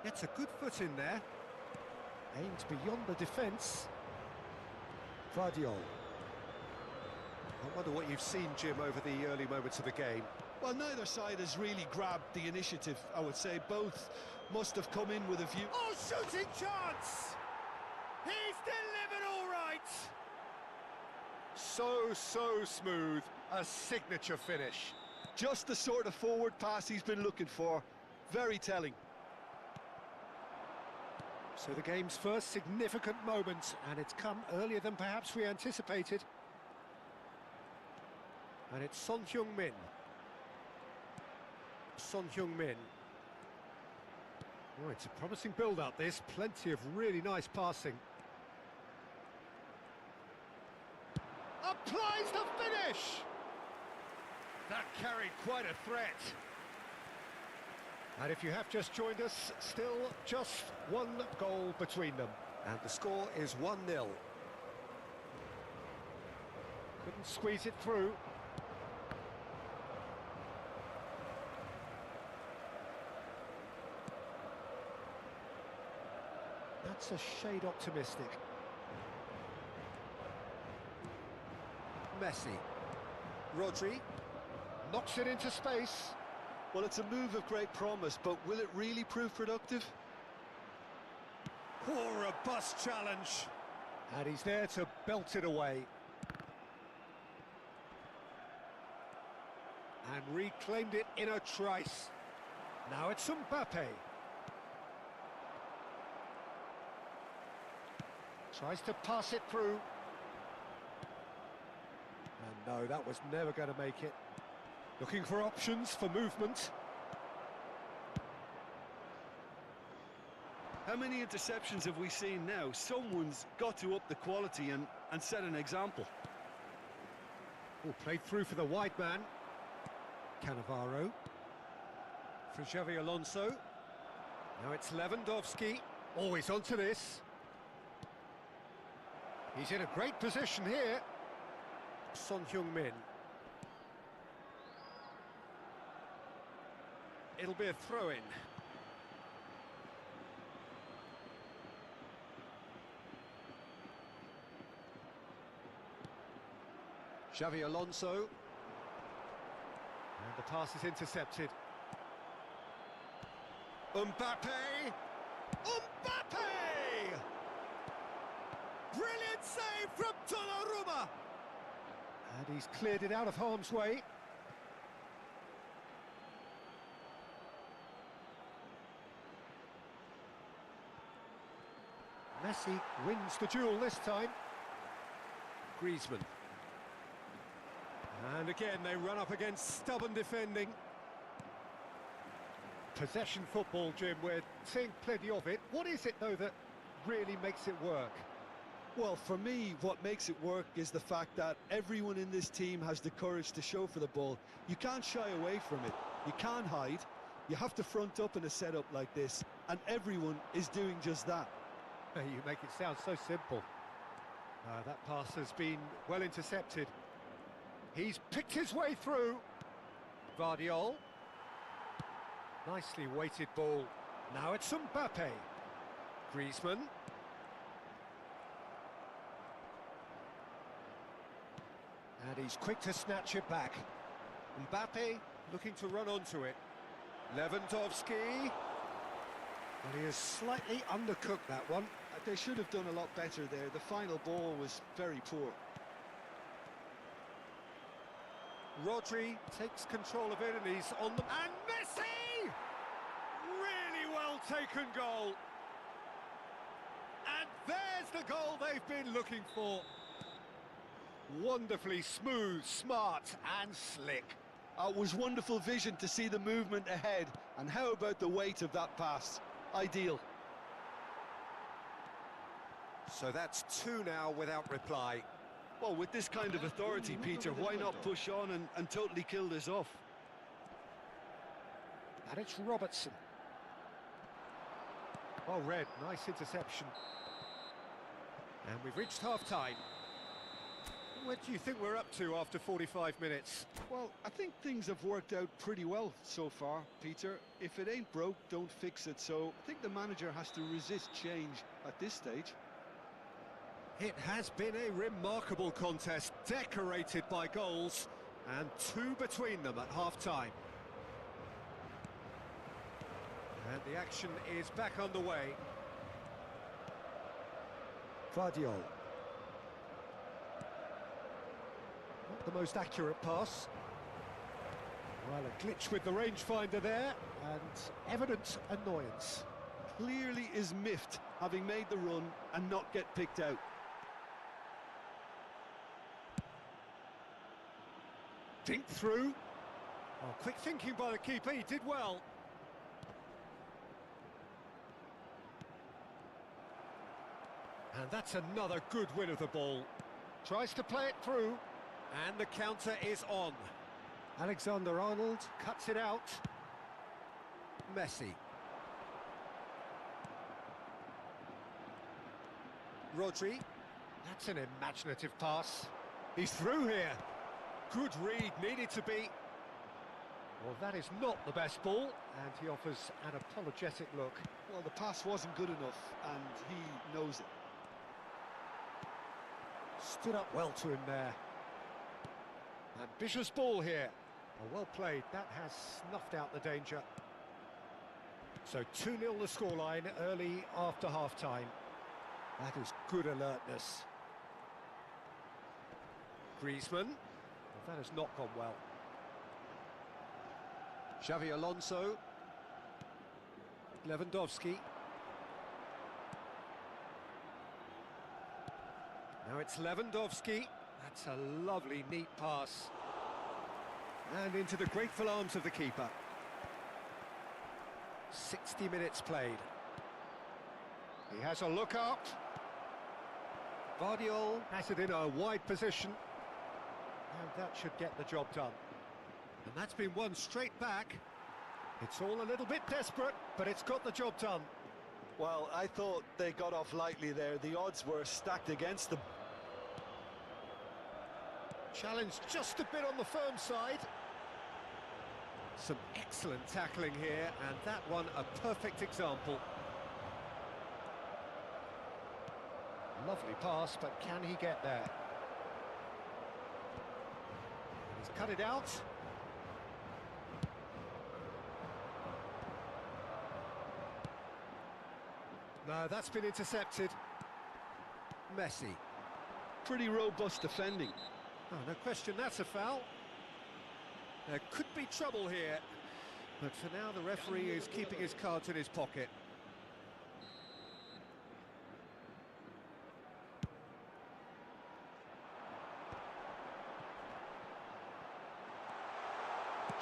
Gets a good foot in there. Aimed beyond the defence. Vardiol. I wonder what you've seen, Jim, over the early moments of the game. Well, neither side has really grabbed the initiative, I would say. Both must have come in with a view. Oh, shooting chance! He's delivered all right! So smooth. A signature finish. Just the sort of forward pass he's been looking for. Very telling. So the game's first significant moment, and it's come earlier than perhaps we anticipated. And it's Son Heung-min. Son Heung-min. Oh, it's a promising build-up, this. Plenty of really nice passing. Applies the finish! That carried quite a threat. And if you have just joined us, still just one goal between them. And the score is 1-0. Couldn't squeeze it through. That's a shade optimistic. Messi. Rodri. Knocks it into space. Well, it's a move of great promise, but will it really prove productive? Oh, robust challenge. And he's there to belt it away. And reclaimed it in a trice. Now it's Mbappe. Tries to pass it through. And no, that was never going to make it. Looking for options for movement. How many interceptions have we seen now? Someone's got to up the quality and set an example. Oh, played through for the wide man. Cannavaro. For Xavi Alonso. Now it's Lewandowski. Always onto this. He's in a great position here. Son Heung-min. It'll be a throw-in. Xavi Alonso. And the pass is intercepted. Mbappe! Mbappe! Brilliant save from Donnarumma! And he's cleared it out of harm's way. Messi wins the duel this time. Griezmann. And again, they run up against stubborn defending. Possession football, Jim, we're seeing plenty of it. What is it, though, that really makes it work? Well, for me, what makes it work is the fact that everyone in this team has the courage to show for the ball. You can't shy away from it. You can't hide. You have to front up in a setup like this, and everyone is doing just that. You make it sound so simple. That pass has been well intercepted. He's picked his way through. Vardiol. Nicely weighted ball. Now it's Mbappe. Griezmann. And he's quick to snatch it back. Mbappe looking to run onto it. Lewandowski. Well, he has slightly undercooked that one. They should have done a lot better there. The final ball was very poor. Rodri takes control of it and he's on the... And Messi! Really well taken goal. And there's the goal they've been looking for. Wonderfully smooth, smart and slick. It was wonderful vision to see the movement ahead. And how about the weight of that pass? Ideal. So that's two now without reply. Well, with this kind of authority, Peter, why not push on and totally kill this off? And it's Robertson. Oh, Red, nice interception. And we've reached half-time. What do you think we're up to after 45 minutes? Well, I think things have worked out pretty well so far, Peter. If it ain't broke, don't fix it. So I think the manager has to resist change at this stage. It has been a remarkable contest, decorated by goals, and two between them at half-time. And the action is back underway. Vardiol. Not the most accurate pass. Well, a glitch with the rangefinder there, and evident annoyance. Clearly is miffed, having made the run and not get picked out. Dink through. Oh, quick thinking by the keeper, he did well. And that's another good win of the ball. Tries to play it through, and the counter is on. Alexander-Arnold cuts it out. Messi. Rodri. That's an imaginative pass. He's through here. Good read, needed to be. Well, that is not the best ball, and he offers an apologetic look. Well, the pass wasn't good enough, and he knows it. Stood up well to him there. Ambitious ball here. Well played, that has snuffed out the danger. So 2-0 the scoreline early after half-time. That is good alertness. Griezmann. That has not gone well. Xavi Alonso. Lewandowski. Now it's Lewandowski. That's a lovely, neat pass. And into the grateful arms of the keeper. 60 minutes played. He has a look up. Vardiol has it in a wide position. And that should get the job done. And that's been won straight back. It's all a little bit desperate, but it's got the job done. Well, I thought they got off lightly there. The odds were stacked against them. Challenge just a bit on the firm side. Some excellent tackling here, and that one a perfect example. Lovely pass, but can he get there? He's cut it out. No, that's been intercepted. Messi. Pretty robust defending. Oh, no question, that's a foul. There could be trouble here, but for now the referee is keeping his cards in his pocket.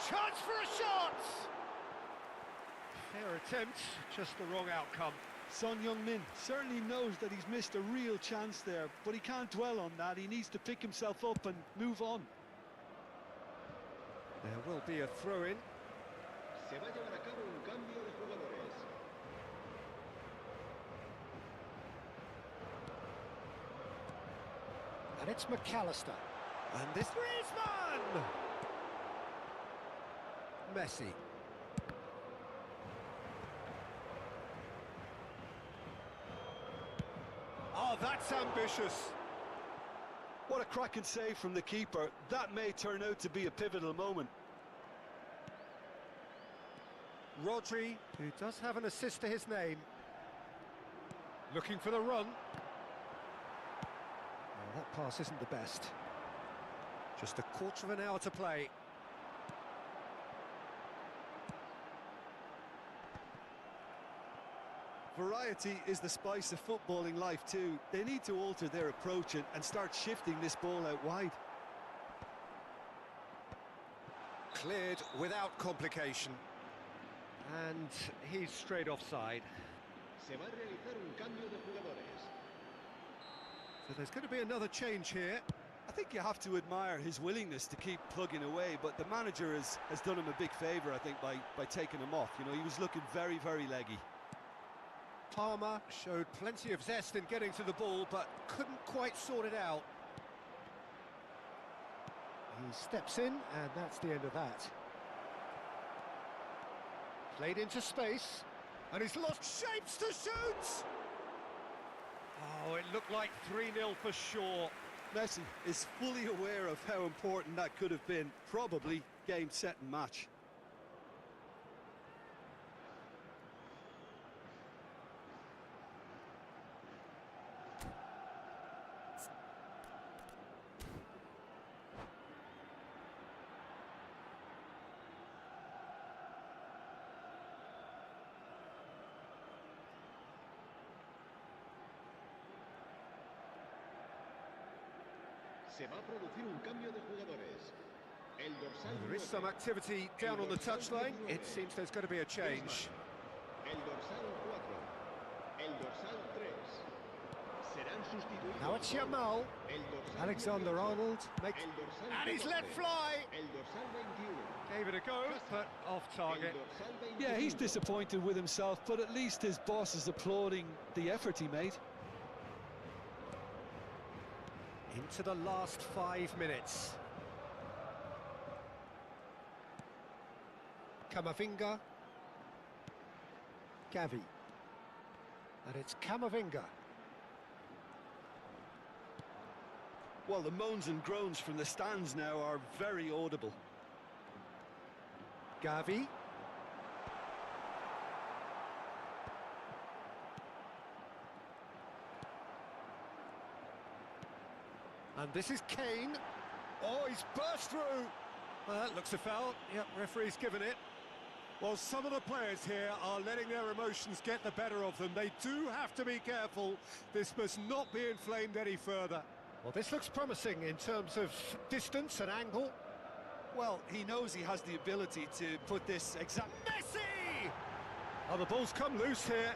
Chance for a shot! Fair attempt, just the wrong outcome. Son Heung-min certainly knows that he's missed a real chance there, but he can't dwell on that. He needs to pick himself up and move on. There will be a throw-in. Se va a llevar a cabo un cambio de jugadores. And it's McAllister. And this Griezmann! Messi. Oh, that's ambitious. What a cracking save from the keeper. That may turn out to be a pivotal moment. Rodri, who does have an assist to his name. Looking for the run. Oh, that pass isn't the best. Just a quarter of an hour to play. Variety is the spice of footballing life too. They need to alter their approach and start shifting this ball out wide. Cleared without complication. And he's straight offside. Se va a realizar un cambio de jugadores. So there's going to be another change here. I think you have to admire his willingness to keep plugging away, but the manager has done him a big favour, I think, by taking him off. You know, he was looking very, very leggy. Palmer showed plenty of zest in getting to the ball, but couldn't quite sort it out. He steps in, and that's the end of that. Played into space, and he's lost shapes to shoot! Oh, it looked like 3-0 for sure. Messi is fully aware of how important that could have been. Probably game, set and match. Se va a producir un cambio de jugadores. El dorsal There is 9. some activity down on the touchline. It seems there's going to be a change. El dorsal 4. El dorsal 3. Serán sustituidos. Now it's Yamal. El dorsal Alexander-Arnold makes... El dorsal And he's 14. let fly! El dorsal 21. Gave it a go, but off target. El dorsal 25. Yeah, he's disappointed with himself, but at least his boss is applauding the effort he made. Into the last 5 minutes. Camavinga. Gavi. And it's Camavinga. Well, the moans and groans from the stands now are very audible. Gavi. And this is Kane. Oh, he's burst through. Well, that looks a foul. Yep, referee's given it. Well, some of the players here are letting their emotions get the better of them. They do have to be careful. This must not be inflamed any further. Well, this looks promising in terms of distance and angle. Well, he knows he has the ability to put this exact... Messi! Oh, the ball's come loose here.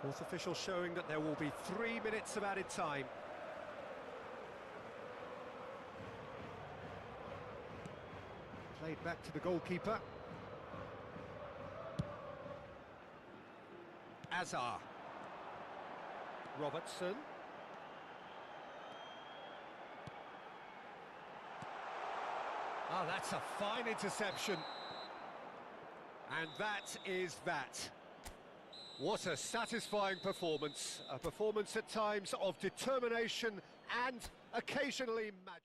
Fourth official showing that there will be 3 minutes of added time. Played back to the goalkeeper. Azar. Robertson. Oh, that's a fine interception. And that is that. What a satisfying performance. A performance at times of determination and occasionally magic.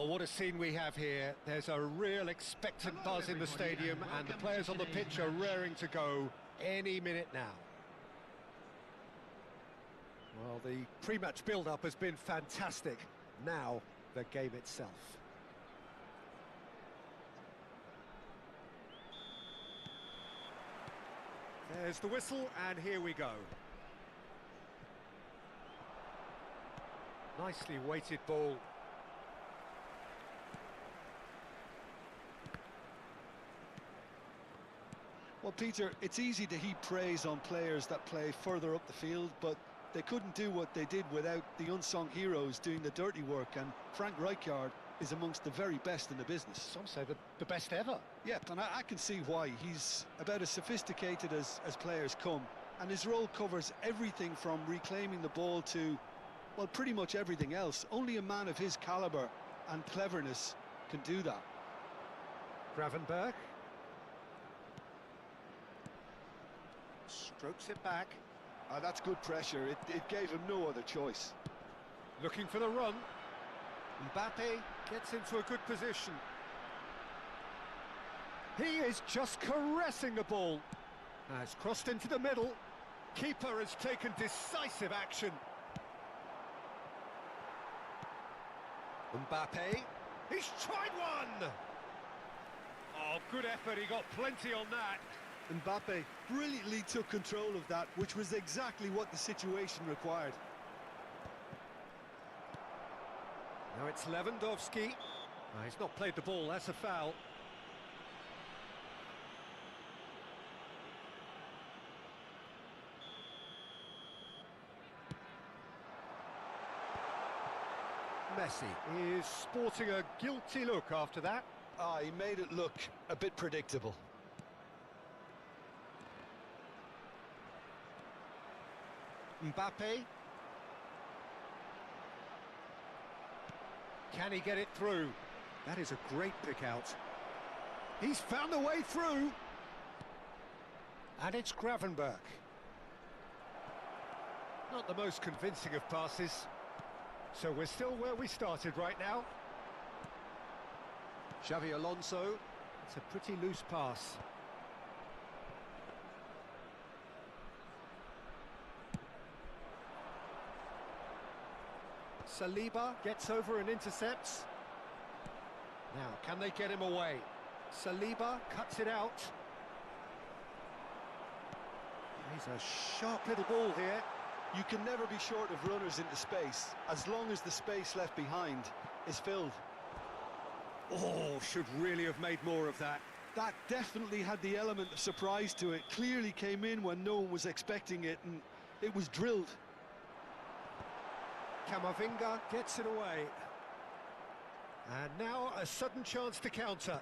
Well, what a scene we have here. There's a real expectant buzz in the stadium, and the players on the pitch are raring to go any minute now. Well, the pre-match build-up has been fantastic. Now, the game itself. There's the whistle, and here we go. Nicely weighted ball. Well, Peter, it's easy to heap praise on players that play further up the field, but they couldn't do what they did without the unsung heroes doing the dirty work, and Frank Rijkaard is amongst the very best in the business. Some say the best ever. Yeah, and I can see why. He's about as sophisticated as players come, and his role covers everything from reclaiming the ball to, well, pretty much everything else. Only a man of his calibre and cleverness can do that. Gravenberg. Strokes it back. That's good pressure. It gave him no other choice. Looking for the run. Mbappe gets into a good position. He is just caressing the ball. Now it's crossed into the middle. Keeper has taken decisive action. Mbappe. He's tried one! Oh, good effort. He got plenty on that. Mbappe brilliantly took control of that, which was exactly what the situation required. Now it's Lewandowski. He's not played the ball, that's a foul. Messi is sporting a guilty look after that. He made it look a bit predictable. Mbappe. Can he get it through? That is a great pick out. He's found a way through. And it's Gravenberg. Not the most convincing of passes. So we're still where we started right now. Xavi Alonso. It's a pretty loose pass. Saliba gets over and intercepts. Now, can they get him away? Saliba cuts it out. He's a sharp little ball here. You can never be short of runners into space, as long as the space left behind is filled. Oh, should really have made more of that. That definitely had the element of surprise to it. Clearly came in when no one was expecting it, and it was drilled. Camavinga gets it away. And now a sudden chance to counter.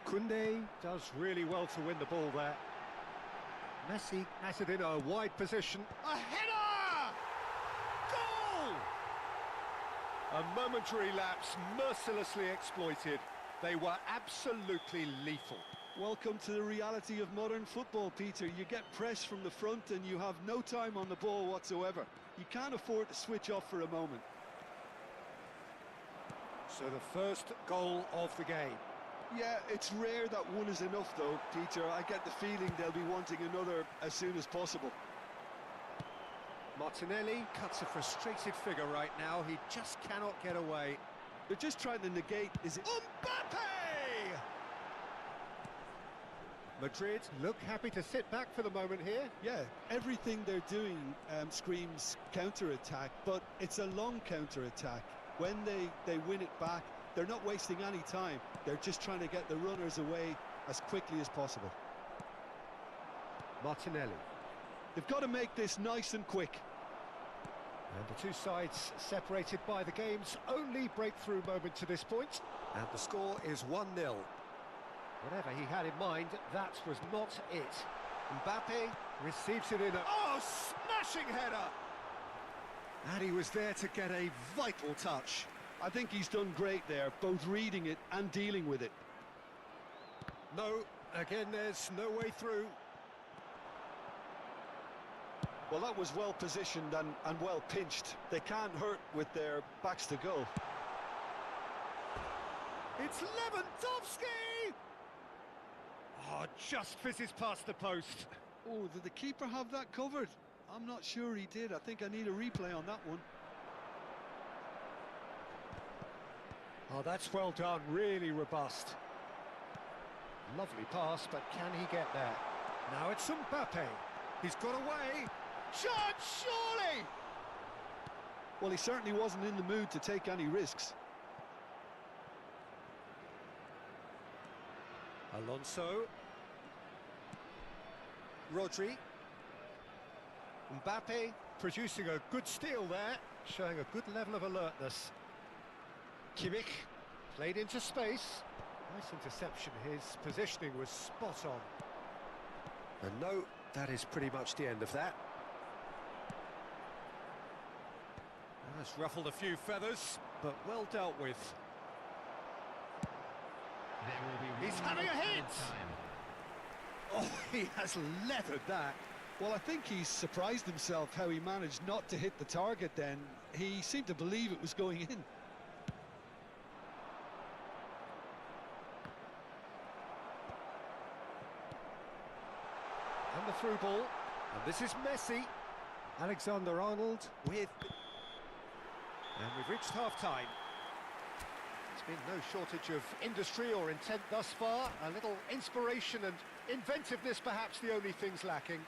Koundé does really well to win the ball there. Messi has it in a wide position. A header! Goal! A momentary lapse mercilessly exploited. They were absolutely lethal. Welcome to the reality of modern football, Peter. You get pressed from the front and you have no time on the ball whatsoever. You can't afford to switch off for a moment. So the first goal of the game. Yeah, it's rare that one is enough though, Peter. I get the feeling they'll be wanting another as soon as possible. Martinelli cuts a frustrated figure right now. He just cannot get away. They're just trying to negate... Mbappe! Madrid look happy to sit back for the moment here. Yeah, everything they're doing screams counter-attack, but it's a long counter-attack. When they win it back, they're not wasting any time. They're just trying to get the runners away as quickly as possible. Martinelli. They've got to make this nice and quick. And the two sides separated by the game's only breakthrough moment to this point. And the score is 1-0. Whatever he had in mind, that was not it. Mbappe receives it in a... Oh, smashing header! And he was there to get a vital touch. I think he's done great there, both reading it and dealing with it. No, again, there's no way through. Well, that was well positioned and well pinched. They can't hurt with their backs to goal. It's Lewandowski! Oh, just fizzes past the post. Oh, did the keeper have that covered? I'm not sure he did. I think I need a replay on that one. Oh, that's well done, really robust. Lovely pass, but can he get there? Now it's Mbappe. He's got away. Shot, surely! Well, he certainly wasn't in the mood to take any risks. Alonso. Rodri. Mbappe producing a good steal there, showing a good level of alertness. Kimmich played into space. Nice interception. His positioning was spot on. And no, that is pretty much the end of that. That's ruffled a few feathers, but well dealt with. There will be He's one having a minute hit! time. Oh, he has leathered that. Well, I think he's surprised himself how he managed not to hit the target then. He seemed to believe it was going in. And the through ball. And this is Messi. Alexander-Arnold with... And we've reached half-time. There's been no shortage of industry or intent thus far. A little inspiration and inventiveness, perhaps the only things lacking.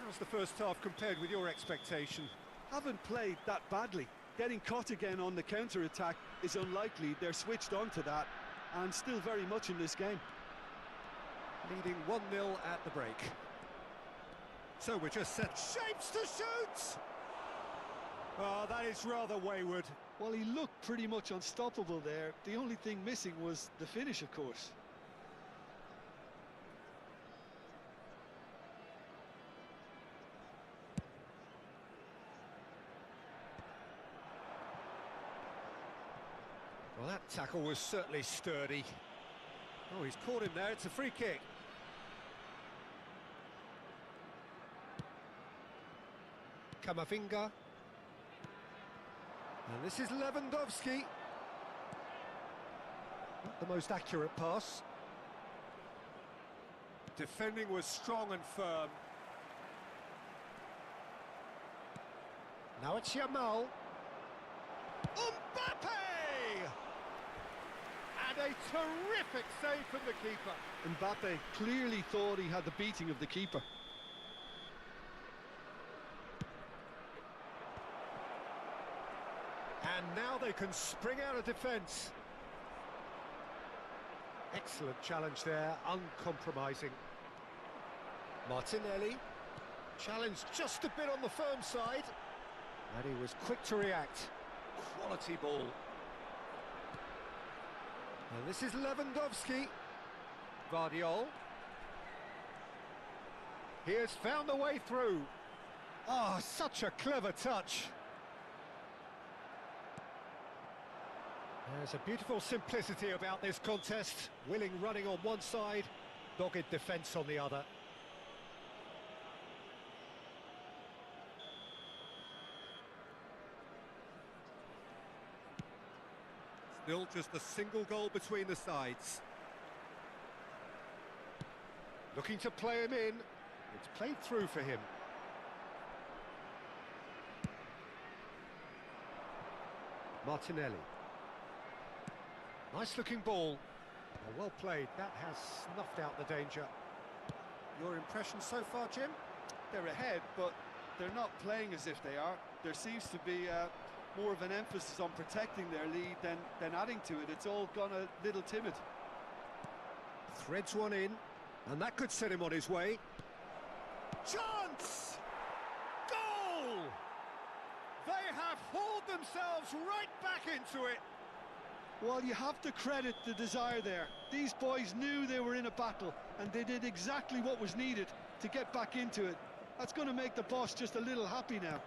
How's the first half compared with your expectation? Haven't played that badly. Getting caught again on the counter-attack is unlikely. They're switched on to that and still very much in this game. Leading 1-0 at the break. So we're just set. Shapes to shoot! Oh, that is rather wayward. Well, he looked pretty much unstoppable there. The only thing missing was the finish, of course. Well, that tackle was certainly sturdy. Oh, he's caught him there. It's a free kick. Kamavinga. And this is Lewandowski. Not the most accurate pass. Defending was strong and firm. Now it's Yamal. Mbappe! And a terrific save from the keeper. Mbappe clearly thought he had the beating of the keeper. And now they can spring out of defence. Excellent challenge there, uncompromising. Martinelli, challenged just a bit on the firm side. And he was quick to react. Quality ball. And this is Lewandowski. Vardiol. He has found a way through. Oh, such a clever touch. There's a beautiful simplicity about this contest. Willing running on one side, dogged defence on the other. Still just a single goal between the sides. Looking to play him in. It's played through for him. Martinelli. Nice looking ball. Well played. That has snuffed out the danger. Your impression so far, Jim? They're ahead, but they're not playing as if they are. There seems to be more of an emphasis on protecting their lead than adding to it. It's all gone a little timid. Threads one in, and that could set him on his way. Chance! Goal! They have hauled themselves right back into it. Well, you have to credit the desire there. These boys knew they were in a battle, and they did exactly what was needed to get back into it. That's going to make the boss just a little happy now.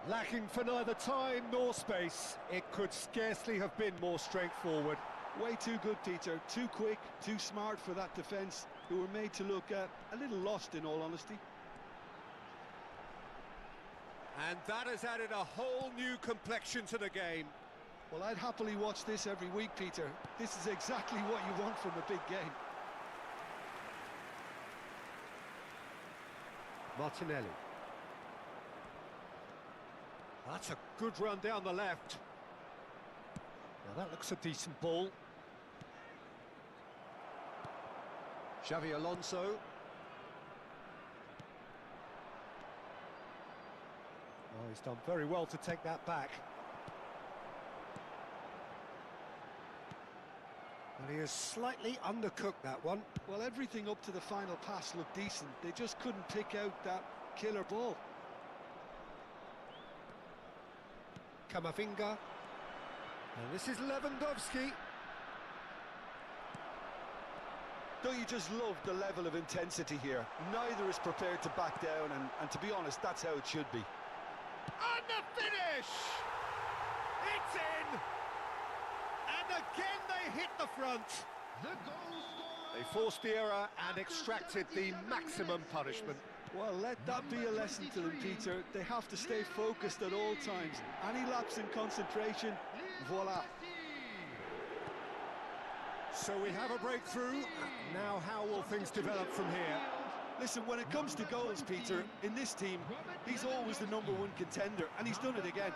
Lacking for neither time nor space. It could scarcely have been more straightforward. Way too good, Peter. Too quick, too smart for that defence, who were made to look a little lost, in all honesty. And that has added a whole new complexion to the game. Well, I'd happily watch this every week, Peter. This is exactly what you want from a big game. Martinelli. That's a good run down the left. Now that looks a decent ball. Xavi Alonso. Oh, he's done very well to take that back. And he has slightly undercooked that one. Well, everything up to the final pass looked decent. They just couldn't pick out that killer ball. Camavinga. And this is Lewandowski. Don't you just love the level of intensity here? Neither is prepared to back down, and to be honest, that's how it should be. And the finish! It's in! And again they hit the front. The goal scorer. They forced the error and extracted the maximum punishment. Well, let that be a lesson to them, Peter. They have to stay focused at all times. Any lapse in concentration, voila. So we have a breakthrough. Now how will things develop from here? Listen, when it comes to goals, Peter, in this team, he's always the #1 contender, and he's done it again.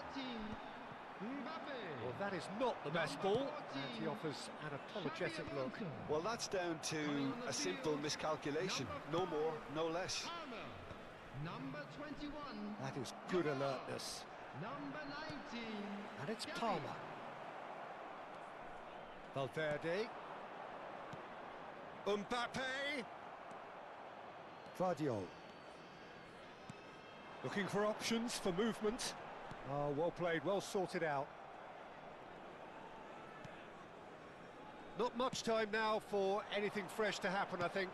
Well, that is not the best ball, and he offers an apologetic look. Well, that's down to a simple miscalculation. No more, no less. Number 21. That is good alertness. Number 19. And it's Palmer. Valverde. Mbappe. Vardiol. Looking for options for movement. Oh, well played, well sorted out. Not much time now for anything fresh to happen, I think.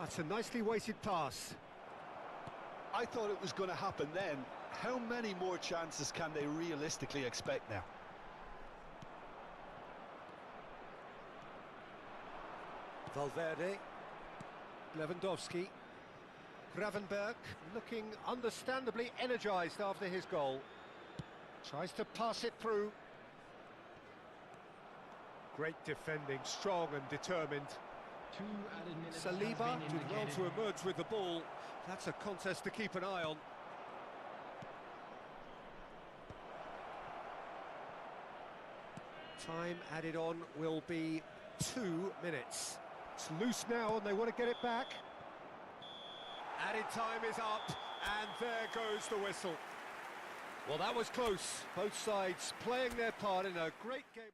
That's a nicely weighted pass. I thought it was going to happen then. How many more chances can they realistically expect now? Valverde. Lewandowski. Gravenberg looking understandably energised after his goal. Tries to pass it through. Great defending, strong and determined. 2 added minutes Saliba has been did well indicated. to emerge with the ball. That's a contest to keep an eye on. Time added on will be 2 minutes. It's loose now and they want to get it back. Added time is up, and there goes the whistle. Well, that was close. Both sides playing their part in a great game.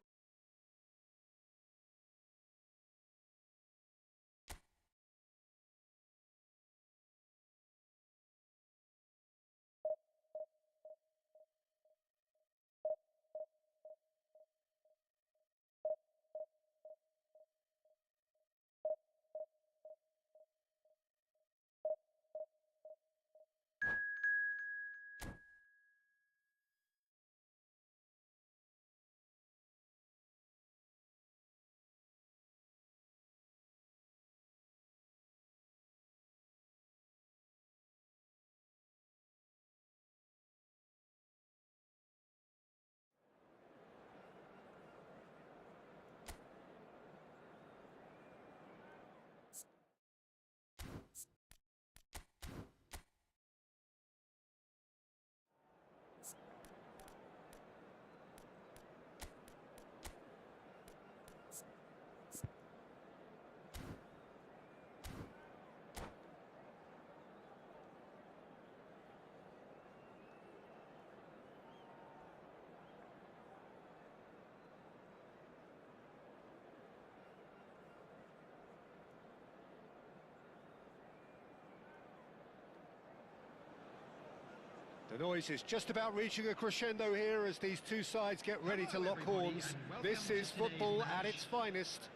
The noise is just about reaching a crescendo here as these two sides get ready to lock horns. This is football at its finest.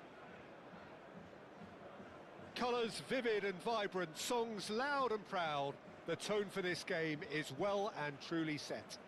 Colours vivid and vibrant, songs loud and proud. The tone for this game is well and truly set.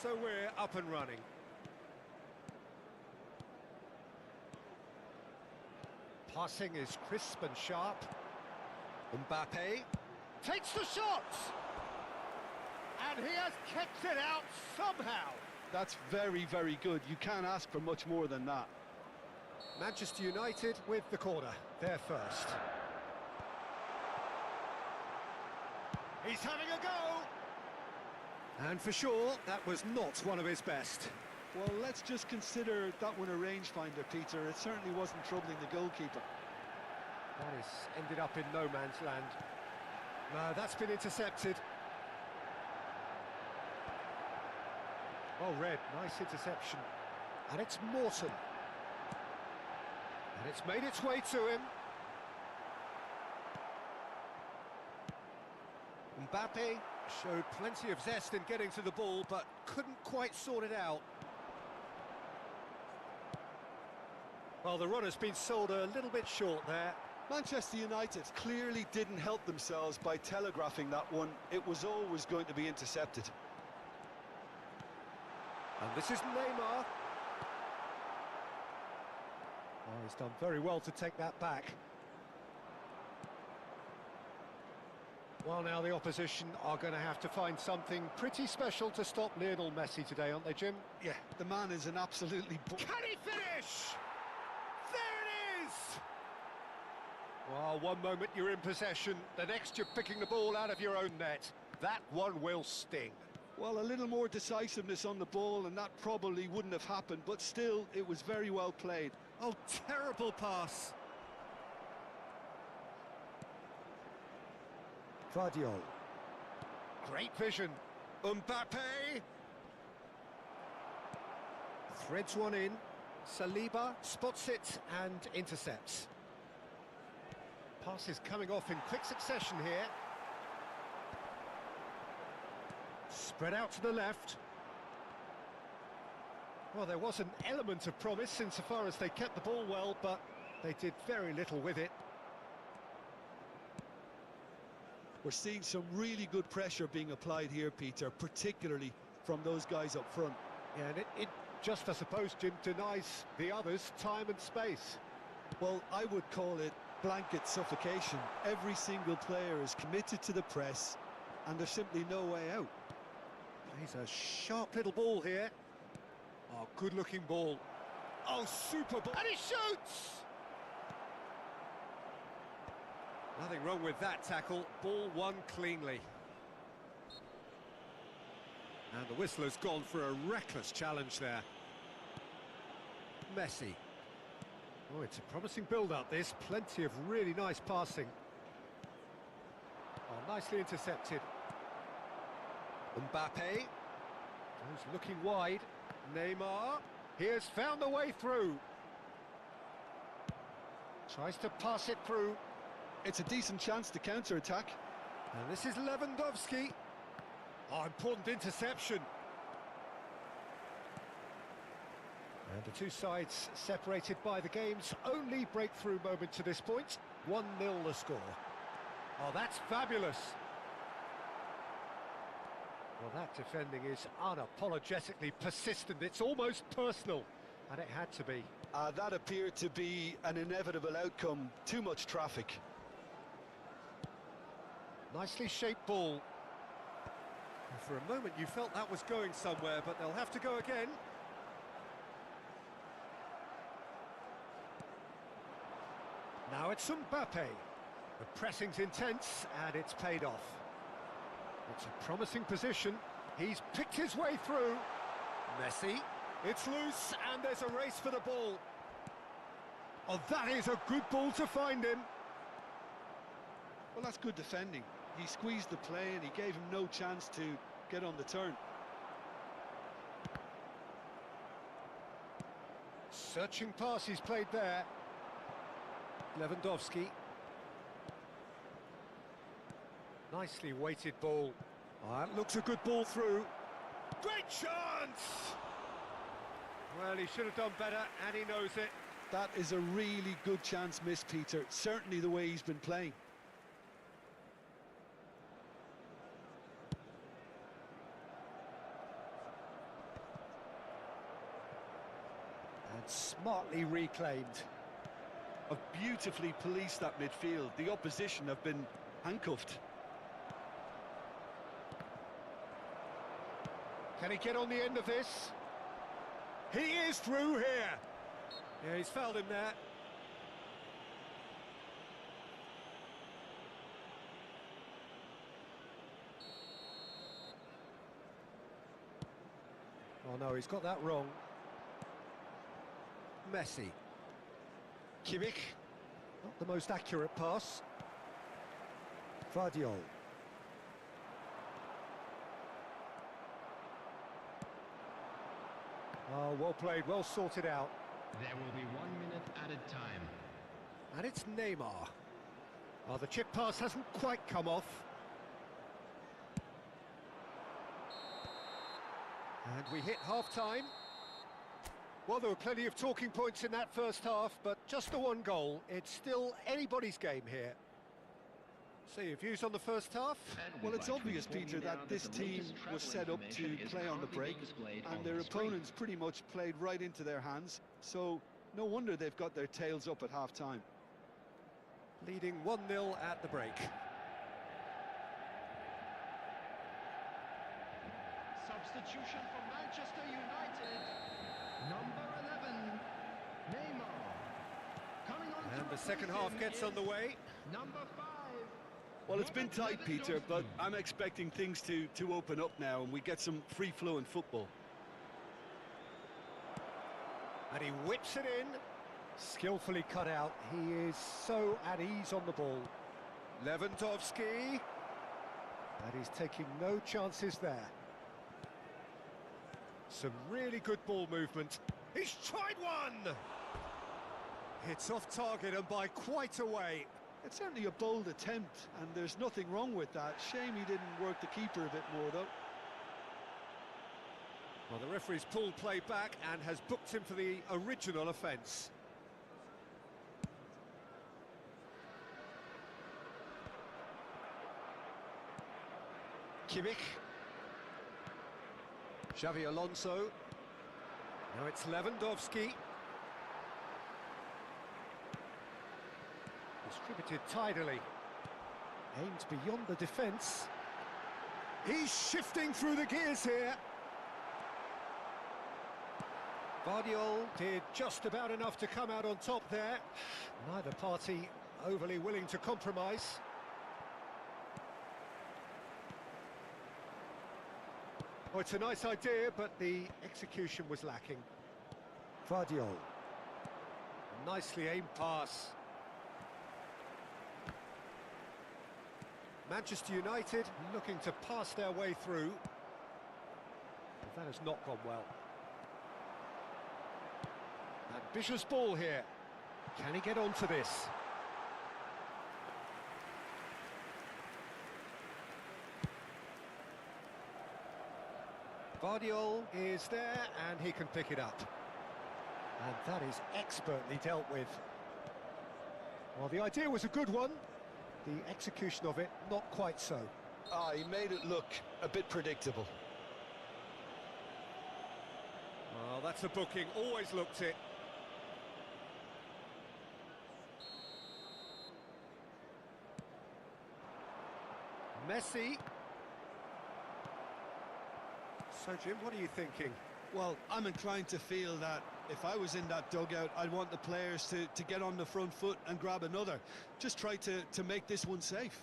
So we're up and running. Passing is crisp and sharp. Mbappe takes the shot! And he has kept it out somehow. That's very, very good. You can't ask for much more than that. Manchester United with the corner. They're first. He's having a go! And for sure, that was not one of his best. Well, let's just consider that one a rangefinder, Peter. It certainly wasn't troubling the goalkeeper. That has ended up in no man's land. No, that's been intercepted. Well read, nice interception. And it's Morton. And it's made its way to him. Mbappe showed plenty of zest in getting to the ball, but couldn't quite sort it out. Well, the run has been sold a little bit short there. Manchester United clearly didn't help themselves by telegraphing that one. It was always going to be intercepted. And this is Neymar. Oh, he's done very well to take that back. Well, now the opposition are going to have to find something pretty special to stop Lionel Messi today, aren't they, Jim? Yeah, the man is an absolutely... Can he finish? There it is! Well, one moment you're in possession, the next you're picking the ball out of your own net. That one will sting. Well, a little more decisiveness on the ball and that probably wouldn't have happened, but still, it was very well played. Oh, terrible pass. Guardiola. Great vision. Mbappe. Threads one in. Saliba spots it and intercepts. Pass is coming off in quick succession here. Spread out to the left. Well, there was an element of promise insofar as they kept the ball well, but they did very little with it. We're seeing some really good pressure being applied here, Peter, particularly from those guys up front. Yeah, and it just, I suppose, Jim, denies the others time and space. Well, I would call it blanket suffocation. Every single player is committed to the press, and there's simply no way out. He's a sharp little ball here. Oh, good-looking ball. Oh, super ball. And he shoots! Nothing wrong with that tackle. Ball won cleanly. And the whistle has gone for a reckless challenge there. Messi. Oh, it's a promising build-up, this. Plenty of really nice passing. Oh, nicely intercepted. Mbappe. Who's looking wide. Neymar. He has found the way through. Tries to pass it through. It's a decent chance to counter-attack. And this is Lewandowski. Oh, important interception. And the two sides separated by the game's only breakthrough moment to this point. 1-0 the score. Oh, that's fabulous. Well, that defending is unapologetically persistent. It's almost personal, and it had to be. That appeared to be an inevitable outcome. Too much traffic. Nicely shaped ball. And for a moment you felt that was going somewhere, but they'll have to go again. Now it's Mbappe. The pressing's intense, and it's paid off. It's a promising position. He's picked his way through. Messi. It's loose, and there's a race for the ball. Oh, that is a good ball to find him. Well, that's good defending. He squeezed the play and he gave him no chance to get on the turn. Searching pass he's played there. Lewandowski. Nicely weighted ball. Oh, that looks a good ball through. Great chance! Well, he should have done better, and he knows it. That is a really good chance missed, Peter. Certainly the way he's been playing. Smartly reclaimed. Have beautifully policed that midfield. The opposition have been handcuffed. Can he get on the end of this? He is through here. Yeah, he's fouled him there. Oh no, he's got that wrong. Messi. Kimmich. Not the most accurate pass. Vardiol. Oh, well played, well sorted out. There will be 1 minute added time. And it's Neymar. Oh, the chip pass hasn't quite come off. And we hit half-time. Well, there were plenty of talking points in that first half, but just the one goal. It's still anybody's game here. So your views on the first half? Well, it's obvious, Peter, that this team was set up to play on the break, and their opponents pretty much played right into their hands, so no wonder they've got their tails up at half-time. Leading 1-0 at the break. Substitution for Manchester United. Number 11, Neymar. Coming on And the second half gets underway. Number 5. Well, it's been tight, Peter, but I'm expecting things to open up now and we get some free-flowing football. And he whips it in. Skillfully cut out. He is so at ease on the ball. Lewandowski. And he's taking no chances there. Some really good ball movement. He's tried one! It's off target and by quite a way. It's certainly a bold attempt, and there's nothing wrong with that. Shame he didn't work the keeper a bit more, though. Well, the referee's pulled play back and has booked him for the original offence. Kimmich. Xavi Alonso. Now it's Lewandowski. Distributed tidily. Aimed beyond the defence. He's shifting through the gears here. Vardiol did just about enough to come out on top there. Neither party overly willing to compromise. Oh, it's a nice idea, but the execution was lacking. Vardiol. Nicely aimed pass. Manchester United looking to pass their way through. But that has not gone well. Ambitious ball here. Can he get onto this? Vardiol is there and he can pick it up. And that is expertly dealt with. Well, the idea was a good one. The execution of it, not quite so. Ah, he made it look a bit predictable. Well, that's a booking, always looked it. Messi. So, Jim, what are you thinking? Well, I'm inclined to feel that if I was in that dugout, I'd want the players to get on the front foot and grab another. Just try to make this one safe.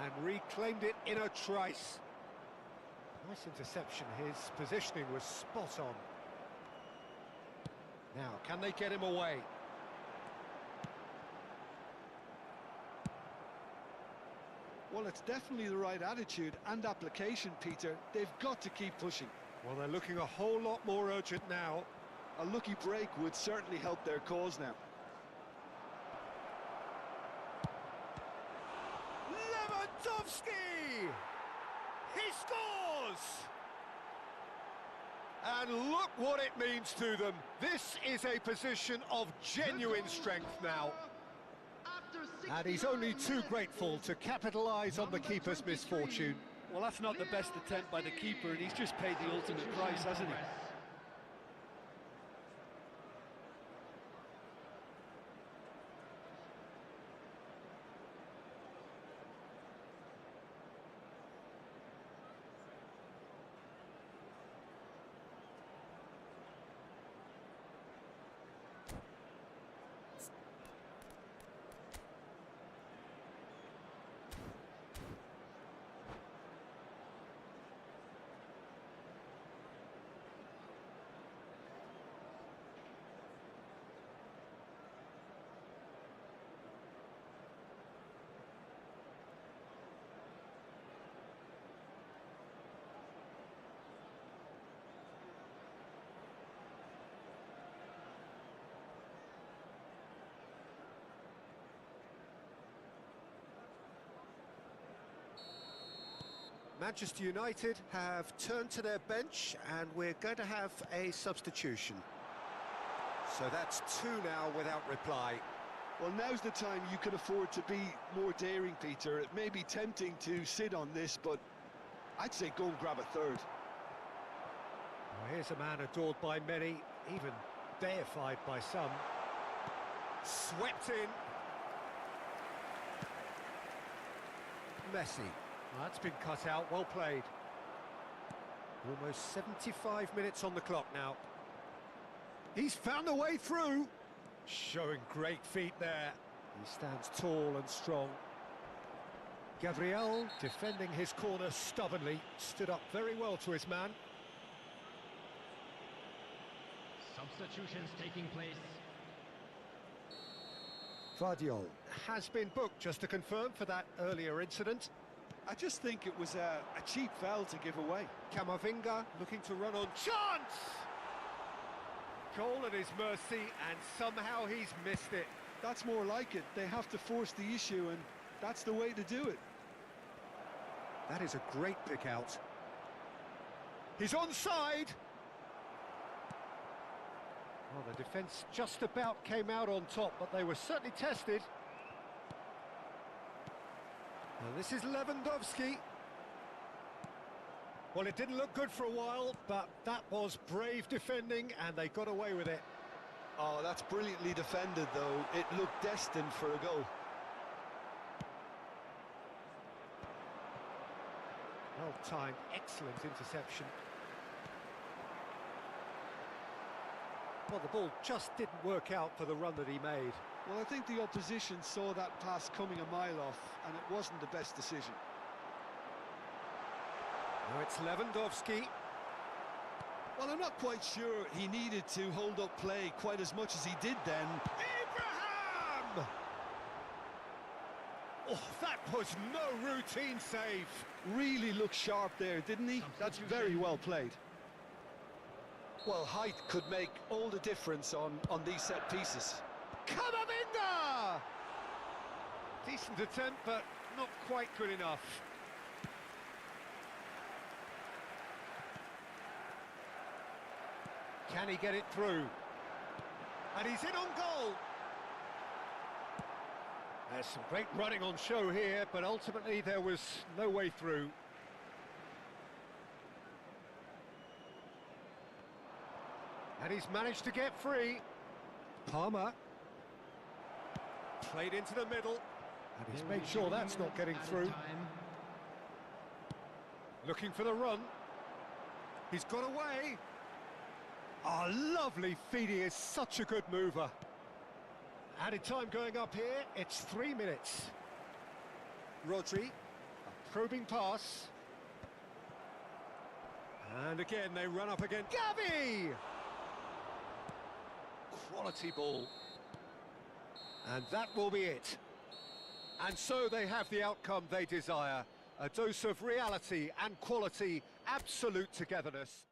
And reclaimed it in a trice. Nice interception. His positioning was spot on. Now, can they get him away? Well, it's definitely the right attitude and application, Peter. They've got to keep pushing. Well, they're looking a whole lot more urgent now. A lucky break would certainly help their cause now. Lewandowski! He scores! And look what it means to them. This is a position of genuine strength now. And he's only too grateful to capitalise on the keeper's misfortune. Well, that's not the best attempt by the keeper, and he's just paid the ultimate price, hasn't he? Manchester United have turned to their bench and we're going to have a substitution. So that's two now without reply. Well, now's the time you can afford to be more daring, Peter. It may be tempting to sit on this, but I'd say go and grab a third. Well, here's a man adored by many, even deified by some. Swept in. Messi. Well, that's been cut out, well played. Almost 75 minutes on the clock now. He's found a way through. Showing great feet there. He stands tall and strong. Gabriel, defending his corner stubbornly, stood up very well to his man. Substitutions taking place. Vardiol has been booked, just to confirm, for that earlier incident. I just think it was a cheap foul to give away. Camavinga looking to run on. Chance! Goal at his mercy, and somehow he's missed it. That's more like it. They have to force the issue, and that's the way to do it. That is a great pick out. He's onside! Well, the defence just about came out on top, but they were certainly tested. Now this is Lewandowski. Well, it didn't look good for a while, but that was brave defending, and they got away with it. Oh, that's brilliantly defended, though. It looked destined for a goal. Well-timed, excellent interception. Well, the ball just didn't work out for the run that he made. Well, I think the opposition saw that pass coming a mile off, and it wasn't the best decision. Now it's Lewandowski. Well, I'm not quite sure he needed to hold up play quite as much as he did then. Abraham! Oh, that was no routine save. Really looked sharp there, didn't he? That's very well played. Well, height could make all the difference on these set pieces. Camavinga! Decent attempt, but not quite good enough. Can he get it through? And he's in on goal! There's some great running on show here, but ultimately there was no way through. And he's managed to get free. Palmer. Played into the middle. And he's made sure that's not getting through. Looking for the run. He's got away. Oh, lovely feed. He is such a good mover. Added time going up here. It's 3 minutes. Rodri. A probing pass. And again, they run up again. Gavi! Quality ball. And that will be it. And so they have the outcome they desire. A dose of reality and quality, absolute togetherness.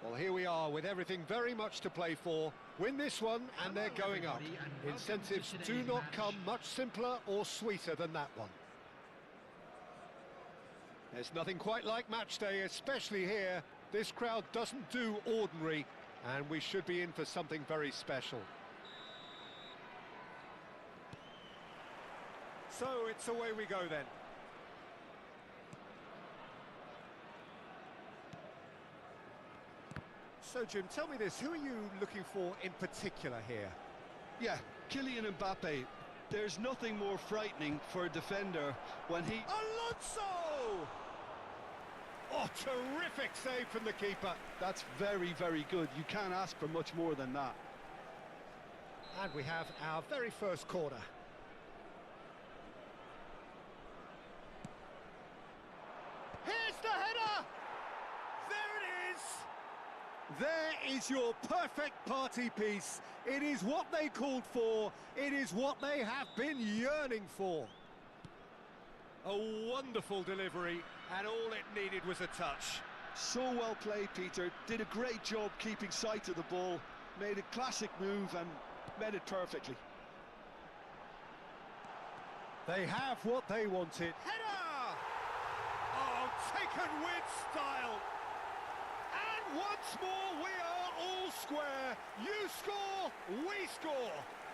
Well, here we are with everything very much to play for. Win this one and they're going up. Incentives do not come much simpler or sweeter than that one. There's nothing quite like match day, especially here. This crowd doesn't do ordinary, and we should be in for something very special. So it's away we go then. So Jim, tell me this, who are you looking for in particular here? Yeah, Kylian Mbappe. There's nothing more frightening for a defender when he... Alonso! Oh, terrific save from the keeper. That's very, very good. You can't ask for much more than that. And we have our very first corner. Here's the header! There it is! There is your perfect party piece. It is what they called for. It is what they have been yearning for. A wonderful delivery, and all it needed was a touch. So well played, Peter. Did a great job keeping sight of the ball. Made a classic move and made it perfectly. They have what they wanted. Header! Oh, taken with style. And once more, we are all square. You score, we score.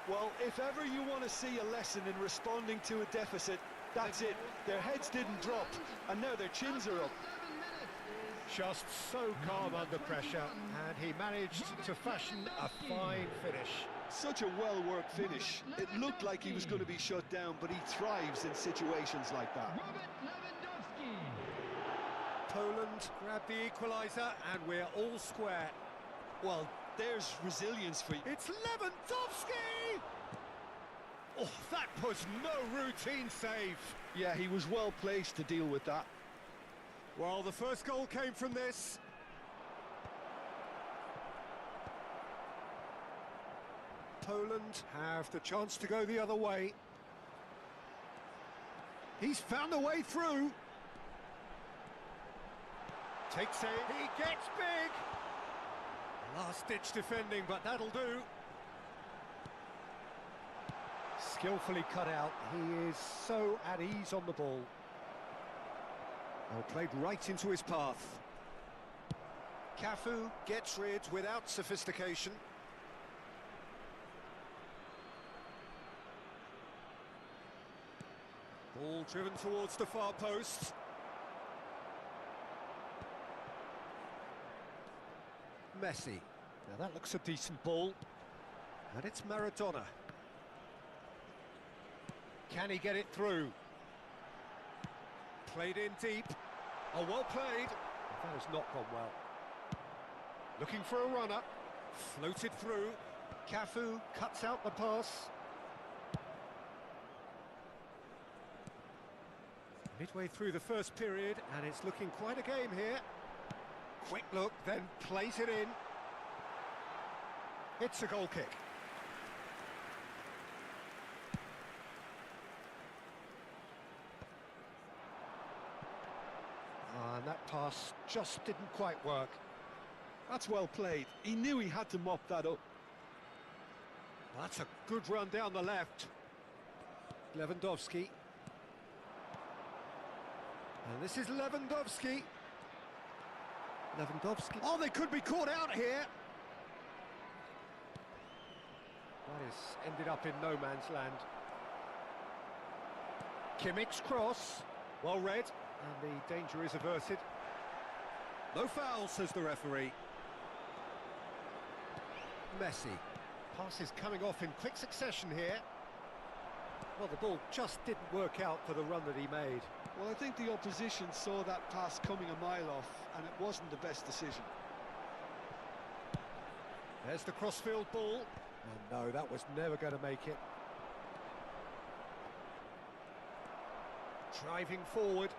Well, if ever you want to see a lesson in responding to a deficit, that's it. Their heads didn't drop, and now their chins are up. Just so calm under pressure, and he managed to fashion a fine finish. Such a well-worked finish. It looked like he was going to be shut down, but he thrives in situations like that. Poland grabbed the equaliser, and we're all square. Well, there's resilience for you. It's Lewandowski! Oh, that was no routine save. Yeah, he was well placed to deal with that. Well, the first goal came from this. Poland have the chance to go the other way. He's found a way through. Takes it, he gets big. Last-ditch defending, but that'll do. Skillfully cut out, he is so at ease on the ball. Oh, played right into his path. Cafu gets rid without sophistication. Ball driven towards the far post. Messi. Now that looks a decent ball. And it's Maradona. Can he get it through? Played in deep. Oh, well played. That has not gone well. Looking for a runner. Floated through. Cafu cuts out the pass. Midway through the first period, and it's looking quite a game here. Quick look, then plays it in. It's a goal kick. And that pass just didn't quite work. That's well played. He knew he had to mop that up. That's a good run down the left. Lewandowski. And this is Lewandowski. Lewandowski. Oh, they could be caught out here. That has ended up in no man's land. Kimmich's cross. Well read. And the danger is averted. No foul, says the referee. Messi. Pass is coming off in quick succession here. Well, the ball just didn't work out for the run that he made. Well, I think the opposition saw that pass coming a mile off, and it wasn't the best decision. There's the crossfield ball. And no, that was never going to make it. Driving forward.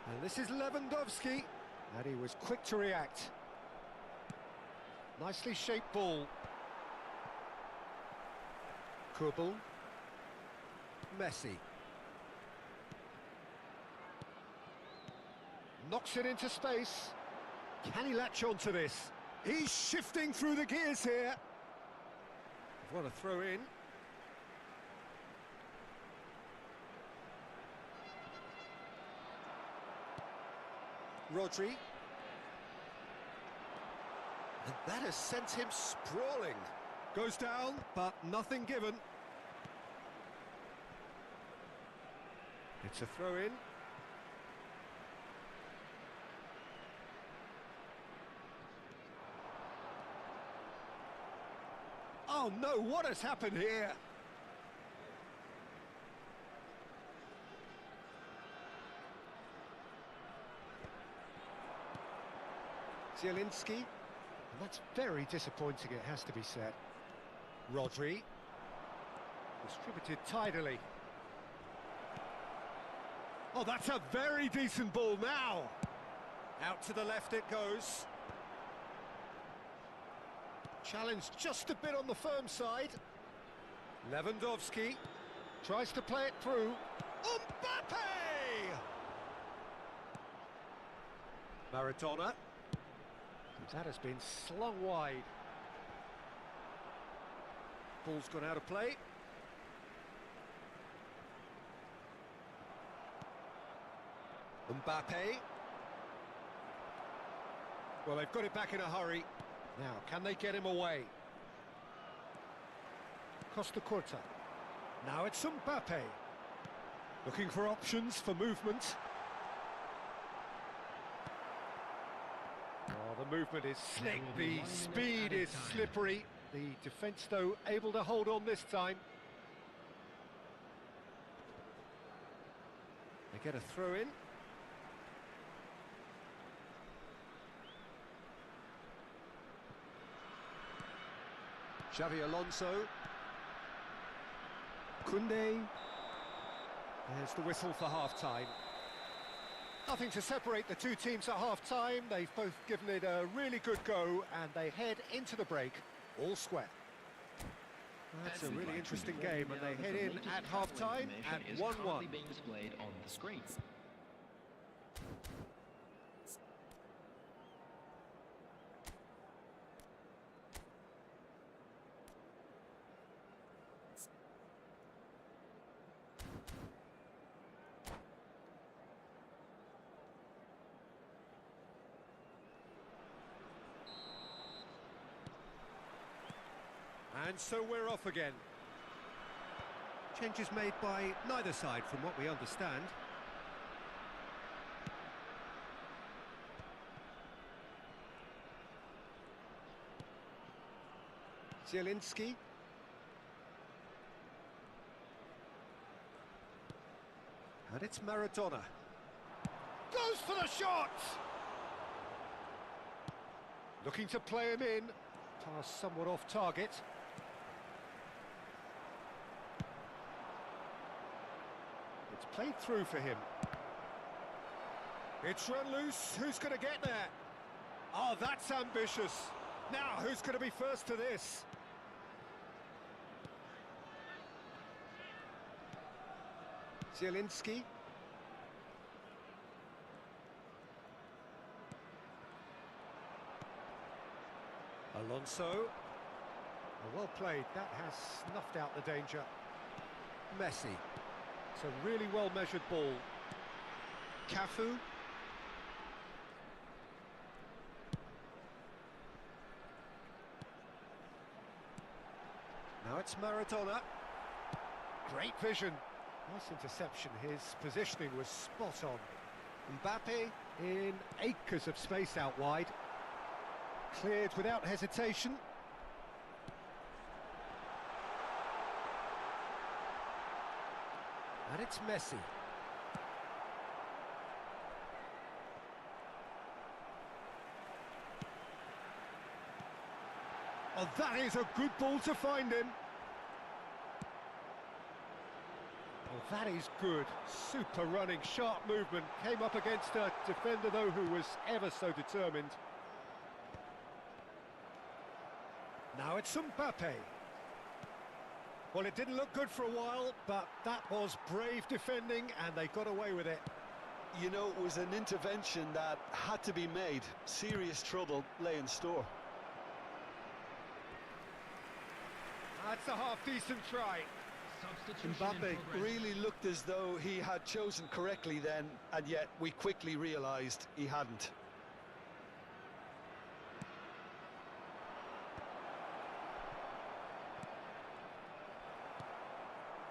And this is Lewandowski. And he was quick to react. Nicely shaped ball. Kubel. Messi. Knocks it into space. Can he latch on to this? He's shifting through the gears here. What a throw in. Rodri. And that has sent him sprawling. Goes down, but nothing given. It's a throw in. Oh no, what has happened here? Zielinski, and that's very disappointing, it has to be said. Rodri, distributed tidily. Oh, that's a very decent ball now. Out to the left it goes. Challenge just a bit on the firm side. Lewandowski tries to play it through. Mbappe! Maradona. That has been slung wide. Ball's gone out of play. Mbappe. Well, they've got it back in a hurry. Now, can they get him away? Costa Curta. Now it's Mbappe. Looking for options for movement. Oh, the movement is slick, the speed is slippery. The defence, though, able to hold on this time. They get a throw in. Xavi Alonso. Koundé. There's the whistle for half-time. Nothing to separate the two teams at half-time. They've both given it a really good go, and they head into the break all square. That's a really interesting game, and they head in at half-time at 1-1. Being displayed on the screen. And so we're off again. Changes made by neither side from what we understand. Zielinski. And it's Maradona. Goes for the shot! Looking to play him in. Pass somewhat off target. It's played through for him. It's run loose. Who's going to get there? Oh, that's ambitious. Now, who's going to be first to this? Zielinski. Alonso. Well played. That has snuffed out the danger. Messi. It's a really well-measured ball. Cafu. Now it's Maradona. Great vision. Nice interception. His positioning was spot on. Mbappe in acres of space out wide. Cleared without hesitation. And it's Messi. Oh, that is a good ball to find him. Oh, that is good. Super running, sharp movement. Came up against a defender, though, who was ever so determined. Now it's Mbappe. Well, it didn't look good for a while, but that was brave defending, and they got away with it. you know, it was an intervention that had to be made. Serious trouble lay in store. That's a half-decent try. Substitution in Mbappe progress. really looked as though he had chosen correctly then, and yet we quickly realised he hadn't.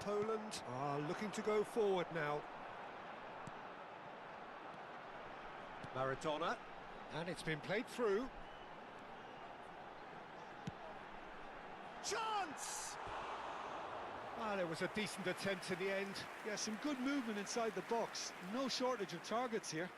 Poland are looking to go forward now. Maradona, and it's been played through. Chance! Ah, there was a decent attempt in the end. Yeah, some good movement inside the box. No shortage of targets here.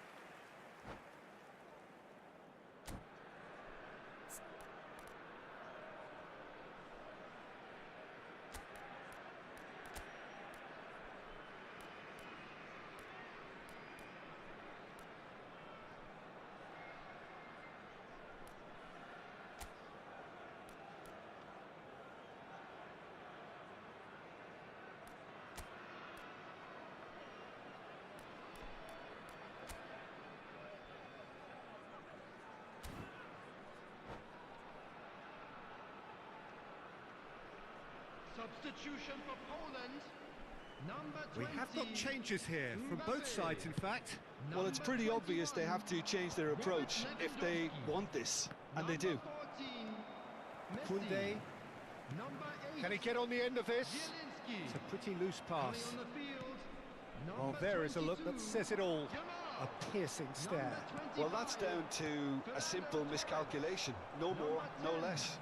Substitution for Poland. Number 20. We have got changes here from both sides, in fact. Well, it's pretty obvious they have to change their approach if they want this, and they do. Kunde. Can he get on the end of this? It's a pretty loose pass. Oh, there is a look that says it all. A piercing stare. Well, that's down to a simple miscalculation. No more, no less.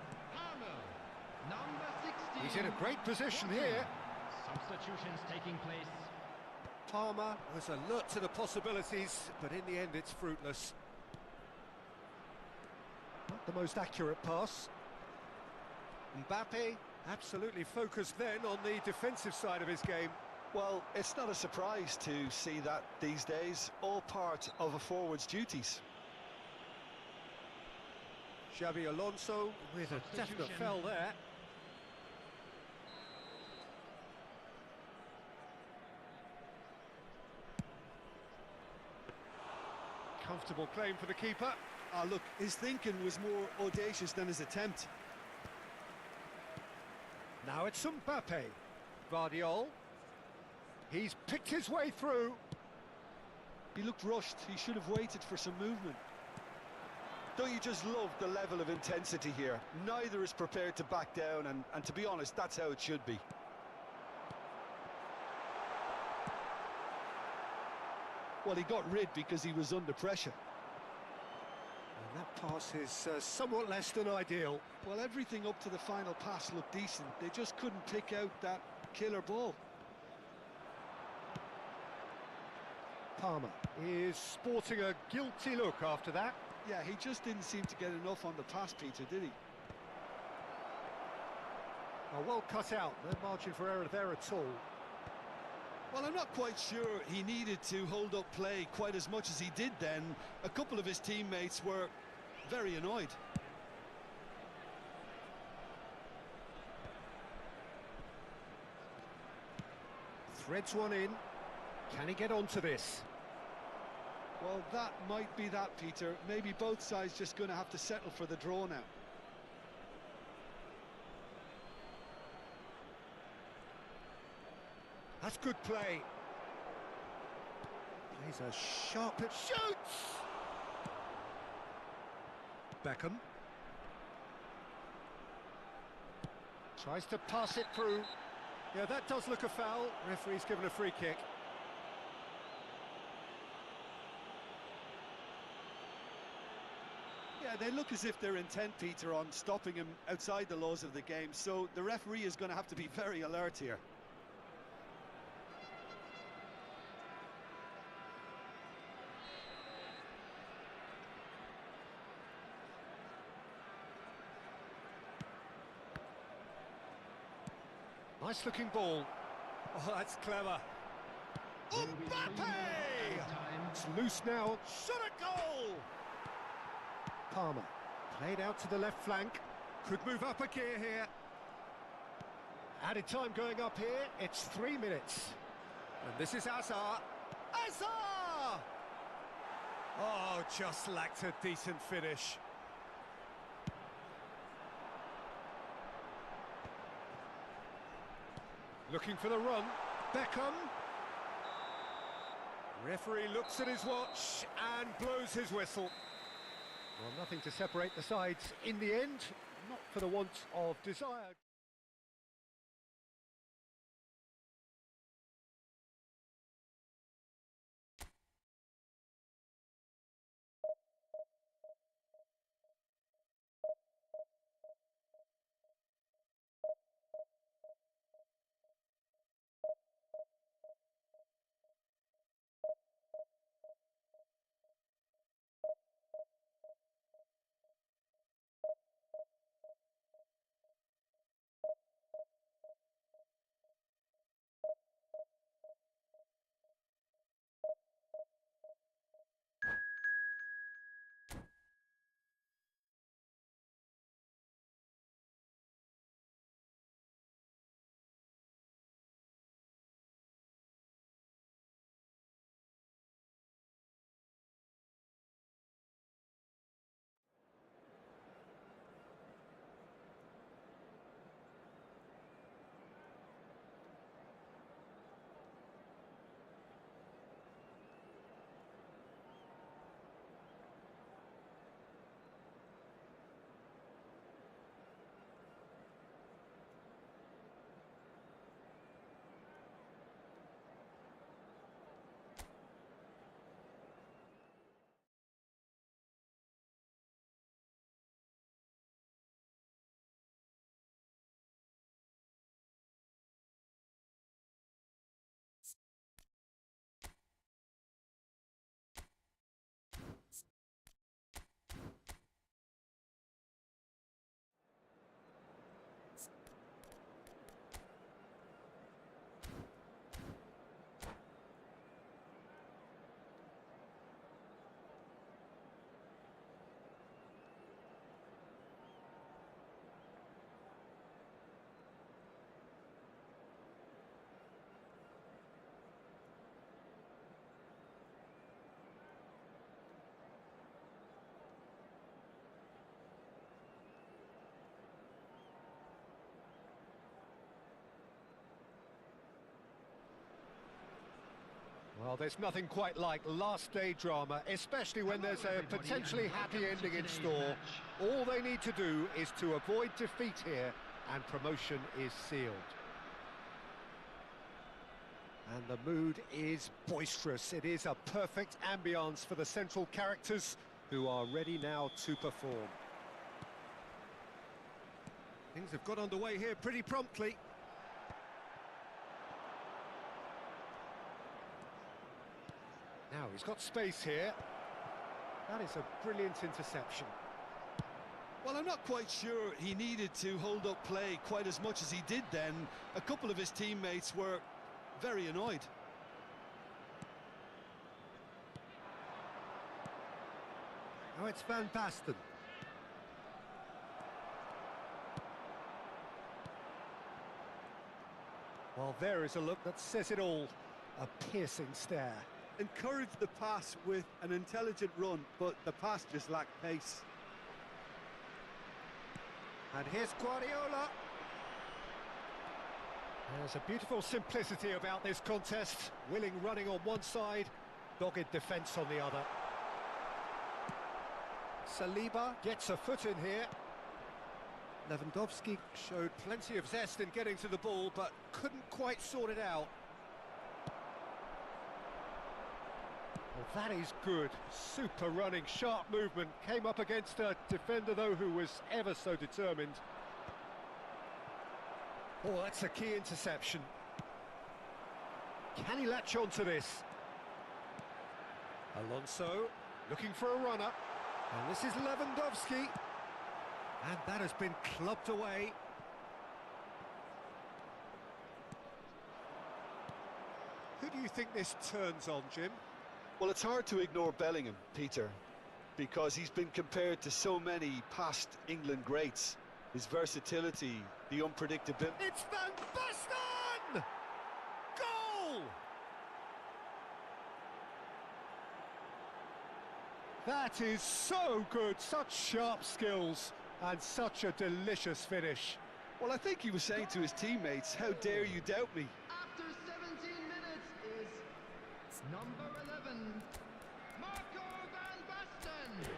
He's in a great position here. Substitutions taking place. Palmer was alert to the possibilities, but in the end it's fruitless. Not the most accurate pass. Mbappe absolutely focused then on the defensive side of his game. Well, it's not a surprise to see that these days, all part of a forward's duties. Xabi Alonso with a definite foul there. Comfortable claim for the keeper. Ah, look, his thinking was more audacious than his attempt. Now it's Mbappe. Guardiola. He's picked his way through. He looked rushed. He should have waited for some movement. Don't you just love the level of intensity here? Neither is prepared to back down, and to be honest, that's how it should be. Well, he got rid because he was under pressure. And that pass is somewhat less than ideal. Well, everything up to the final pass looked decent. They just couldn't pick out that killer ball. Palmer is sporting a guilty look after that. Yeah, he just didn't seem to get enough on the pass, Peter, did he? Oh, well cut out. No margin for error there at all. Well, I'm not quite sure he needed to hold up play quite as much as he did then. A couple of his teammates were very annoyed. Threads one in. Can he get onto this? Well, that might be that, Peter. Maybe both sides just going to have to settle for the draw now. That's good play. Plays a sharp hit. Shoots! Beckham. Tries to pass it through. Yeah, that does look a foul. Referee's given a free kick. Yeah, they look as if they're intent, Peter, on stopping him outside the laws of the game, so the referee is going to have to be very alert here. Nice looking ball. Oh, that's clever. Mbappe! It's loose now. Shot a goal! Palmer played out to the left flank. Could move up a gear here. Added time going up here. It's 3 minutes. And this is Hazard. Hazard! Oh, just lacked a decent finish. Looking for the run. Beckham. Referee looks at his watch and blows his whistle. Well, nothing to separate the sides in the end, not for the want of desire. Well, there's nothing quite like last day drama, especially when there's a potentially happy ending in store. All they need to do is to avoid defeat here, and promotion is sealed. And the mood is boisterous. It is a perfect ambience for the central characters, who are ready now to perform. Things have got underway here pretty promptly. Now he's got space here. That is a brilliant interception. Well, I'm not quite sure he needed to hold up play quite as much as he did then. A couple of his teammates were very annoyed. Now it's Van Basten. Well, there is a look that says it all. A piercing stare. Encouraged the pass with an intelligent run, but the pass just lacked pace. And here's Guardiola. There's a beautiful simplicity about this contest. Willing running on one side, dogged defence on the other. Saliba gets a foot in here. Lewandowski showed plenty of zest in getting to the ball, but couldn't quite sort it out. Well, that is good. Super running, sharp movement. Came up against a defender, though, who was ever so determined. Oh, that's a key interception. Can he latch on to this? Alonso looking for a run-up. And this is Lewandowski. And that has been clubbed away. Who do you think this turns on, Jim? Well, it's hard to ignore Bellingham, Peter, because he's been compared to so many past England greats. His versatility, the unpredictability. It's Van Basten! Goal! That is so good, such sharp skills, and such a delicious finish. Well, I think he was saying to his teammates, how dare you doubt me? After 17 minutes is number 11, Marco van Basten.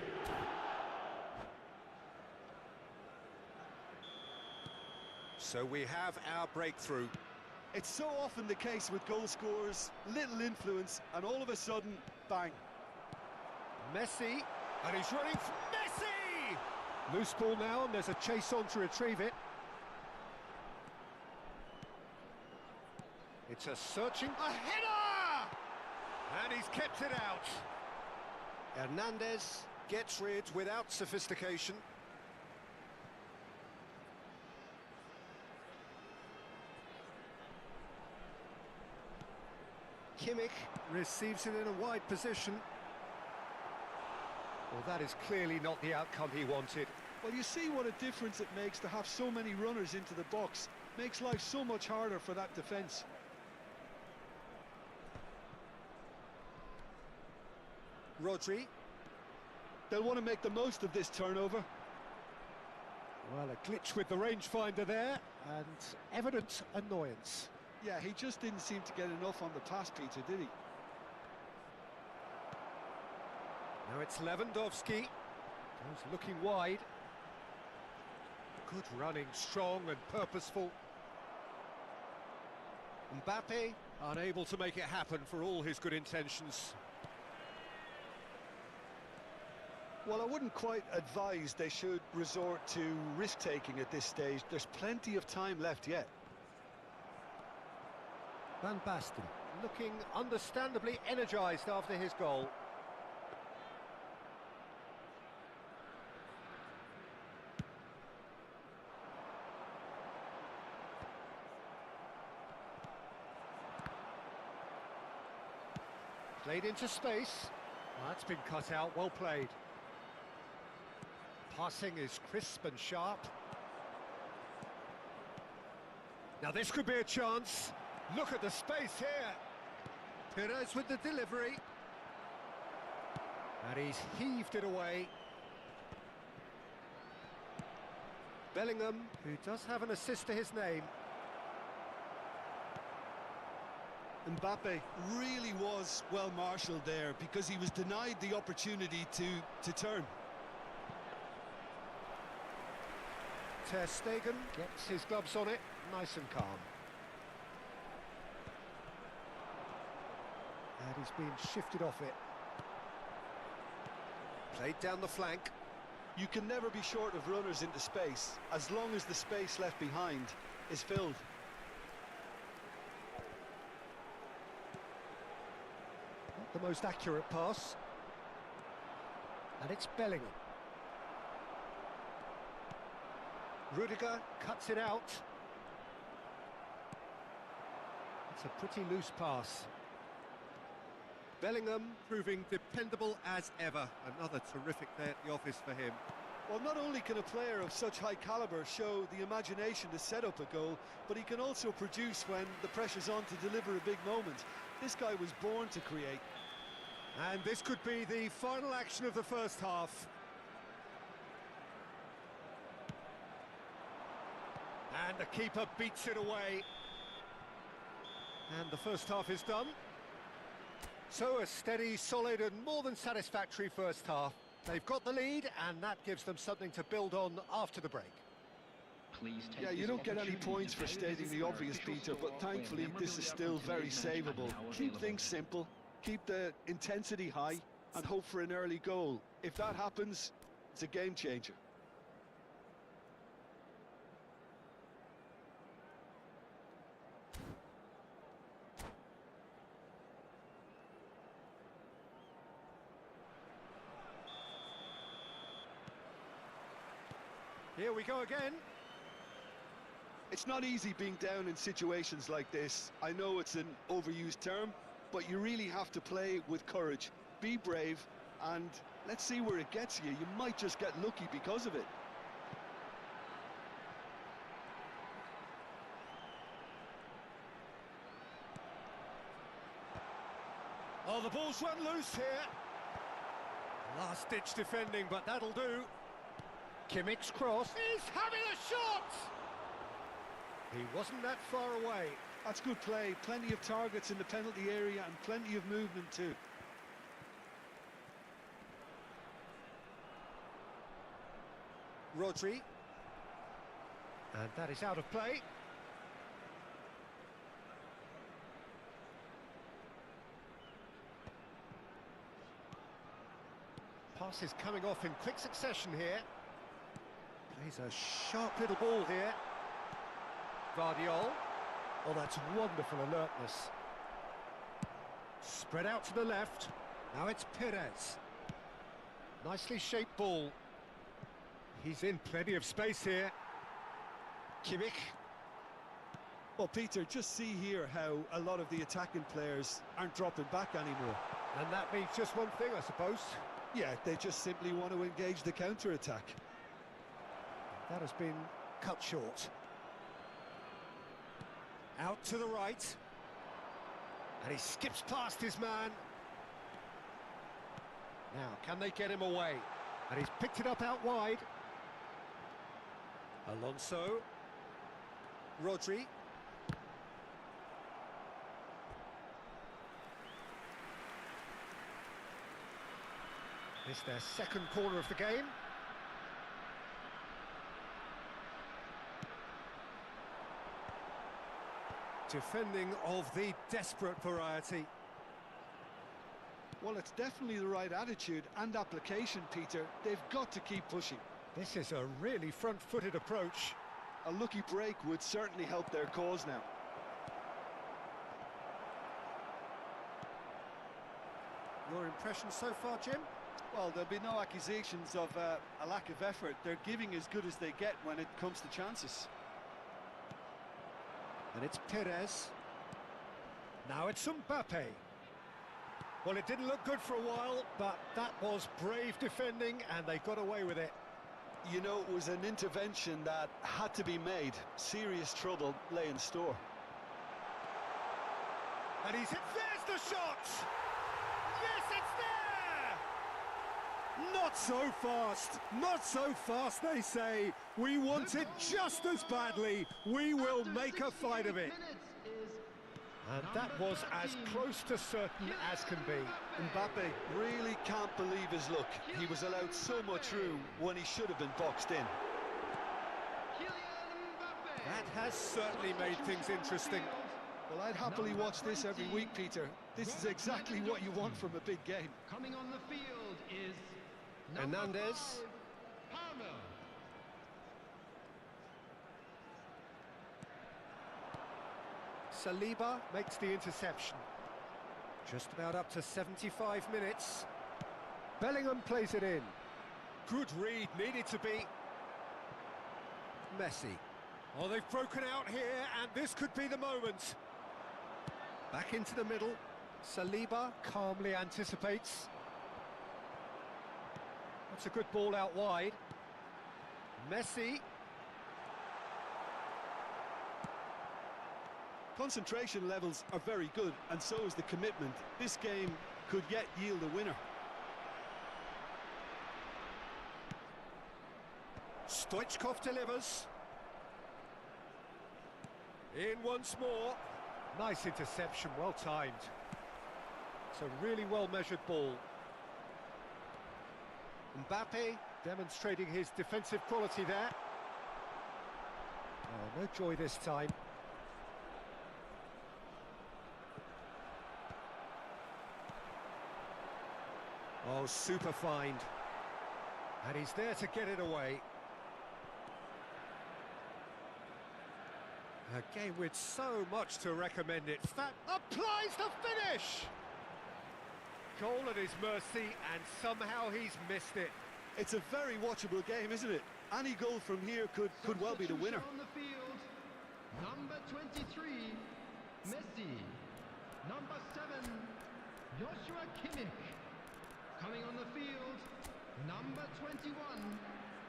So we have our breakthrough. It's so often the case with goal scorers, little influence, and all of a sudden, bang. Messi, and he's running for Messi! Loose ball now, and there's a chase on to retrieve it. It's a searching... A header! And he's kept it out. Hernandez gets rid without sophistication. Kimmich receives it in a wide position. Well, that is clearly not the outcome he wanted. Well, you see what a difference it makes to have so many runners into the box. Makes life so much harder for that defence. Rodri. They'll want to make the most of this turnover. Well, a glitch with the rangefinder there, and evident annoyance. Yeah, he just didn't seem to get enough on the pass, Peter, did he? Now it's Lewandowski. Goes looking wide. Good running, strong and purposeful. Mbappe, unable to make it happen for all his good intentions. Well, I wouldn't quite advise they should resort to risk-taking at this stage. There's plenty of time left yet. Van Basten looking understandably energised after his goal. Played into space. That's been cut out, well played. Passing is crisp and sharp. Now this could be a chance. Look at the space here. Perez with the delivery. And he's heaved it away. Bellingham, who does have an assist to his name. Mbappe really was well marshalled there because he was denied the opportunity to turn. Ter Stegen gets his gloves on it, nice and calm. And he's being shifted off it. Played down the flank. You can never be short of runners into space, as long as the space left behind is filled. Not the most accurate pass. And it's Bellingham. Rudiger cuts it out. It's a pretty loose pass. Bellingham proving dependable as ever. Another terrific day at the office for him. Well, not only can a player of such high calibre show the imagination to set up a goal, but he can also produce when the pressure's on to deliver a big moment. This guy was born to create. And this could be the final action of the first half. And the keeper beats it away. And the first half is done. So a steady, solid and more than satisfactory first half. They've got the lead and that gives them something to build on after the break. Please take Yeah, you don't get any points for stating the obvious, Peter, but thankfully this is still very savable. Keep things simple, keep the intensity high and hope for an early goal. If that happens, it's a game changer. Here we go again. It's not easy being down in situations like this. I know it's an overused term, but you really have to play with courage. Be brave, and let's see where it gets you. You might just get lucky because of it. Oh, the ball's run loose here. Last-ditch defending, but that'll do. Kimmich's cross. He's having a shot! He wasn't that far away. That's good play. Plenty of targets in the penalty area and plenty of movement too. Rodri. And that is out of play. Pass is coming off in quick succession here. Plays a sharp little ball here. Guardiol. Oh, that's wonderful alertness. Spread out to the left. Now it's Perez. Nicely shaped ball. He's in plenty of space here. Kimmich. Well, Peter, just see here how a lot of the attacking players aren't dropping back anymore. And that means just one thing, I suppose. Yeah, they just simply want to engage the counter-attack. That has been cut short. Out to the right. And he skips past his man. Now, can they get him away? And he's picked it up out wide. Alonso. Rodri. It's their second corner of the game. Defending of the desperate variety. Well, it's definitely the right attitude and application, Peter. They've got to keep pushing. This is a really front-footed approach. A lucky break would certainly help their cause now. Your impression so far, Jim? Well, there'll be no accusations of a lack of effort. They're giving as good as they get when it comes to chances. And it's Perez. Now it's Mbappe. Well, it didn't look good for a while, but that was brave defending, and they got away with it. You know, it was an intervention that had to be made. Serious trouble lay in store. And he's hit. There's the shot! Yes, it's there! Not so fast, not so fast, they say. We want it just as badly. We will make a fight of it. And that was as close to certain as can be. Mbappe really can't believe his luck. He was allowed so much room when he should have been boxed in. That has certainly made things interesting. Well, I'd happily watch this every week, Peter. This is exactly what you want from a big game. Coming on the field is Hernandez. Palmer. Saliba makes the interception. Just about up to 75 minutes. Bellingham plays it in. Good read, needed to be. Messi. Oh, they've broken out here, and this could be the moment. Back into the middle. Saliba calmly anticipates. That's a good ball out wide. Messi. Concentration levels are very good, and so is the commitment. This game could yet yield a winner. Stoichkov delivers. In once more. Nice interception, well timed. It's a really well-measured ball. Mbappe demonstrating his defensive quality there. Oh, no joy this time. Oh, super find. And he's there to get it away. A game with so much to recommend it. That applies the finish! Goal at his mercy, and somehow he's missed it. It's a very watchable game, isn't it? Any goal from here could well be the winner. On the field, number 23, Messi. Number 7, Joshua Kimmich. Coming on the field, number 21,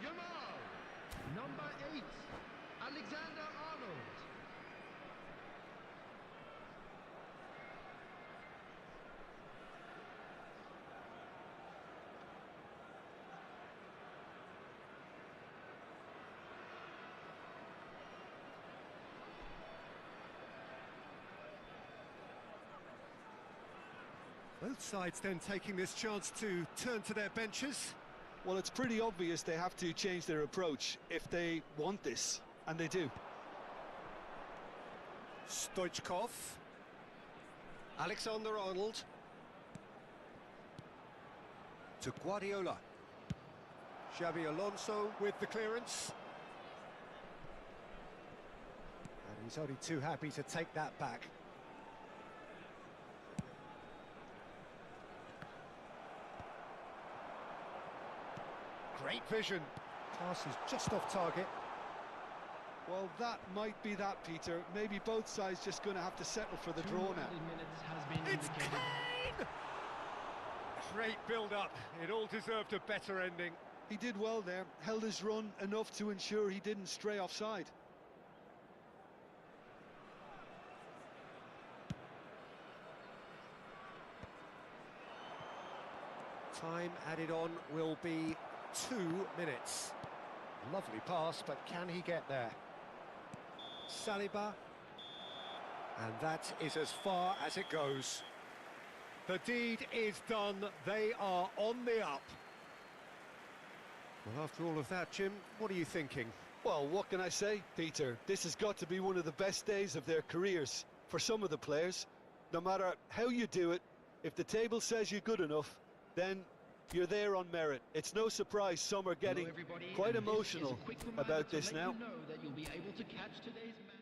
Yamal. Number 8, Alexander Arnold. Both sides then taking this chance to turn to their benches. Well, it's pretty obvious they have to change their approach if they want this, and they do. Stoichkov. Alexander-Arnold. To Guardiola. Xabi Alonso with the clearance. And he's only too happy to take that back. Great vision. Pass is just off target. Well, that might be that, Peter. Maybe both sides just going to have to settle for the draw now. Minutes has been It's indicated. Kane! Great build-up. It all deserved a better ending. He did well there, held his run enough to ensure he didn't stray offside. Time added on will be 2 minutes. Lovely pass, but can he get there? Saliba. And that is as far as it goes. The deed is done. They are on the up. Well, after all of that, Jim, what are you thinking? Well, what can I say, Peter? This has got to be one of the best days of their careers for some of the players. No matter how you do it, if the table says you're good enough, then you're there on merit. It's no surprise some are getting quite emotional about this now. You know that you'll be able to catch today's match.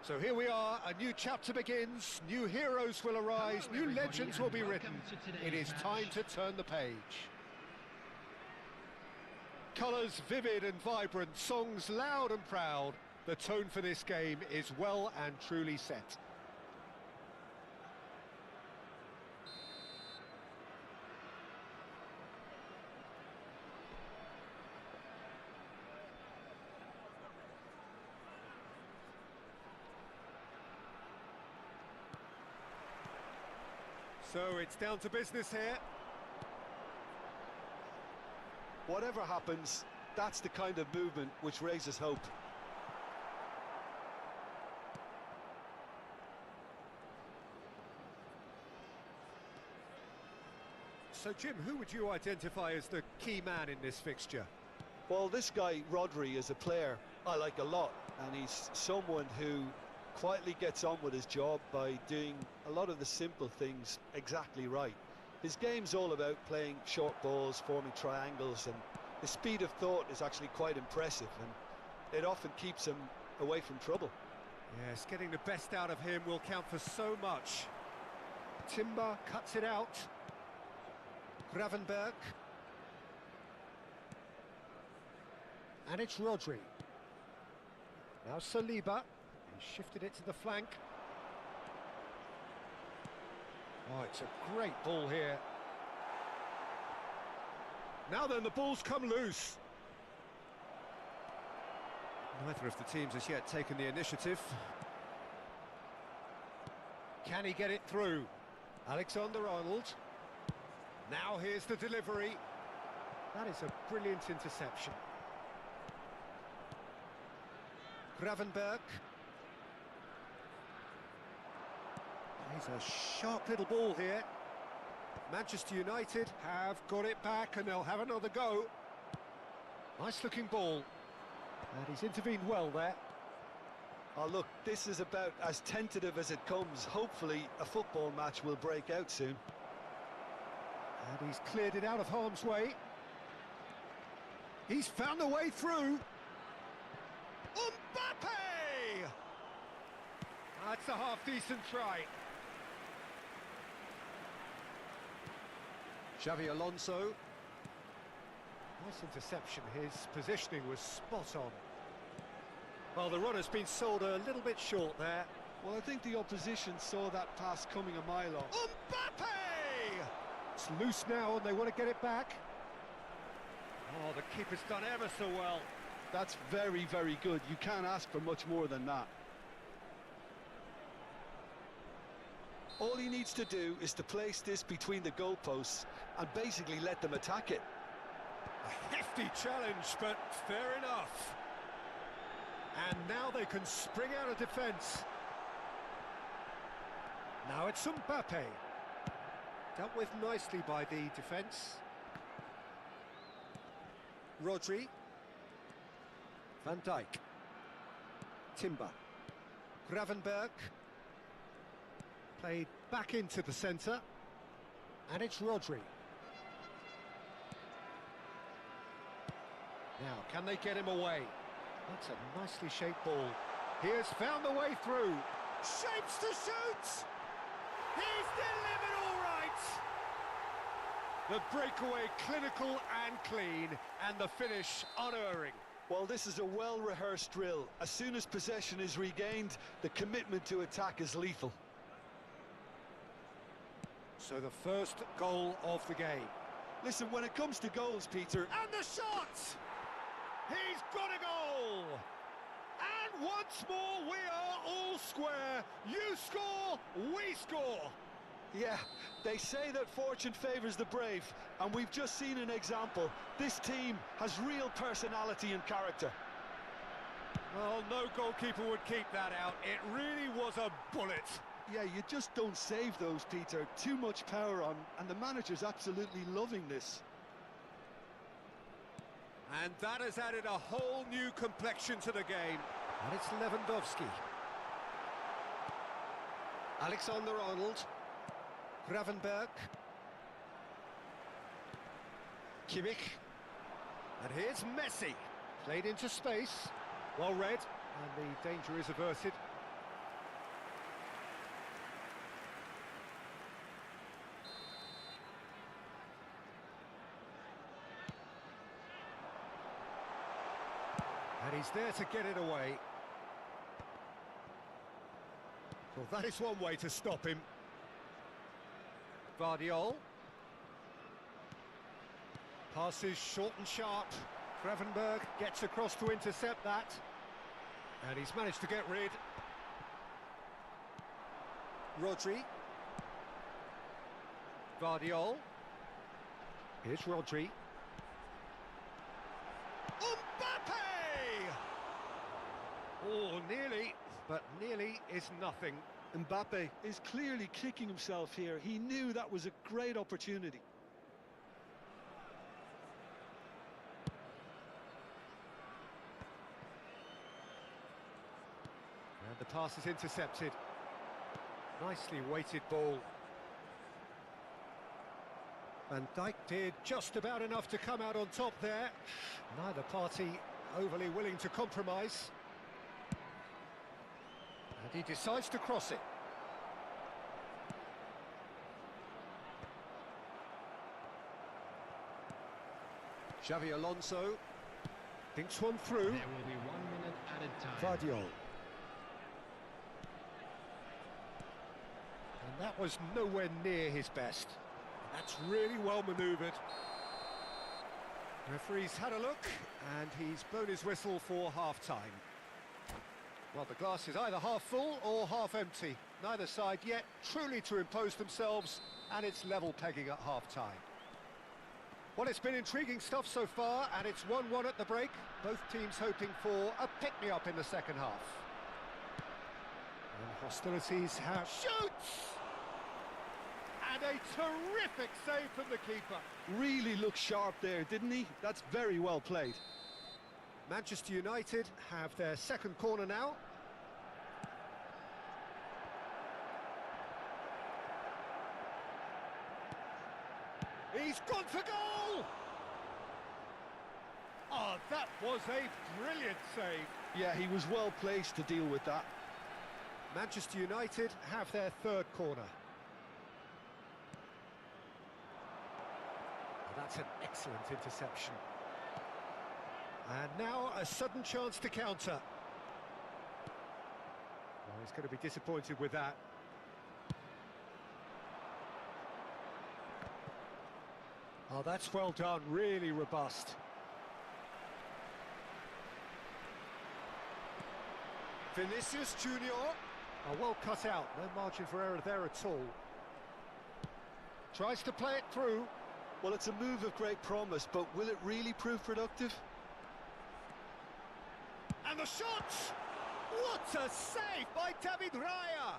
So here we are, a new chapter begins, new heroes will arise, Hello, new everybody, legends and will be welcome written. to today's It is match. time to turn the page. Colours vivid and vibrant, songs loud and proud. The tone for this game is well and truly set. So it's down to business here. Whatever happens, that's the kind of movement which raises hope. So Jim, who would you identify as the key man in this fixture? Well, this guy, Rodri, is a player I like a lot, and he's someone who quietly gets on with his job by doing a lot of the simple things exactly right. His game's all about playing short balls, forming triangles, and his speed of thought is actually quite impressive, and it often keeps him away from trouble. Yes, getting the best out of him will count for so much. Timber cuts it out. Gravenberg. And it's Rodri. Now Saliba. He shifted it to the flank. Oh, it's a great ball here. Now then, the ball's come loose. Neither of the teams has yet taken the initiative. Can he get it through? Alexander-Arnold. Now here's the delivery. That is a brilliant interception. Gravenberg. He's a sharp little ball here. Manchester United have got it back and they'll have another go. Nice looking ball. And he's intervened well there. Oh, look, this is about as tentative as it comes. Hopefully, a football match will break out soon. And he's cleared it out of harm's way. He's found a way through. Mbappe! That's a half-decent try. Xavi Alonso. Nice interception. His positioning was spot on. Well, the runner's been sold a little bit short there. Well, I think the opposition saw that pass coming a mile off. Mbappe! It's loose now and they want to get it back. Oh, the keeper's done ever so well. That's very, very good. You can't ask for much more than that. All he needs to do is to place this between the goalposts and basically let them attack it. A hefty challenge, but fair enough. And now they can spring out of defence. Now it's Mbappe. Dealt with nicely by the defence. Rodri. Van Dijk. Timber. Gravenberg. Played back into the centre. And it's Rodri. Now, can they get him away? That's a nicely shaped ball. He has found the way through. Shapes to shoot! He's delivered all right! The breakaway clinical and clean, and the finish unerring. Well, this is a well-rehearsed drill. As soon as possession is regained, the commitment to attack is lethal. So the first goal of the game. Listen, when it comes to goals, Peter... And the shot! He's got a goal! And once more, we are all square. You score, we score. Yeah, they say that fortune favours the brave, and we've just seen an example. This team has real personality and character. Well, no goalkeeper would keep that out. It really was a bullet. Yeah, you just don't save those, Peter. Too much power on, and the manager's absolutely loving this. And that has added a whole new complexion to the game. And it's Lewandowski. Alexander-Arnold. Gravenberg. Kimmich. And here's Messi. Played into space. Well read. And the danger is averted. He's there to get it away. Well, that is one way to stop him. Vardiol. Passes short and sharp. Gravenberg gets across to intercept that. And he's managed to get rid. Rodri. Vardiol. Here's Rodri. Mbappe! Oh, nearly, but nearly is nothing. Mbappe is clearly kicking himself here. He knew that was a great opportunity. And the pass is intercepted. Nicely weighted ball. Van Dijk did just about enough to come out on top there. Neither party overly willing to compromise. And he decides to cross it. Xavi Alonso thinks one through. There will be 1 minute added time. Vardiol. And that was nowhere near his best. That's really well manoeuvred. Referee's had a look, and he's blown his whistle for half-time. Well, the glass is either half full or half empty. Neither side yet truly to impose themselves, and it's level pegging at half-time. Well, it's been intriguing stuff so far, and it's 1-1 at the break. Both teams hoping for a pick-me-up in the second half. And hostilities have... Shoots! And a terrific save from the keeper. Really looked sharp there, didn't he? That's very well played. Manchester United have their second corner now. He's gone for goal! Oh, that was a brilliant save. Yeah, he was well placed to deal with that. Manchester United have their third corner. Oh, that's an excellent interception. And now a sudden chance to counter. Well, he's going to be disappointed with that. Oh, that's well done, really robust. Vinicius Junior. Oh, well cut out, no margin for error there at all. Tries to play it through. Well, it's a move of great promise, but will it really prove productive? And the shot! What a save by David Raya!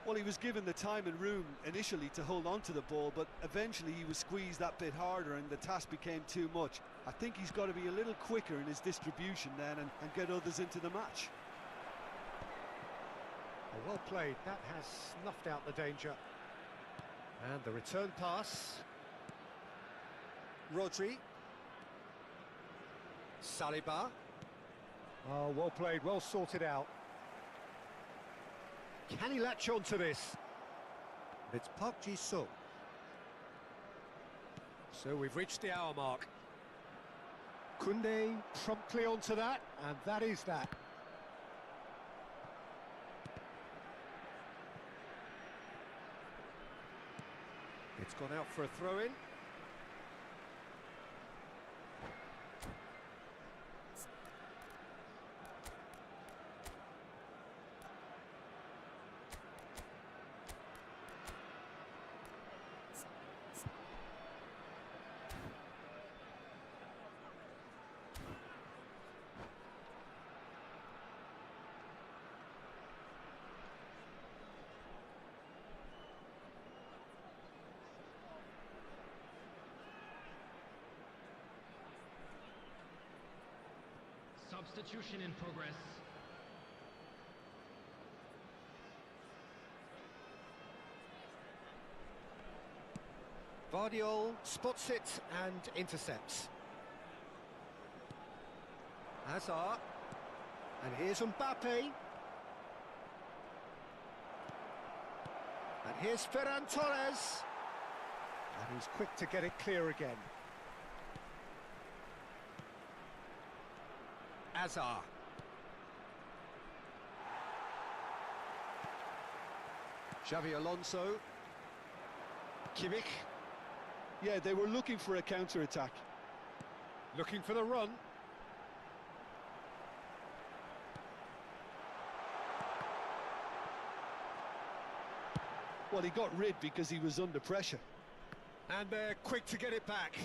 Well, he was given the time and room initially to hold on to the ball, but eventually he was squeezed that bit harder and the task became too much. I think he's got to be a little quicker in his distribution then and get others into the match. Oh, well played, that has snuffed out the danger. And the return pass. Rodri. Saliba. Oh, well played, well sorted out. Can he latch on to this? It's Park Ji-sung. So we've reached the hour mark. Koundé promptly onto that, and that is that. It's gone out for a throw-in. Substitution in progress. Vardiol spots it and intercepts. Hazard. And here's Mbappe. And here's Ferran Torres. And he's quick to get it clear again. Hazard. Xavi Alonso. Kimmich. Yeah, they were looking for a counter-attack. Looking for the run. Well, he got rid because he was under pressure. And they're quick to get it back.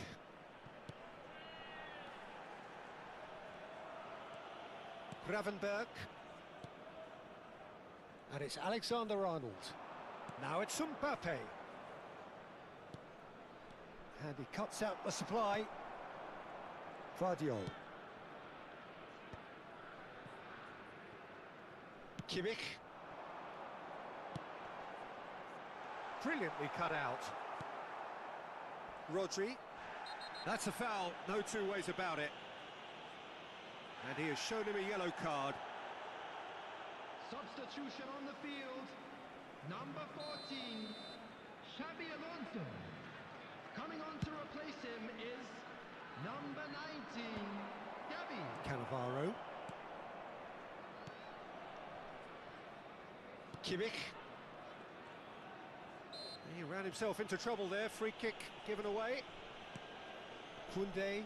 Gravenberg. And it's Alexander-Arnold. Now it's Mbappe. And he cuts out the supply. Vardiol. Kimmich. Brilliantly cut out. Rodri. That's a foul, no two ways about it. And he has shown him a yellow card. Substitution on the field. Number 14, Xabi Alonso. Coming on to replace him is number 19, Gavi. Cannavaro. Kimmich. He ran himself into trouble there. Free kick given away. Koundé.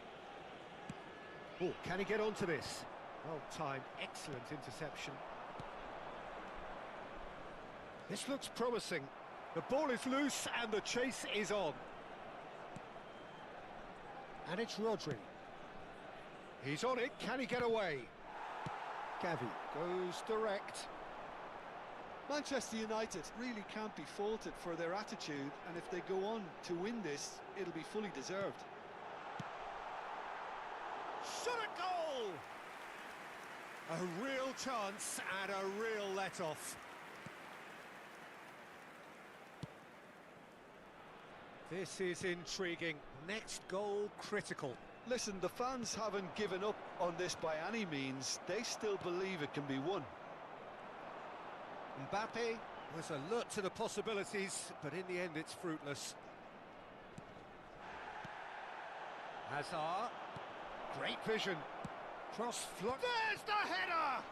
Oh, can he get onto this? Well timed, excellent interception. This looks promising. The ball is loose and the chase is on. And it's Rodri. He's on it, can he get away? Gavi goes direct. Manchester United really can't be faulted for their attitude, and if they go on to win this, it'll be fully deserved. Shot at goal! A real chance and a real let-off. This is intriguing. Next goal critical. Listen, the fans haven't given up on this by any means. They still believe it can be won. Mbappe was alert to the possibilities, but in the end it's fruitless. Hazard. Great vision. Cross float. There's the header!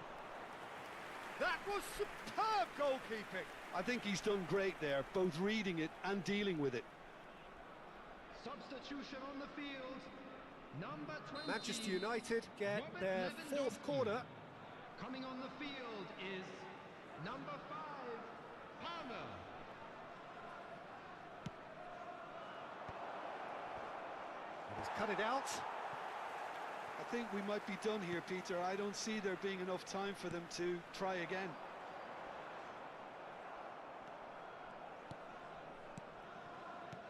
That was superb goalkeeping. I think he's done great there, both reading it and dealing with it. Substitution on the field. Number 20. Manchester United get Robert their fourth Lewandowski. corner. Coming on the field is number 5, Palmer. He's cut it out. I think we might be done here, Peter. I don't see there being enough time for them to try again.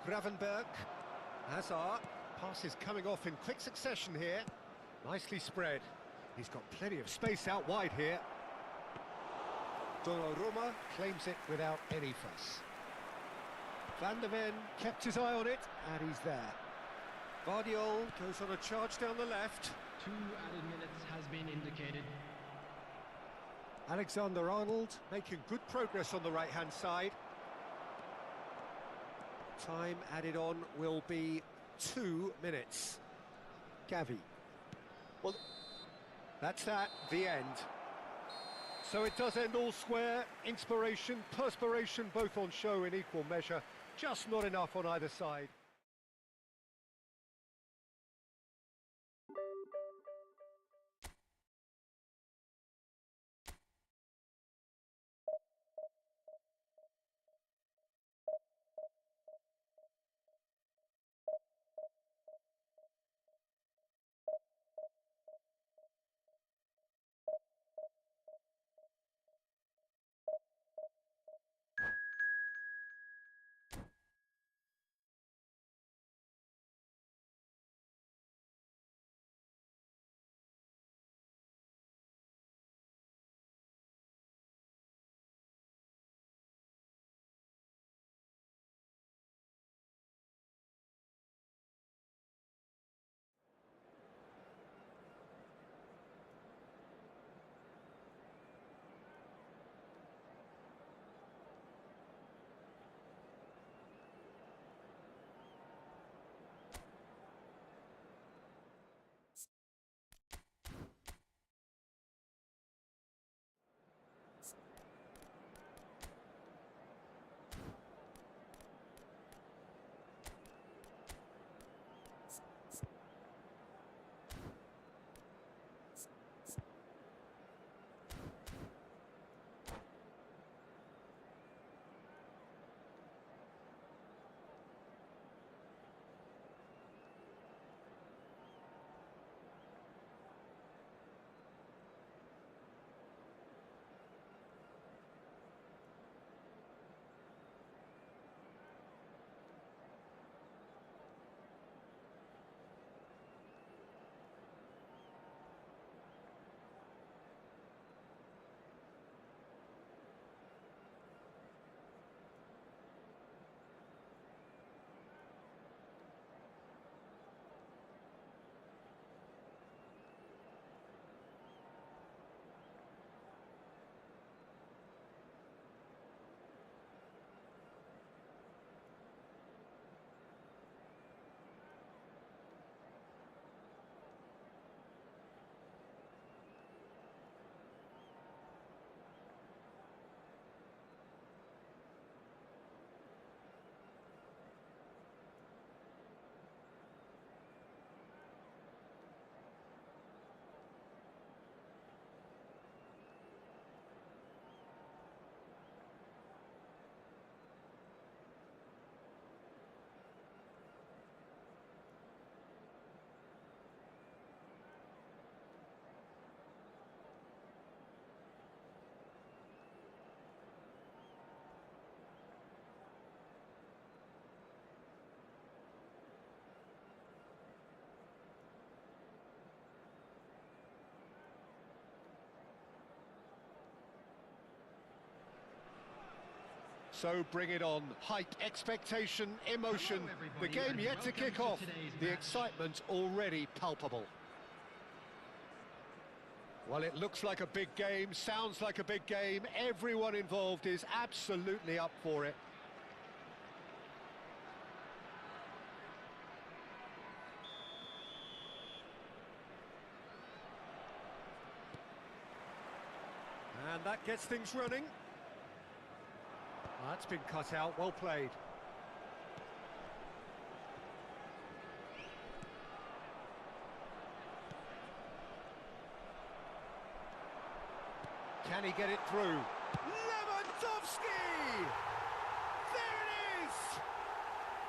Gravenberg. Hazard. Passes coming off in quick succession here. Nicely spread. He's got plenty of space out wide here. Donnarumma claims it without any fuss. Van der Ven kept his eye on it, and he's there. Vardiol goes on a charge down the left. 2 added minutes has been indicated. Alexander-Arnold making good progress on the right-hand side. Time added on will be 2 minutes. Gavi. Well, that's that, the end. So it does end all square. Inspiration, perspiration, both on show in equal measure. Just not enough on either side. So bring it on. Hype, expectation, emotion. Hello, The everybody, game and yet to welcome kick to off. today's The match. excitement already palpable. Well, it looks like a big game, sounds like a big game. Everyone involved is absolutely up for it. And that gets things running. That's been cut out, well played. Can he get it through? Lewandowski! There it is!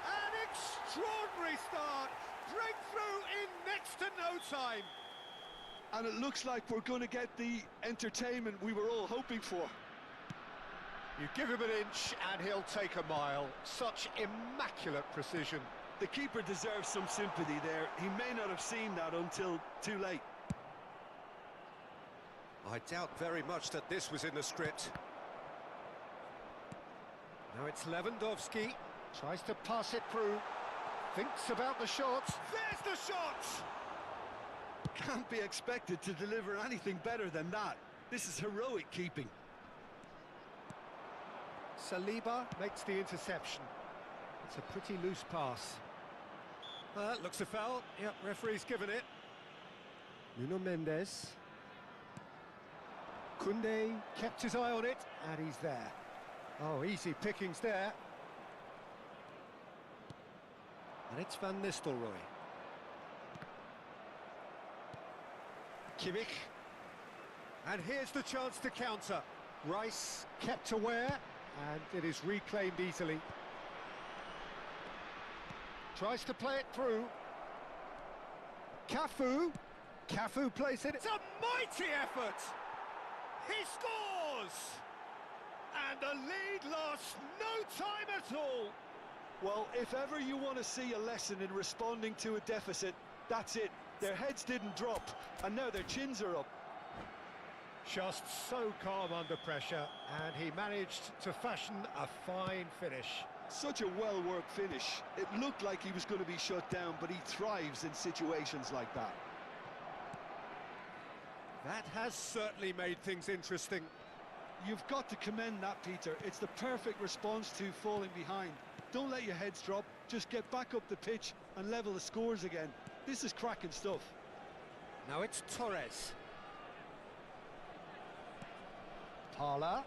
An extraordinary start. Breakthrough in next to no time. And it looks like we're going to get the entertainment we were all hoping for. You give him an inch and he'll take a mile. Such immaculate precision. The keeper deserves some sympathy there. He may not have seen that until too late. I doubt very much that this was in the script. Now it's Lewandowski. Tries to pass it through. Thinks about the shot. There's the shot! Can't be expected to deliver anything better than that. This is heroic keeping. Saliba makes the interception. It's a pretty loose pass. Looks a foul. Yep, referee's given it. Nuno Mendes. Koundé kept his eye on it, and he's there. Oh, easy pickings there. And it's Van Nistelrooy. Kimmich. And here's the chance to counter. Rice kept aware, and it is reclaimed easily. Tries to play it through. Cafu. Cafu plays it. It's a mighty effort! He scores! And the lead lost no time at all. Well, if ever you want to see a lesson in responding to a deficit, that's it. Their heads didn't drop, and now their chins are up. Just so calm under pressure, and he managed to fashion a fine finish. Such a well-worked finish. It looked like he was going to be shut down, but he thrives in situations like that. That has certainly made things interesting. You've got to commend that, Peter. It's the perfect response to falling behind. Don't let your heads drop, just get back up the pitch and level the scores again. This is cracking stuff. Now it's Torres. Parla.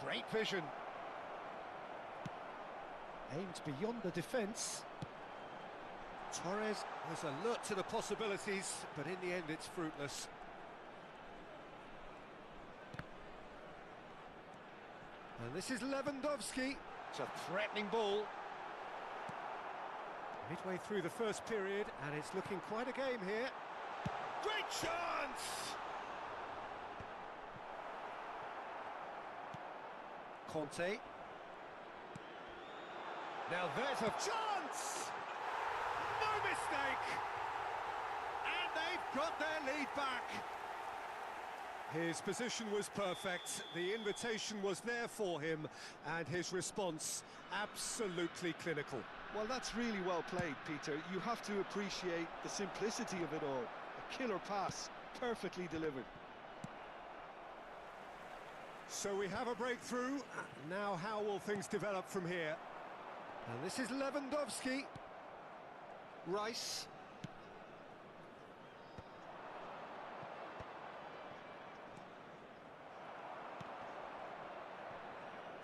Great vision. Aims beyond the defence. Torres was alert to the possibilities, but in the end it's fruitless. And this is Lewandowski. It's a threatening ball. Midway through the first period, and it's looking quite a game here. Great chance! Conte. Now there's a chance! No mistake! And they've got their lead back. His position was perfect, the invitation was there for him, and his response absolutely clinical. Well, that's really well played, Peter. You have to appreciate the simplicity of it all. A killer pass, perfectly delivered. So we have a breakthrough. Now how will things develop from here? And this is Lewandowski. Rice.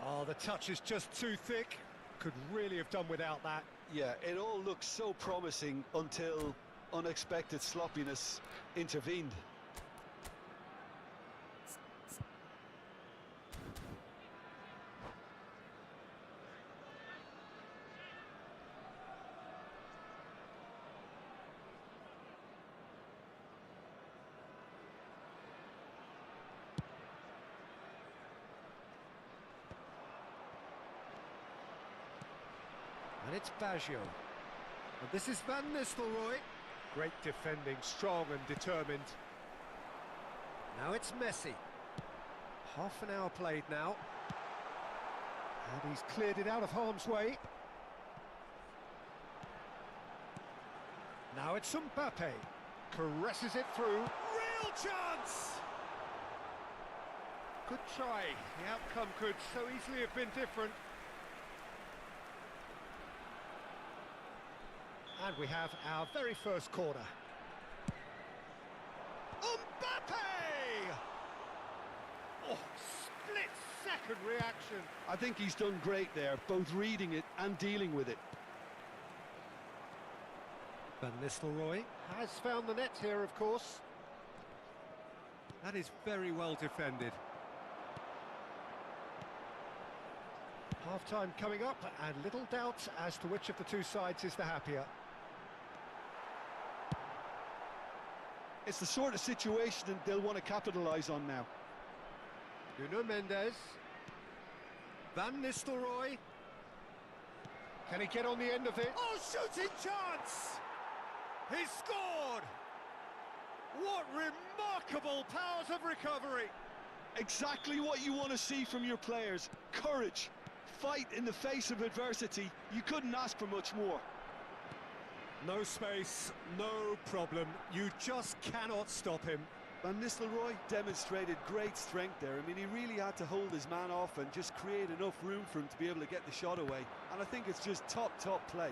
Oh, the touch is just too thick. Could really have done without that. Yeah, it all looked so promising until unexpected sloppiness intervened. And it's Baggio. And this is Van Nistelrooy. Great defending, strong and determined. Now it's Messi. Half an hour played now. And he's cleared it out of harm's way. Now it's Mbappe. Caresses it through. Real chance! Good try. The outcome could so easily have been different. And we have our very first corner. Mbappe! Oh, split-second reaction. I think he's done great there, both reading it and dealing with it. Van Nistelrooy has found the net here, of course. That is very well defended. Half-time coming up, and little doubt as to which of the two sides is the happier. It's the sort of situation that they'll want to capitalise on now. Nuno Mendes. Van Nistelrooy. Can he get on the end of it? Oh, shooting chance! He's scored! What remarkable powers of recovery! Exactly what you want to see from your players. Courage. Fight in the face of adversity. You couldn't ask for much more. No space, no problem. You just cannot stop him. Van Nistelrooy demonstrated great strength there. I mean, he really had to hold his man off and just create enough room for him to be able to get the shot away. And I think it's just top play.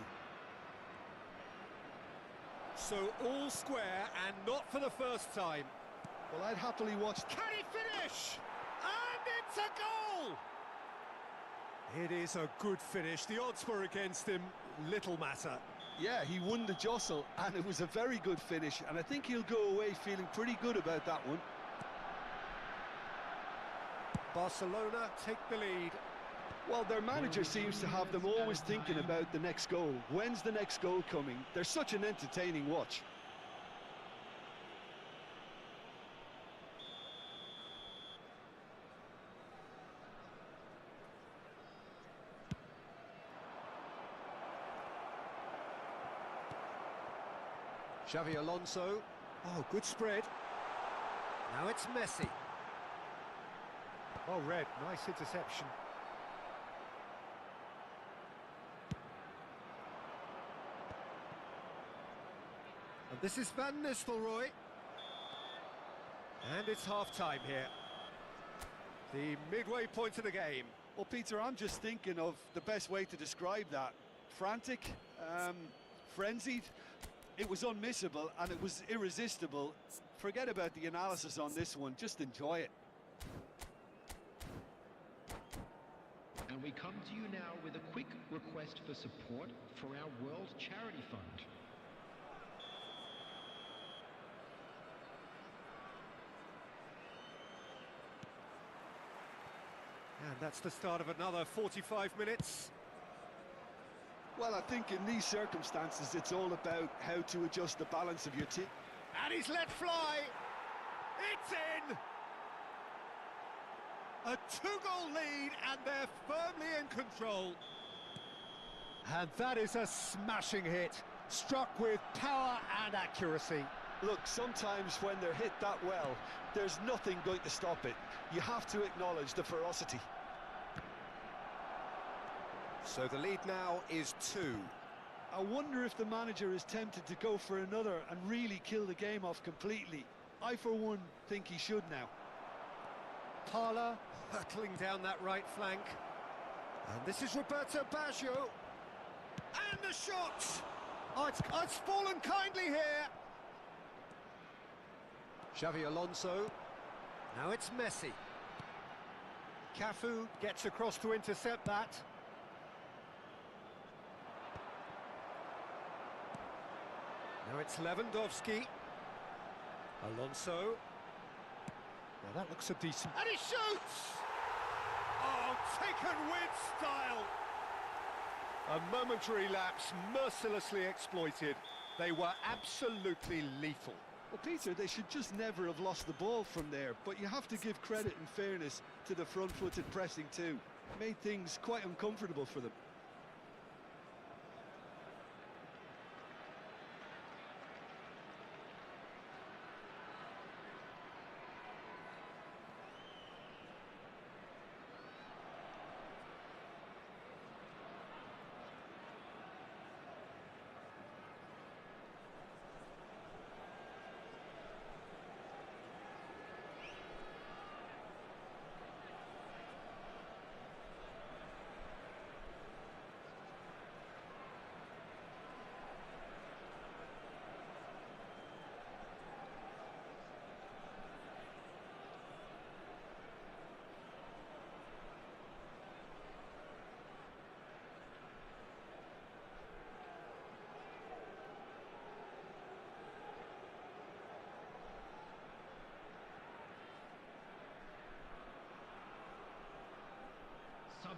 So all square, and not for the first time. Well, I'd happily watch. Can he finish? And it's a goal! It is a good finish. The odds were against him. Little matter. Yeah, he won the jostle, and it was a very good finish, and I think he'll go away feeling pretty good about that one. Barcelona take the lead. Well, their manager seems to have them always thinking about the next goal. When's the next goal coming? They're such an entertaining watch. Xavi Alonso. Oh, good spread. Now it's Messi. Oh, Red, nice interception. And this is Van Nistelrooy. And it's half-time here. The midway point of the game. Well, Peter, I'm just thinking of the best way to describe that. Frantic, frenzied. It was unmissable and it was irresistible. Forget about the analysis on this one, just enjoy it. And we come to you now with a quick request for support for our World Charity Fund. And that's the start of another 45 minutes. Well, I think in these circumstances, it's all about how to adjust the balance of your team. And he's let fly. It's in. A two-goal lead, and they're firmly in control. And that is a smashing hit, struck with power and accuracy. Look, sometimes when they're hit that well, there's nothing going to stop it. You have to acknowledge the ferocity. So the lead now is 2. I wonder if the manager is tempted to go for another and really kill the game off completely. I, for one, think he should now. Parla hurtling down that right flank. And this is Roberto Baggio. And the shot! Oh, it's fallen kindly here. Xavi Alonso. Now it's Messi. Cafu gets across to intercept that. Now it's Lewandowski. Alonso. Now that looks a decent... And he shoots! Oh, taken with style! A momentary lapse, mercilessly exploited. They were absolutely lethal. Well, Peter, they should just never have lost the ball from there, but you have to give credit and fairness to the front-footed pressing too. Made things quite uncomfortable for them.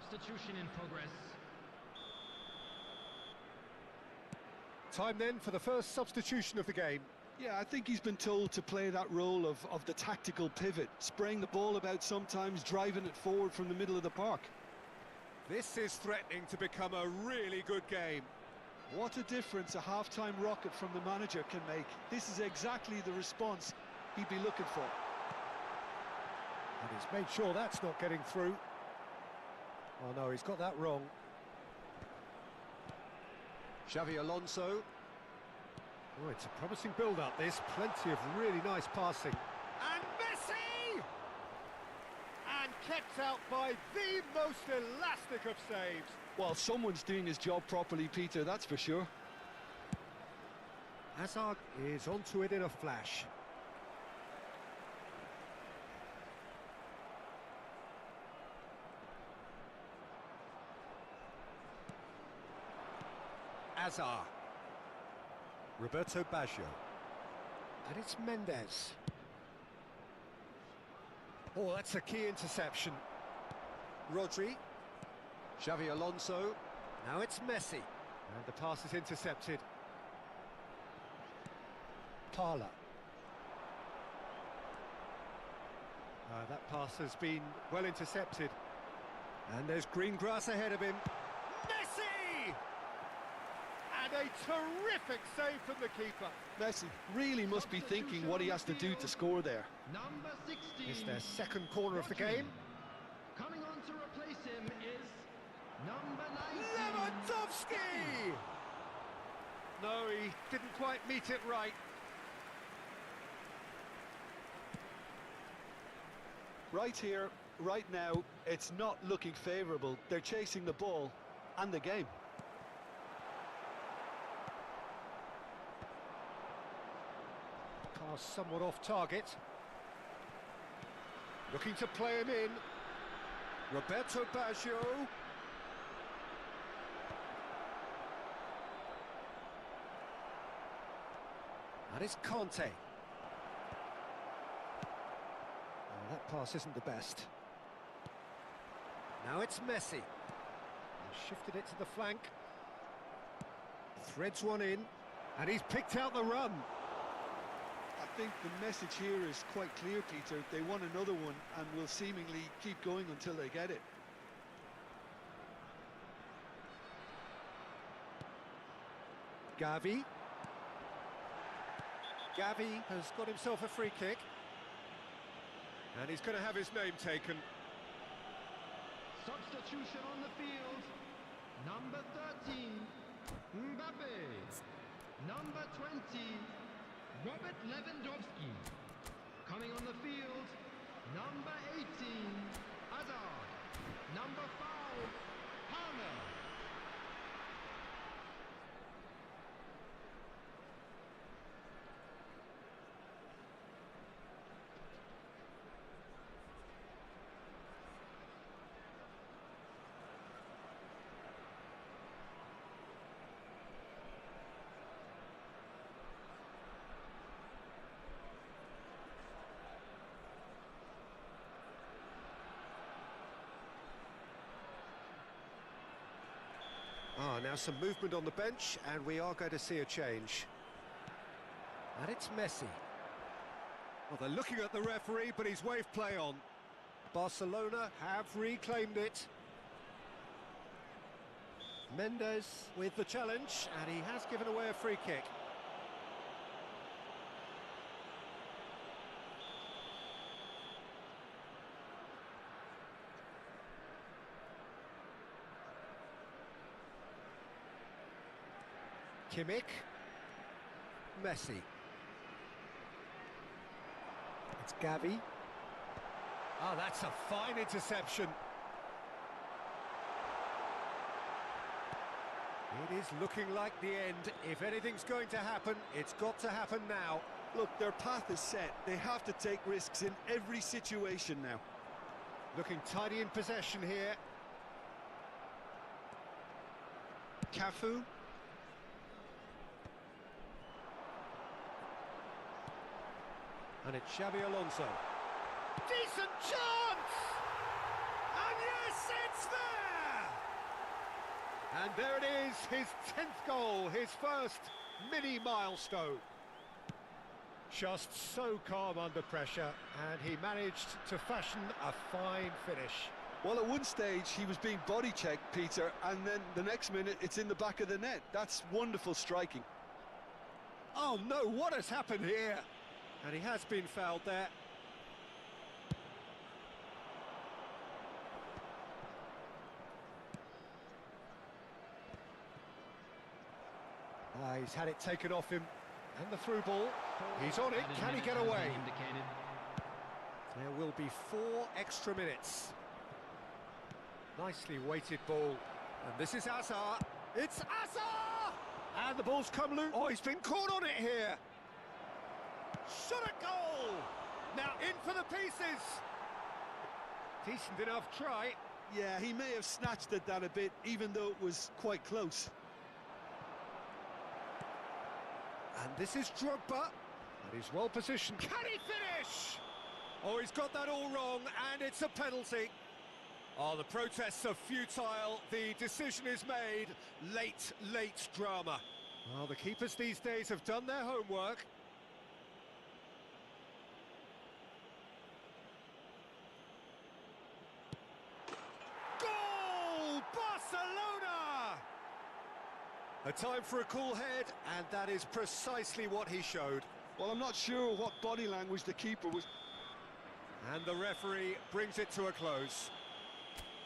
Substitution in progress. Time then for the first substitution of the game. Yeah, I think he's been told to play that role of the tactical pivot, spraying the ball about sometimes, driving it forward from the middle of the park. This is threatening to become a really good game. What a difference a half-time rocket from the manager can make. This is exactly the response he'd be looking for. And he's made sure that's not getting through. Oh no, he's got that wrong. Xavi Alonso. Oh, it's a promising build-up, this. Plenty of really nice passing. And Messi! And kept out by the most elastic of saves. Well, someone's doing his job properly, Peter, that's for sure. Hazard is onto it in a flash. Hazard. Roberto Baggio. And it's Mendes. Oh, that's a key interception. Rodri. Xavi Alonso. Now it's Messi. And the pass is intercepted. Parla. That pass has been well intercepted. And there's green grass ahead of him. Messi! And a terrific save from the keeper. Messi really must be thinking what he has to do to score there. Number 16. It's their second corner of the game. Coming on to replace him is number 19. Lewandowski! No, he didn't quite meet it right. Right here, right now, it's not looking favourable. They're chasing the ball and the game. Pass somewhat off target. Looking to play him in. Roberto Baggio. And it's Conte. Oh, that pass isn't the best. Now it's Messi. He's shifted it to the flank. Threads one in. And he's picked out the run. I think the message here is quite clear, Peter. They want another one and will seemingly keep going until they get it. Gavi. Gavi has got himself a free kick. And he's going to have his name taken. Substitution on the field. Number 13, Mbappe. Number 20, Robert Lewandowski. Coming on the field, number 18, Hazard. Number 5, Palmer. Now some movement on the bench, and we are going to see a change. And it's Messi. Well, they're looking at the referee, but he's waved play on. Barcelona have reclaimed it. Mendes with the challenge, and he has given away a free kick. Kimmich. Messi. It's Gavi. Oh, that's a fine interception. It is looking like the end. If anything's going to happen, it's got to happen now. Look, their path is set. They have to take risks in every situation now. Looking tidy in possession here. Cafu. And it's Xavi Alonso. Decent chance! And yes, it's there! And there it is, his 10th goal, his first mini milestone. Just so calm under pressure, and he managed to fashion a fine finish. Well, at one stage he was being body checked, Peter, and then the next minute it's in the back of the net. That's wonderful striking. Oh no, what has happened here? And he has been fouled there. He's had it taken off him. And the through ball. He's on it. Can he get away? There will be 4 extra minutes. Nicely weighted ball. And this is Azar. It's Azar! And the ball's come loose. Oh, he's been caught on it here. Shot a goal! Now in for the pieces. Decent enough try. Yeah, he may have snatched at that a bit, even though it was quite close. And this is Drogba. And he's well positioned. Can he finish? Oh, he's got that all wrong, and it's a penalty. Oh, the protests are futile. The decision is made. Late drama. Well, the keepers these days have done their homework. Goal! Barcelona! A time for a cool head, and that is precisely what he showed. Well, I'm not sure what body language the keeper was... And the referee brings it to a close.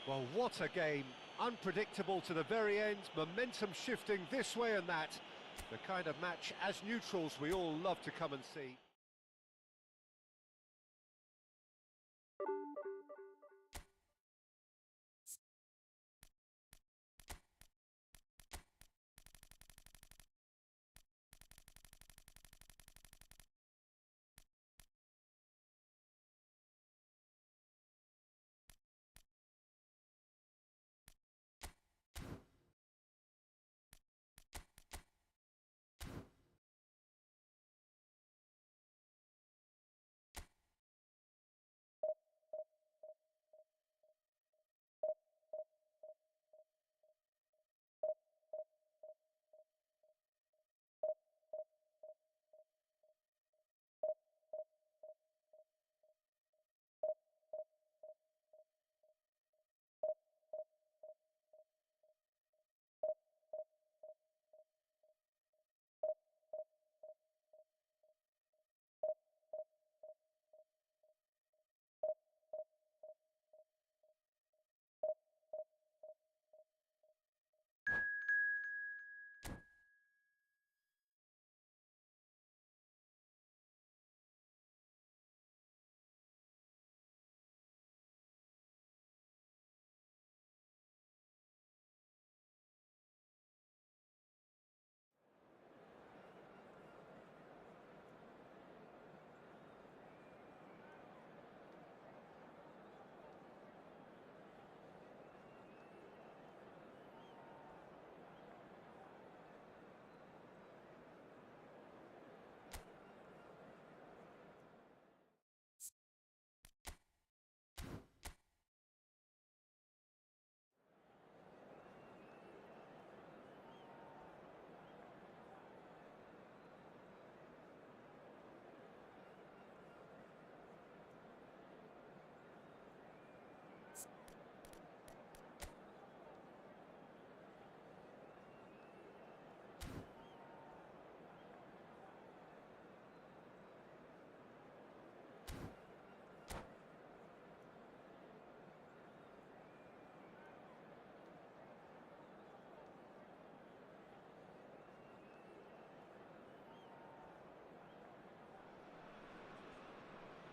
Well, what a game. Unpredictable to the very end, momentum shifting this way and that. The kind of match, as neutrals, we all love to come and see.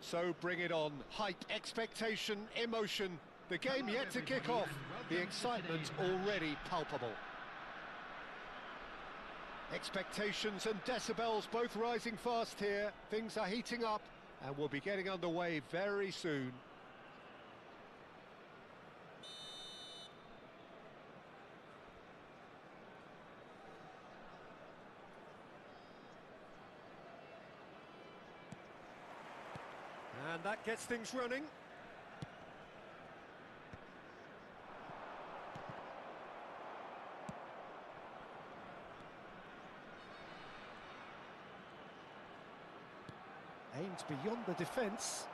So bring it on. Hype, expectation, emotion. The game yet to kick off. The excitement already palpable. Expectations and decibels both rising fast here. Things are heating up and we'll be getting underway very soon. And that gets things running. Aimed beyond the defence.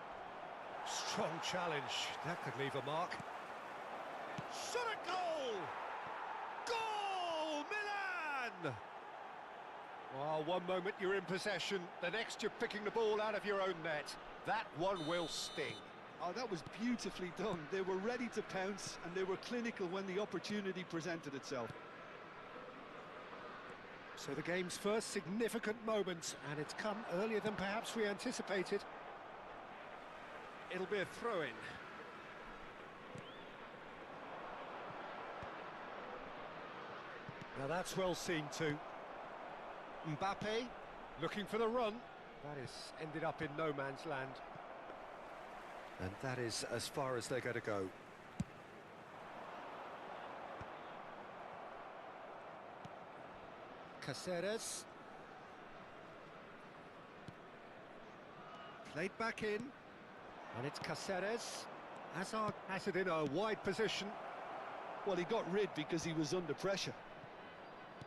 Strong challenge. That could leave a mark. Shot at goal! Goal! Milan! Well, one moment you're in possession, the next you're picking the ball out of your own net. That one will sting. Oh, that was beautifully done. They were ready to pounce, and they were clinical when the opportunity presented itself. So the game's first significant moment, and it's come earlier than perhaps we anticipated. It'll be a throw-in. Now that's well seen too. Mbappe looking for the run. That is ended up in no man's land. And that is as far as they're going to go. Cáceres. Played back in. And it's Cáceres. Hazard has it in a wide position. Well, he got rid because he was under pressure.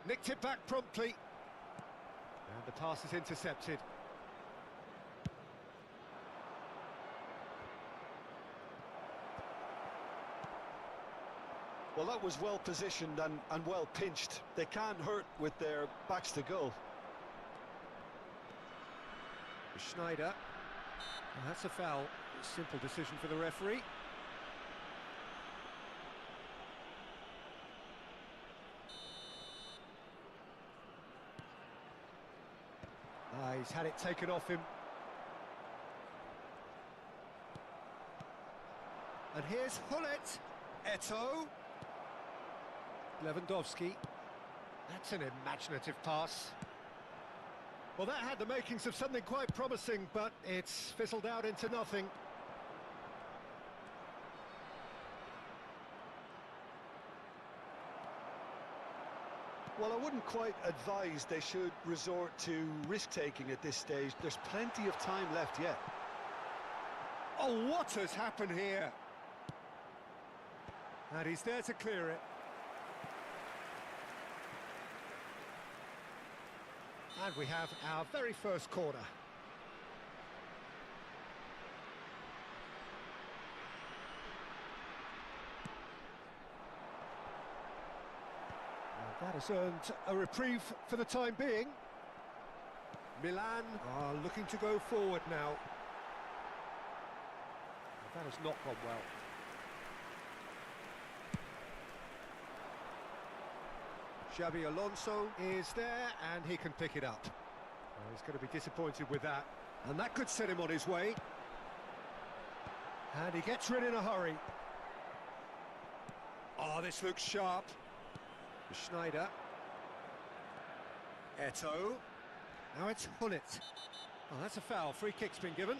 Nicked it back promptly. And the pass is intercepted. Well, that was well positioned and well pinched. They can't hurt with their backs to goal. Schneider. Well, that's a foul. Simple decision for the referee. He's had it taken off him. And here's Hullet. Eto'o. Lewandowski. That's an imaginative pass. Well, that had the makings of something quite promising, but it's fizzled out into nothing. Well, I wouldn't quite advise they should resort to risk-taking at this stage. There's plenty of time left yet. Oh, what has happened here? And he's there to clear it. And we have our very first corner. And that has earned a reprieve for the time being. Milan are looking to go forward now. That has not gone well. Xabi Alonso is there, and he can pick it up. Well, he's going to be disappointed with that, and that could set him on his way. And he gets rid in a hurry. Oh, this looks sharp. Schneider. Eto'o. Now it's Hullet. Oh, that's a foul. Free kick's been given.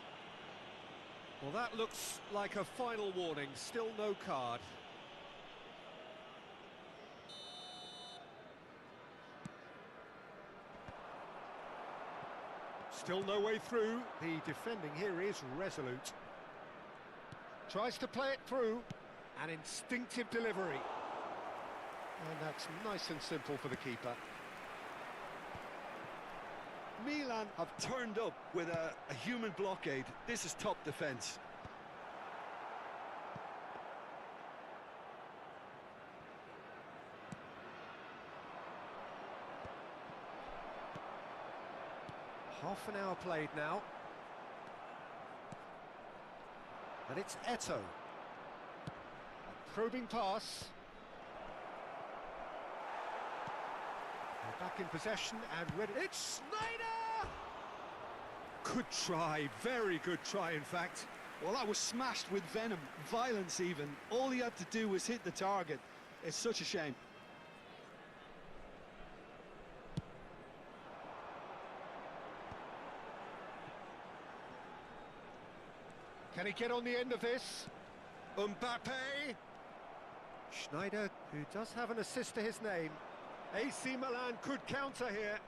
Well, that looks like a final warning. Still no card. Still no way through. The defending here is resolute. Tries to play it through. An instinctive delivery. And that's nice and simple for the keeper. Milan have turned up with a human blockade. This is top defence. Half an hour played now. And it's Eto'o. A probing pass. They're back in possession and ready. It's Snyder! Good try, very good try in fact. Well, that was smashed with venom, violence even. All he had to do was hit the target. It's such a shame. Can he get on the end of this? Mbappe! Schneider, who does have an assist to his name. AC Milan could counter here.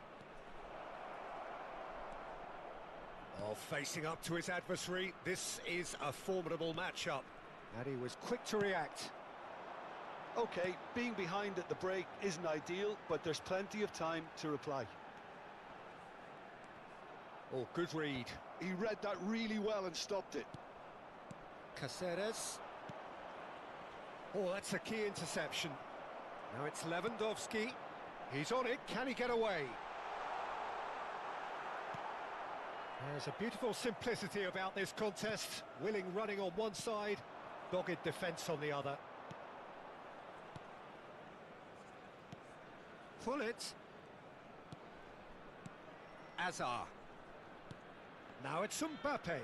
Oh, facing up to his adversary, this is a formidable matchup. And he was quick to react. Okay, being behind at the break isn't ideal, but there's plenty of time to reply. Oh, good read. He read that really well and stopped it. Caceres. Oh, that's a key interception. Now it's Lewandowski. He's on it. Can he get away? There's a beautiful simplicity about this contest. Willing running on one side, dogged defence on the other. Pull it. Azar. Now it's Mbappe.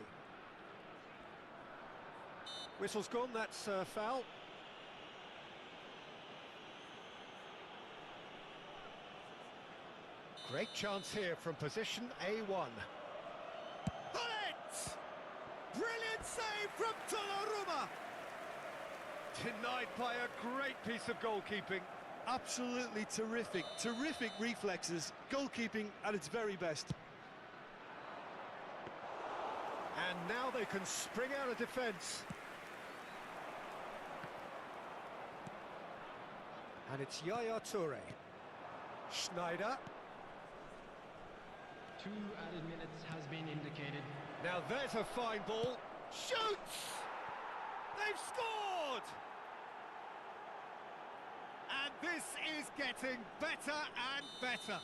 Whistle's gone, that's a foul. Great chance here from position A1. Pull it! Brilliant save from Donnarumma! Denied by a great piece of goalkeeping. Absolutely terrific, terrific reflexes, goalkeeping at its very best. And now they can spring out of defence. And it's Yaya Toure. Schneider. 2 added minutes has been indicated. Now there's a fine ball. Shoots! They've scored! And this is getting better and better.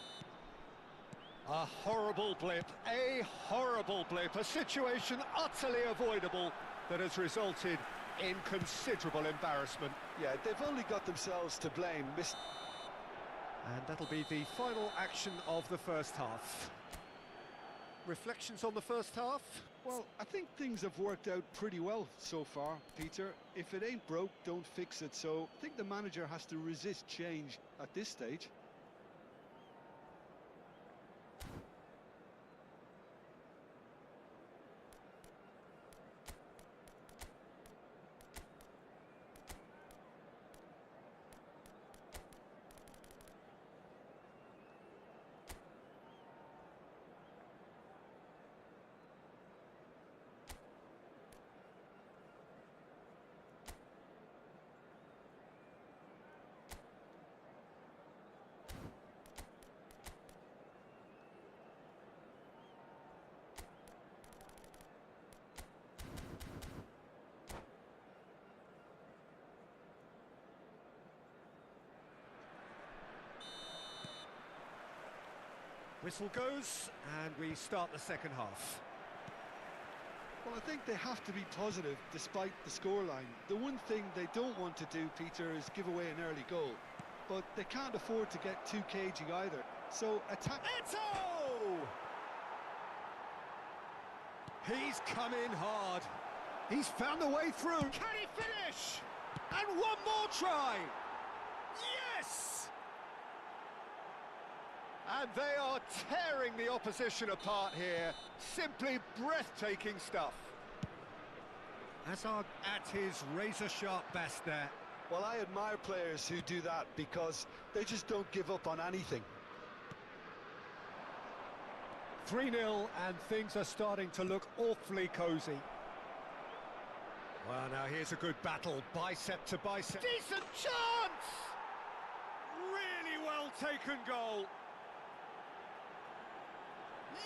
A horrible blip, a situation utterly avoidable that has resulted in considerable embarrassment. Yeah, they've only got themselves to blame. And that'll be the final action of the first half. Reflections on the first half? Well, I think things have worked out pretty well so far, Peter. If it ain't broke, don't fix it. So I think the manager has to resist change at this stage. Whistle goes, and we start the second half. Well, I think they have to be positive despite the scoreline. The one thing they don't want to do, Peter, is give away an early goal. But they can't afford to get too cagey either. So attack... Eto! He's come in hard. He's found a way through. Can he finish? And one more try. Yes! And they are tearing the opposition apart here. Simply breathtaking stuff. Hazard at his razor-sharp best there. Well, I admire players who do that because they just don't give up on anything. 3-0 and things are starting to look awfully cosy. Well, now here's a good battle, bicep to bicep. Decent chance! Really well taken goal.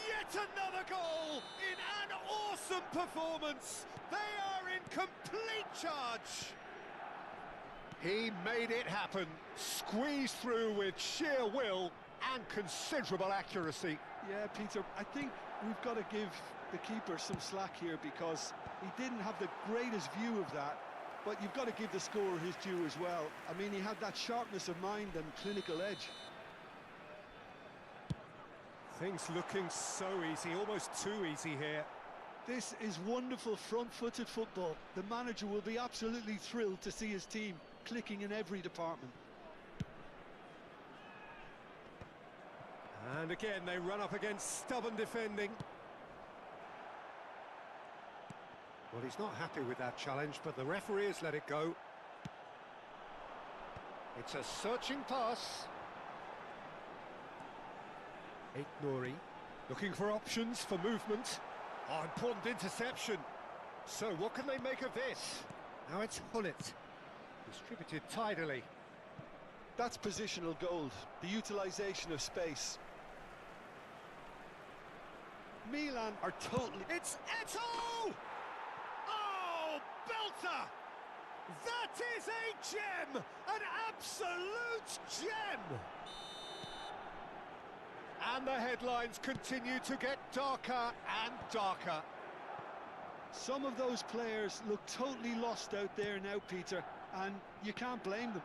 Yet another goal in an awesome performance. They are in complete charge. He made it happen, squeezed through with sheer will and considerable accuracy. Yeah, Peter, I think we've got to give the keeper some slack here because he didn't have the greatest view of that, but you've got to give the scorer his due as well. I mean, he had that sharpness of mind and clinical edge. Things looking so easy, almost too easy here. This is wonderful front-footed football. The manager will be absolutely thrilled to see his team clicking in every department. And again, they run up against stubborn defending. Well, he's not happy with that challenge, but the referee has let it go. It's a searching pass. Nori looking for options for movement. Oh, important interception. So what can they make of this? Now it's Hullet. Distributed tidily. That's positional gold, the utilisation of space. Milan are totally... It's Eto'o! Oh, belter! That is a gem! An absolute gem! And the headlines continue to get darker and darker. Some of those players look totally lost out there now, Peter, and you can't blame them.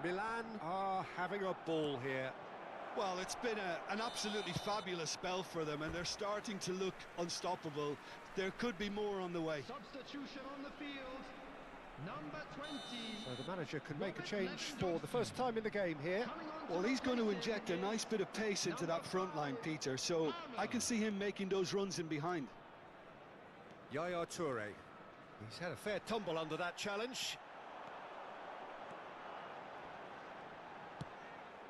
Milan are having a ball here. Well, it's been an absolutely fabulous spell for them, and they're starting to look unstoppable. There could be more on the way. Substitution on the field. Number 20. So the manager can make a change for the first time in the game here. Well, he's going to inject a nice bit of pace into that front line, Peter, so I can see him making those runs in behind. Yaya Toure. He's had a fair tumble under that challenge.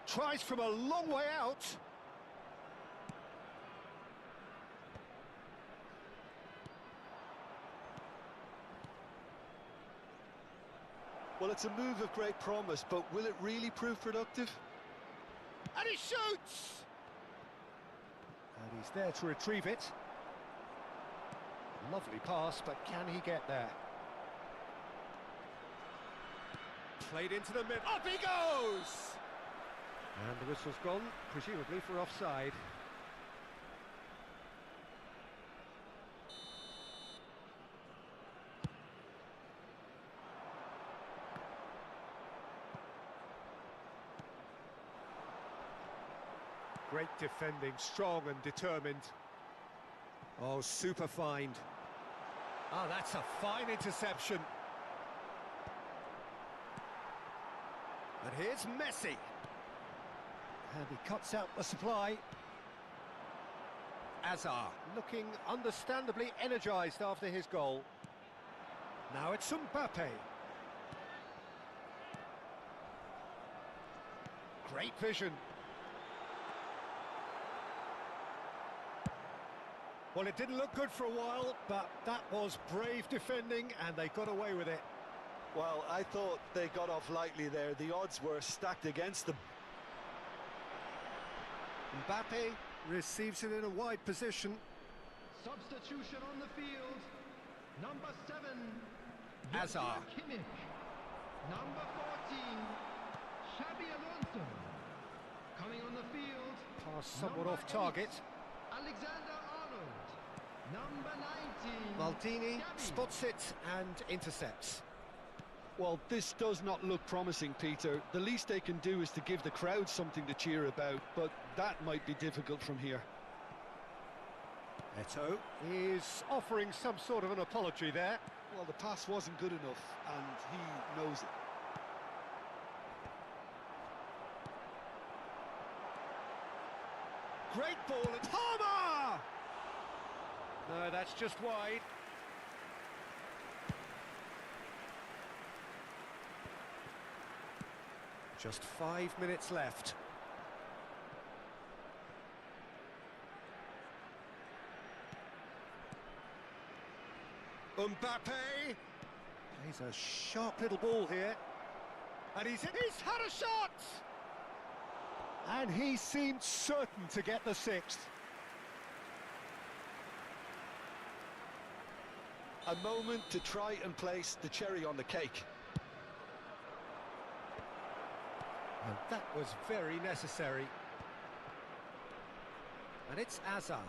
Tries from a long way out. Well, it's a move of great promise, but will it really prove productive? And he shoots! And he's there to retrieve it. Lovely pass, but can he get there? Played into the middle. Up he goes! And the whistle's gone, presumably for offside. Great defending, strong and determined. Oh, super find. Ah, that's a fine interception. And here's Messi. And he cuts out the supply. Azar looking understandably energised after his goal. Now it's Mbappe. Great vision. Well, it didn't look good for a while, but that was brave defending and they got away with it. Well, I thought they got off lightly there. The odds were stacked against them. Mbappe receives it in a wide position. Substitution on the field. Number 7. Azar. Kimmich. Number 14. Xabi Alonso. Coming on the field. Pass somewhat Number off 8. target. Alexander Arnold. Number 19. Maldini Xavi. spots it and intercepts. Well, this does not look promising, Peter. The least they can do is to give the crowd something to cheer about, but that might be difficult from here. Eto'o is offering some sort of an apology there. Well, the pass wasn't good enough, and he knows it. Great ball and Palmer! No, that's just wide. Just 5 minutes left. Mbappe plays a sharp little ball here. And he's had a shot! And he seemed certain to get the sixth. A moment to try and place the cherry on the cake. And that was very necessary. And it's Azar.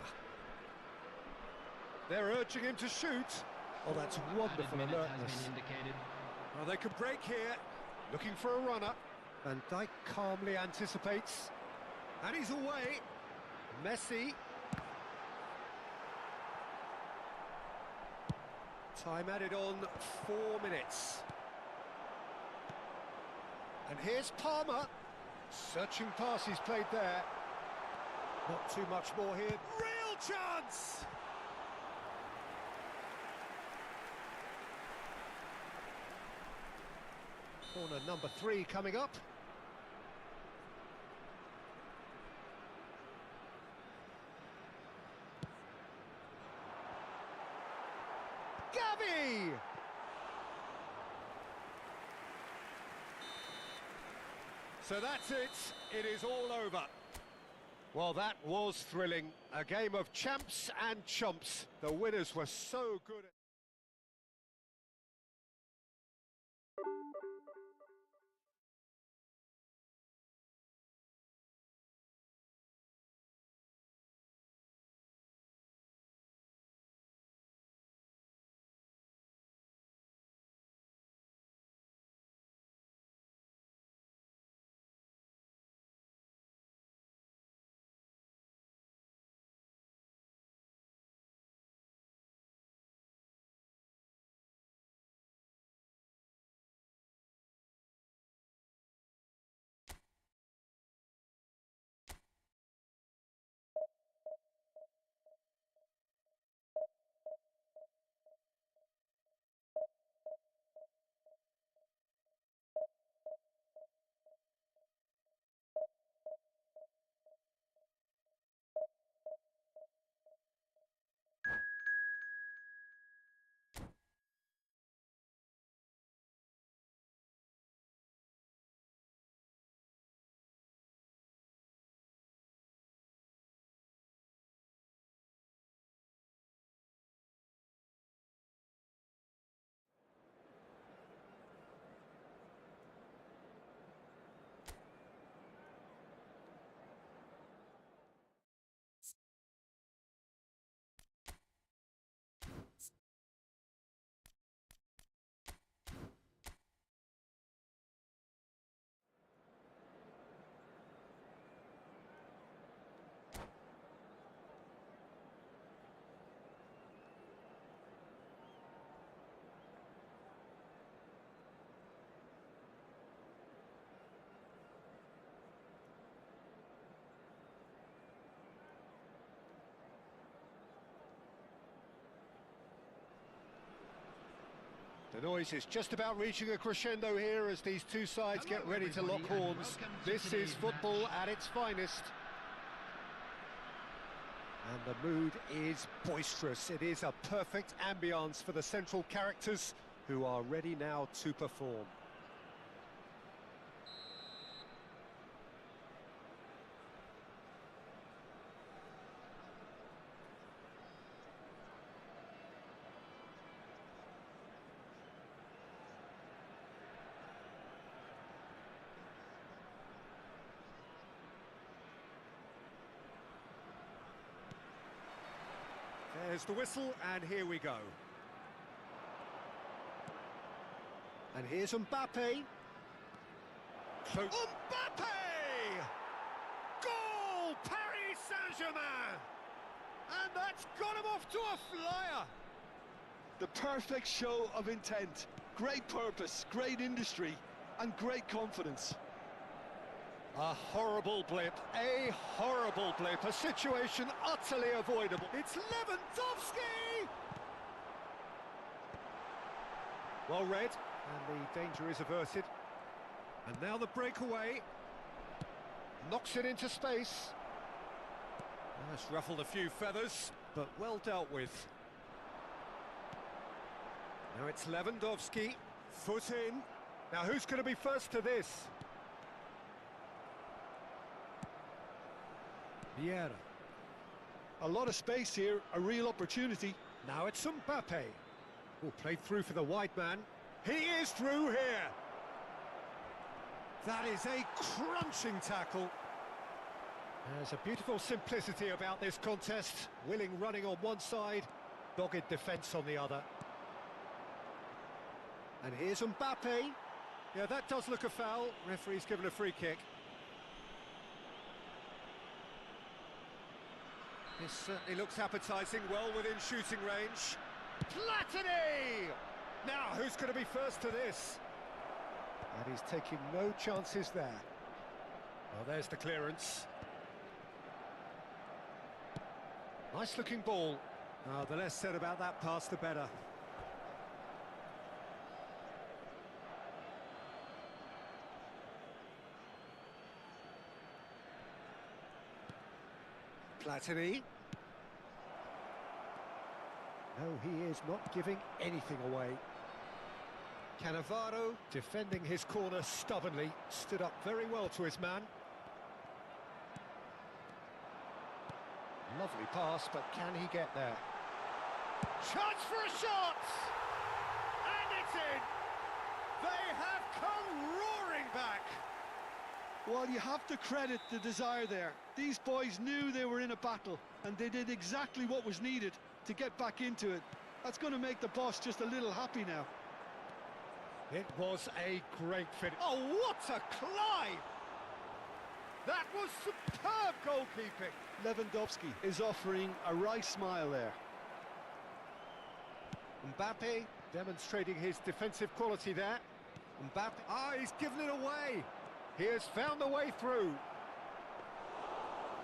They're urging him to shoot. Oh, that's wonderful alertness. Oh, they could break here. Looking for a runner. Van Dijk calmly anticipates. And he's away. Messi. Time added on 4 minutes. And here's Palmer. Searching pass he's played there. Not too much more here. Real chance! Corner number 3 coming up. Gavi! So that's it. It is all over. Well, that was thrilling. A game of champs and chumps. The winners were so good. The noise is just about reaching a crescendo here as these two sides get ready to lock horns. This is football at its finest. And the mood is boisterous. It is a perfect ambience for the central characters who are ready now to perform. There's the whistle, and here we go. And here's Mbappe. So Mbappe! Goal! Paris Saint-Germain! And that's got him off to a flyer. The perfect show of intent. Great purpose, great industry, and great confidence. A horrible blip, a situation utterly avoidable. It's Lewandowski! Well read, and the danger is averted. And now the breakaway. Knocks it into space. That's ruffled a few feathers, but well dealt with. Now it's Lewandowski, foot in. Now who's going to be first to this? Vieira. A lot of space here, a real opportunity. Now it's Mbappe. Oh, played through for the wide man. He is through here. That is a crunching tackle. There's a beautiful simplicity about this contest. Willing running on one side, dogged defence on the other. And here's Mbappe. Yeah, that does look a foul. Referee's given a free kick. This certainly looks appetising, well within shooting range. Platini! Now, who's going to be first to this? And he's taking no chances there. Well, there's the clearance. Nice-looking ball. The less said about that pass, the better. Platini. No, he is not giving anything away. Cannavaro, defending his corner stubbornly, stood up very well to his man. Lovely pass, but can he get there? Chance for a shot! And it's in! They have come roaring back! Well, you have to credit the desire there. These boys knew they were in a battle, and they did exactly what was needed to get back into it. That's going to make the boss just a little happy now. It was a great finish. Oh, what a climb! That was superb goalkeeping. Lewandowski is offering a wry smile there. Mbappe demonstrating his defensive quality there. Mbappe, he's given it away. He has found the way through.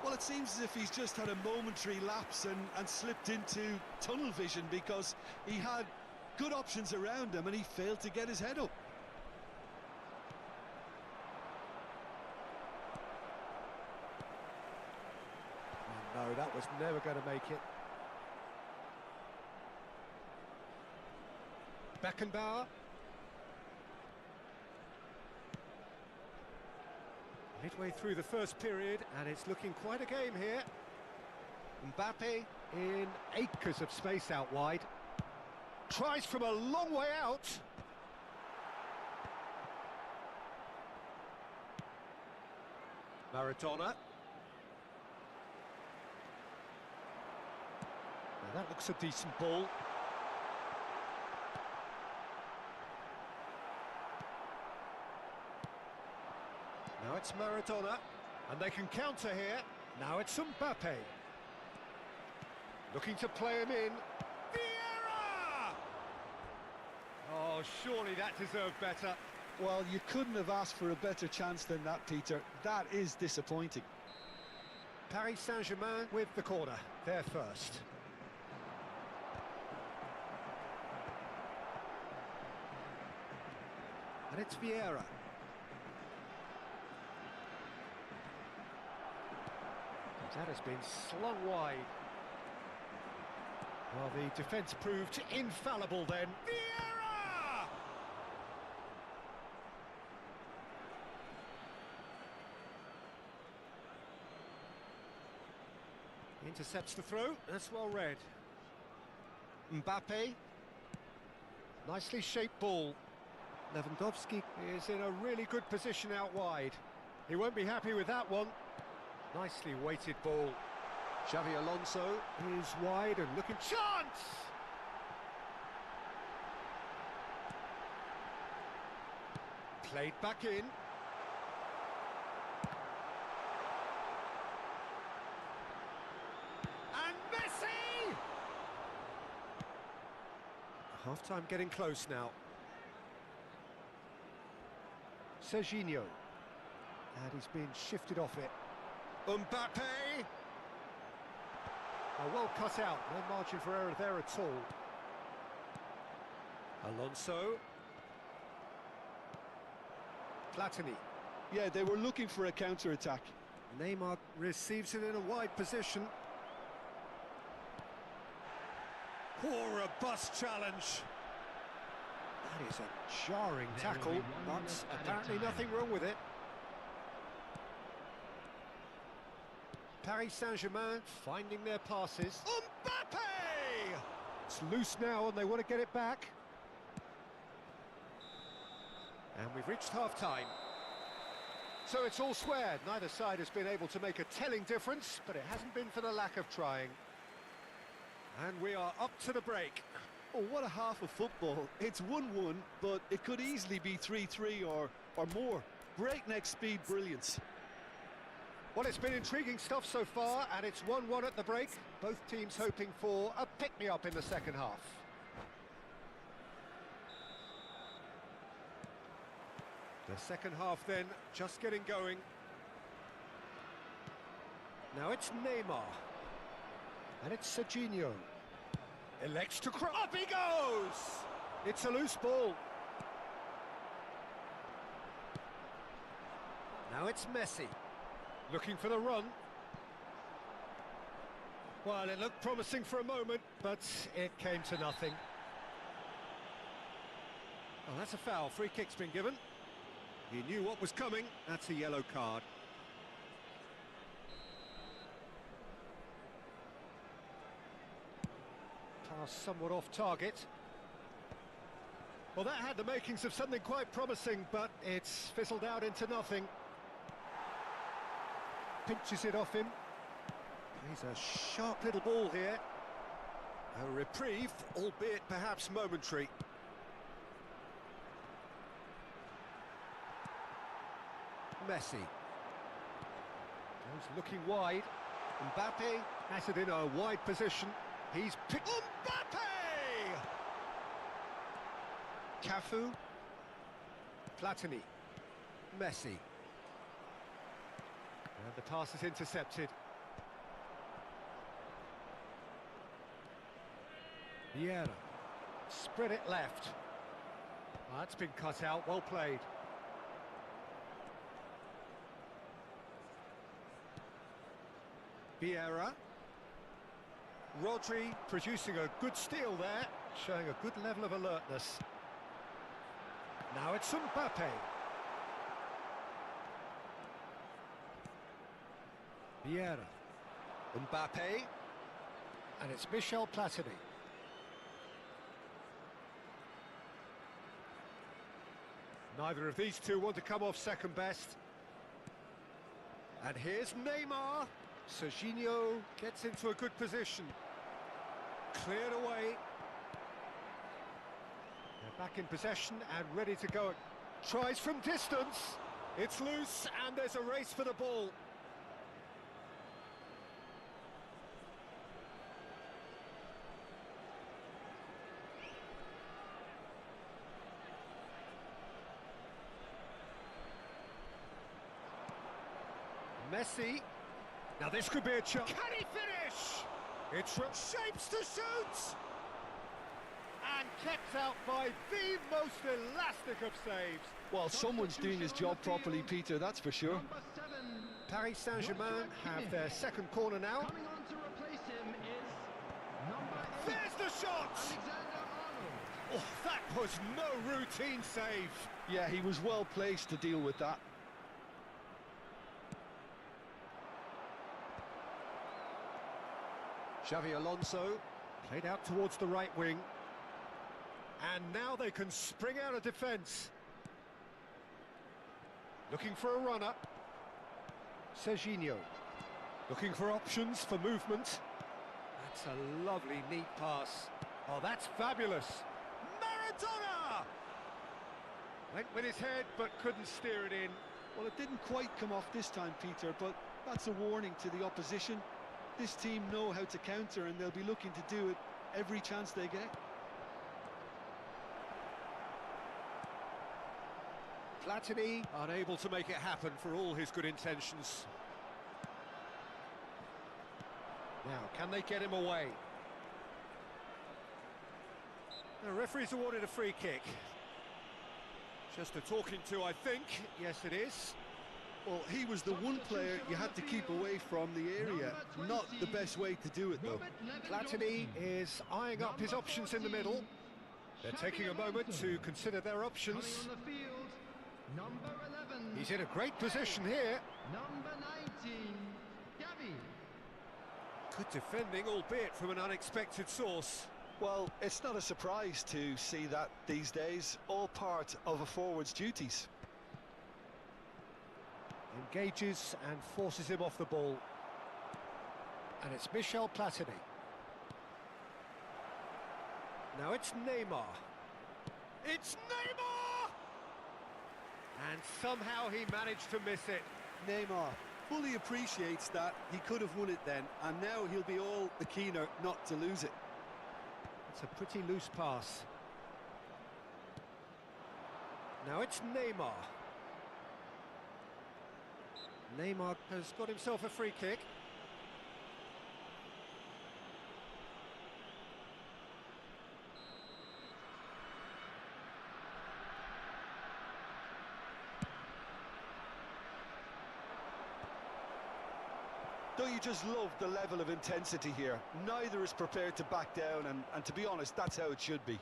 Well, it seems as if he's just had a momentary lapse and slipped into tunnel vision, because he had good options around him and he failed to get his head up. Oh, no, that was never going to make it. Beckenbauer. Midway through the first period, and it's looking quite a game here. Mbappe in acres of space out wide. Tries from a long way out. Maradona. Now that looks a decent ball. Now it's Maradona, and they can counter here. Now it's Mbappe. Looking to play him in. Vieira! Oh, surely that deserved better. Well, you couldn't have asked for a better chance than that, Peter. That is disappointing. Paris Saint-Germain with the corner. They're first. And it's Vieira. That has been slung wide. Well, the defence proved infallible then. Vieira! Intercepts the throw. That's well read. Mbappe. Nicely shaped ball. Lewandowski is in a really good position out wide. He won't be happy with that one. Nicely weighted ball. Xavi Alonso is wide and looking... Chance! Played back in. And Messi! Half-time getting close now. Serginho. And he's been shifted off it. Mbappe! Oh, well cut out, no margin for error there at all. Alonso. Platini. Yeah, they were looking for a counter-attack. Neymar receives it in a wide position. Poor robust challenge. That is a jarring tackle, but apparently nothing wrong with it. Paris Saint-Germain finding their passes. Mbappe! It's loose now and they want to get it back. And we've reached half-time. So it's all square. Neither side has been able to make a telling difference, but it hasn't been for the lack of trying. And we are up to the break. Oh, what a half of football. It's 1-1, but it could easily be 3-3 or more. Breakneck speed brilliance. Well, it's been intriguing stuff so far, and it's 1-1 at the break. Both teams hoping for a pick-me-up in the second half. The second half then, just getting going. Now it's Neymar. And it's Serginho. Elects to cross. Up he goes! It's a loose ball. Now it's Messi. Looking for the run. Well, it looked promising for a moment, but it came to nothing. Oh, that's a foul. Free kick's been given. He knew what was coming. That's a yellow card. Pass somewhat off target. Well, that had the makings of something quite promising, but it's fizzled out into nothing. Pinches it off him. He's a sharp little ball here. A reprieve, albeit perhaps momentary. Messi. Goes looking wide. Mbappe has it in a wide position. He's picked... Mbappe! Cafu. Platini. Messi. And the pass is intercepted. Vieira. Spread it left. That's been cut out, well played. Vieira. Rodri producing a good steal there, showing a good level of alertness. Now it's Mbappe. Vieira. Mbappe. And it's Michel Platini. Neither of these two want to come off second best. And here's Neymar. Serginho gets into a good position. Cleared away. They're back in possession and ready to go. Tries from distance. It's loose and there's a race for the ball. Messi. Now this could be a chance. Can he finish? It's from shapes to shoot! And kept out by the most elastic of saves. Well, someone's doing his job properly, Peter, that's for sure. Paris Saint-Germain have their second corner now. Coming on to replace him is number 8. There's the shot! Alexander-Arnold. Oh, that was no routine save. Yeah, he was well placed to deal with that. Xavi Alonso played out towards the right wing. And now they can spring out of defence. Looking for a run-up. Serginho. Looking for options for movement. That's a lovely, neat pass. Oh, that's fabulous. Maradona! Went with his head, but couldn't steer it in. Well, it didn't quite come off this time, Peter, but that's a warning to the opposition. This team know how to counter and they'll be looking to do it every chance they get. Platini unable to make it happen for all his good intentions. Now, can they get him away? The referee's awarded a free kick. Just a talking to, I think. Yes, it is. Well, he was the one player you had to keep away from the area. Not the best way to do it, though. Platini is eyeing up his options in the middle. They're taking a moment to consider their options. Number 11. He's in a great position here. Number 19. Gavi. Good defending, albeit from an unexpected source. Well, it's not a surprise to see that these days. All part of a forward's duties. Engages and forces him off the ball. And it's Michel Platini. Now it's Neymar. It's Neymar! And somehow he managed to miss it. Neymar fully appreciates that he could have won it then, and now he'll be all the keener not to lose it. It's a pretty loose pass. Now it's Neymar. Neymar has got himself a free kick. Don't you just love the level of intensity here? Neither is prepared to back down, and to be honest, that's how it should be.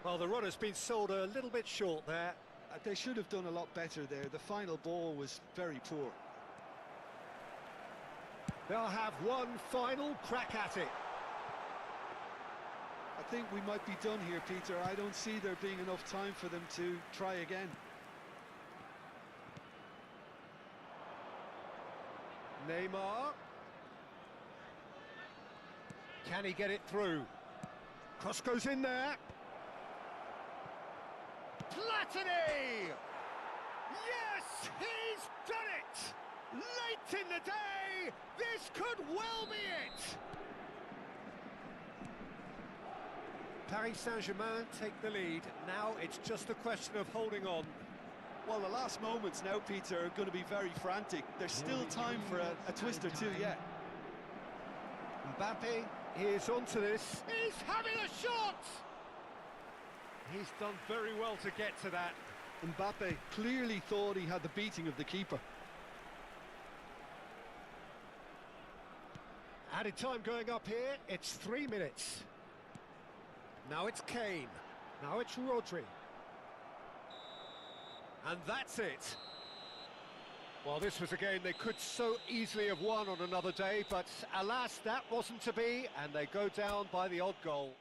Well, the runner's been sold a little bit short there. They should have done a lot better there. The final ball was very poor. They'll have one final crack at it. I think we might be done here, Peter. I don't see there being enough time for them to try again. Neymar. Can he get it through? Cross goes in there. Platini! Yes, he's done it! Late in the day, this could well be it! Paris Saint-Germain take the lead. Now it's just a question of holding on. Well, the last moments now, Peter, are going to be very frantic. There's still time for a twist or two yet. Mbappe is onto this. He's having a shot! He's done very well to get to that. Mbappe clearly thought he had the beating of the keeper. Added time going up here, it's 3 minutes. Now it's Kane. Now it's Rodri. And that's it. Well, this was a game they could so easily have won on another day, but alas, that wasn't to be, and they go down by the odd goal.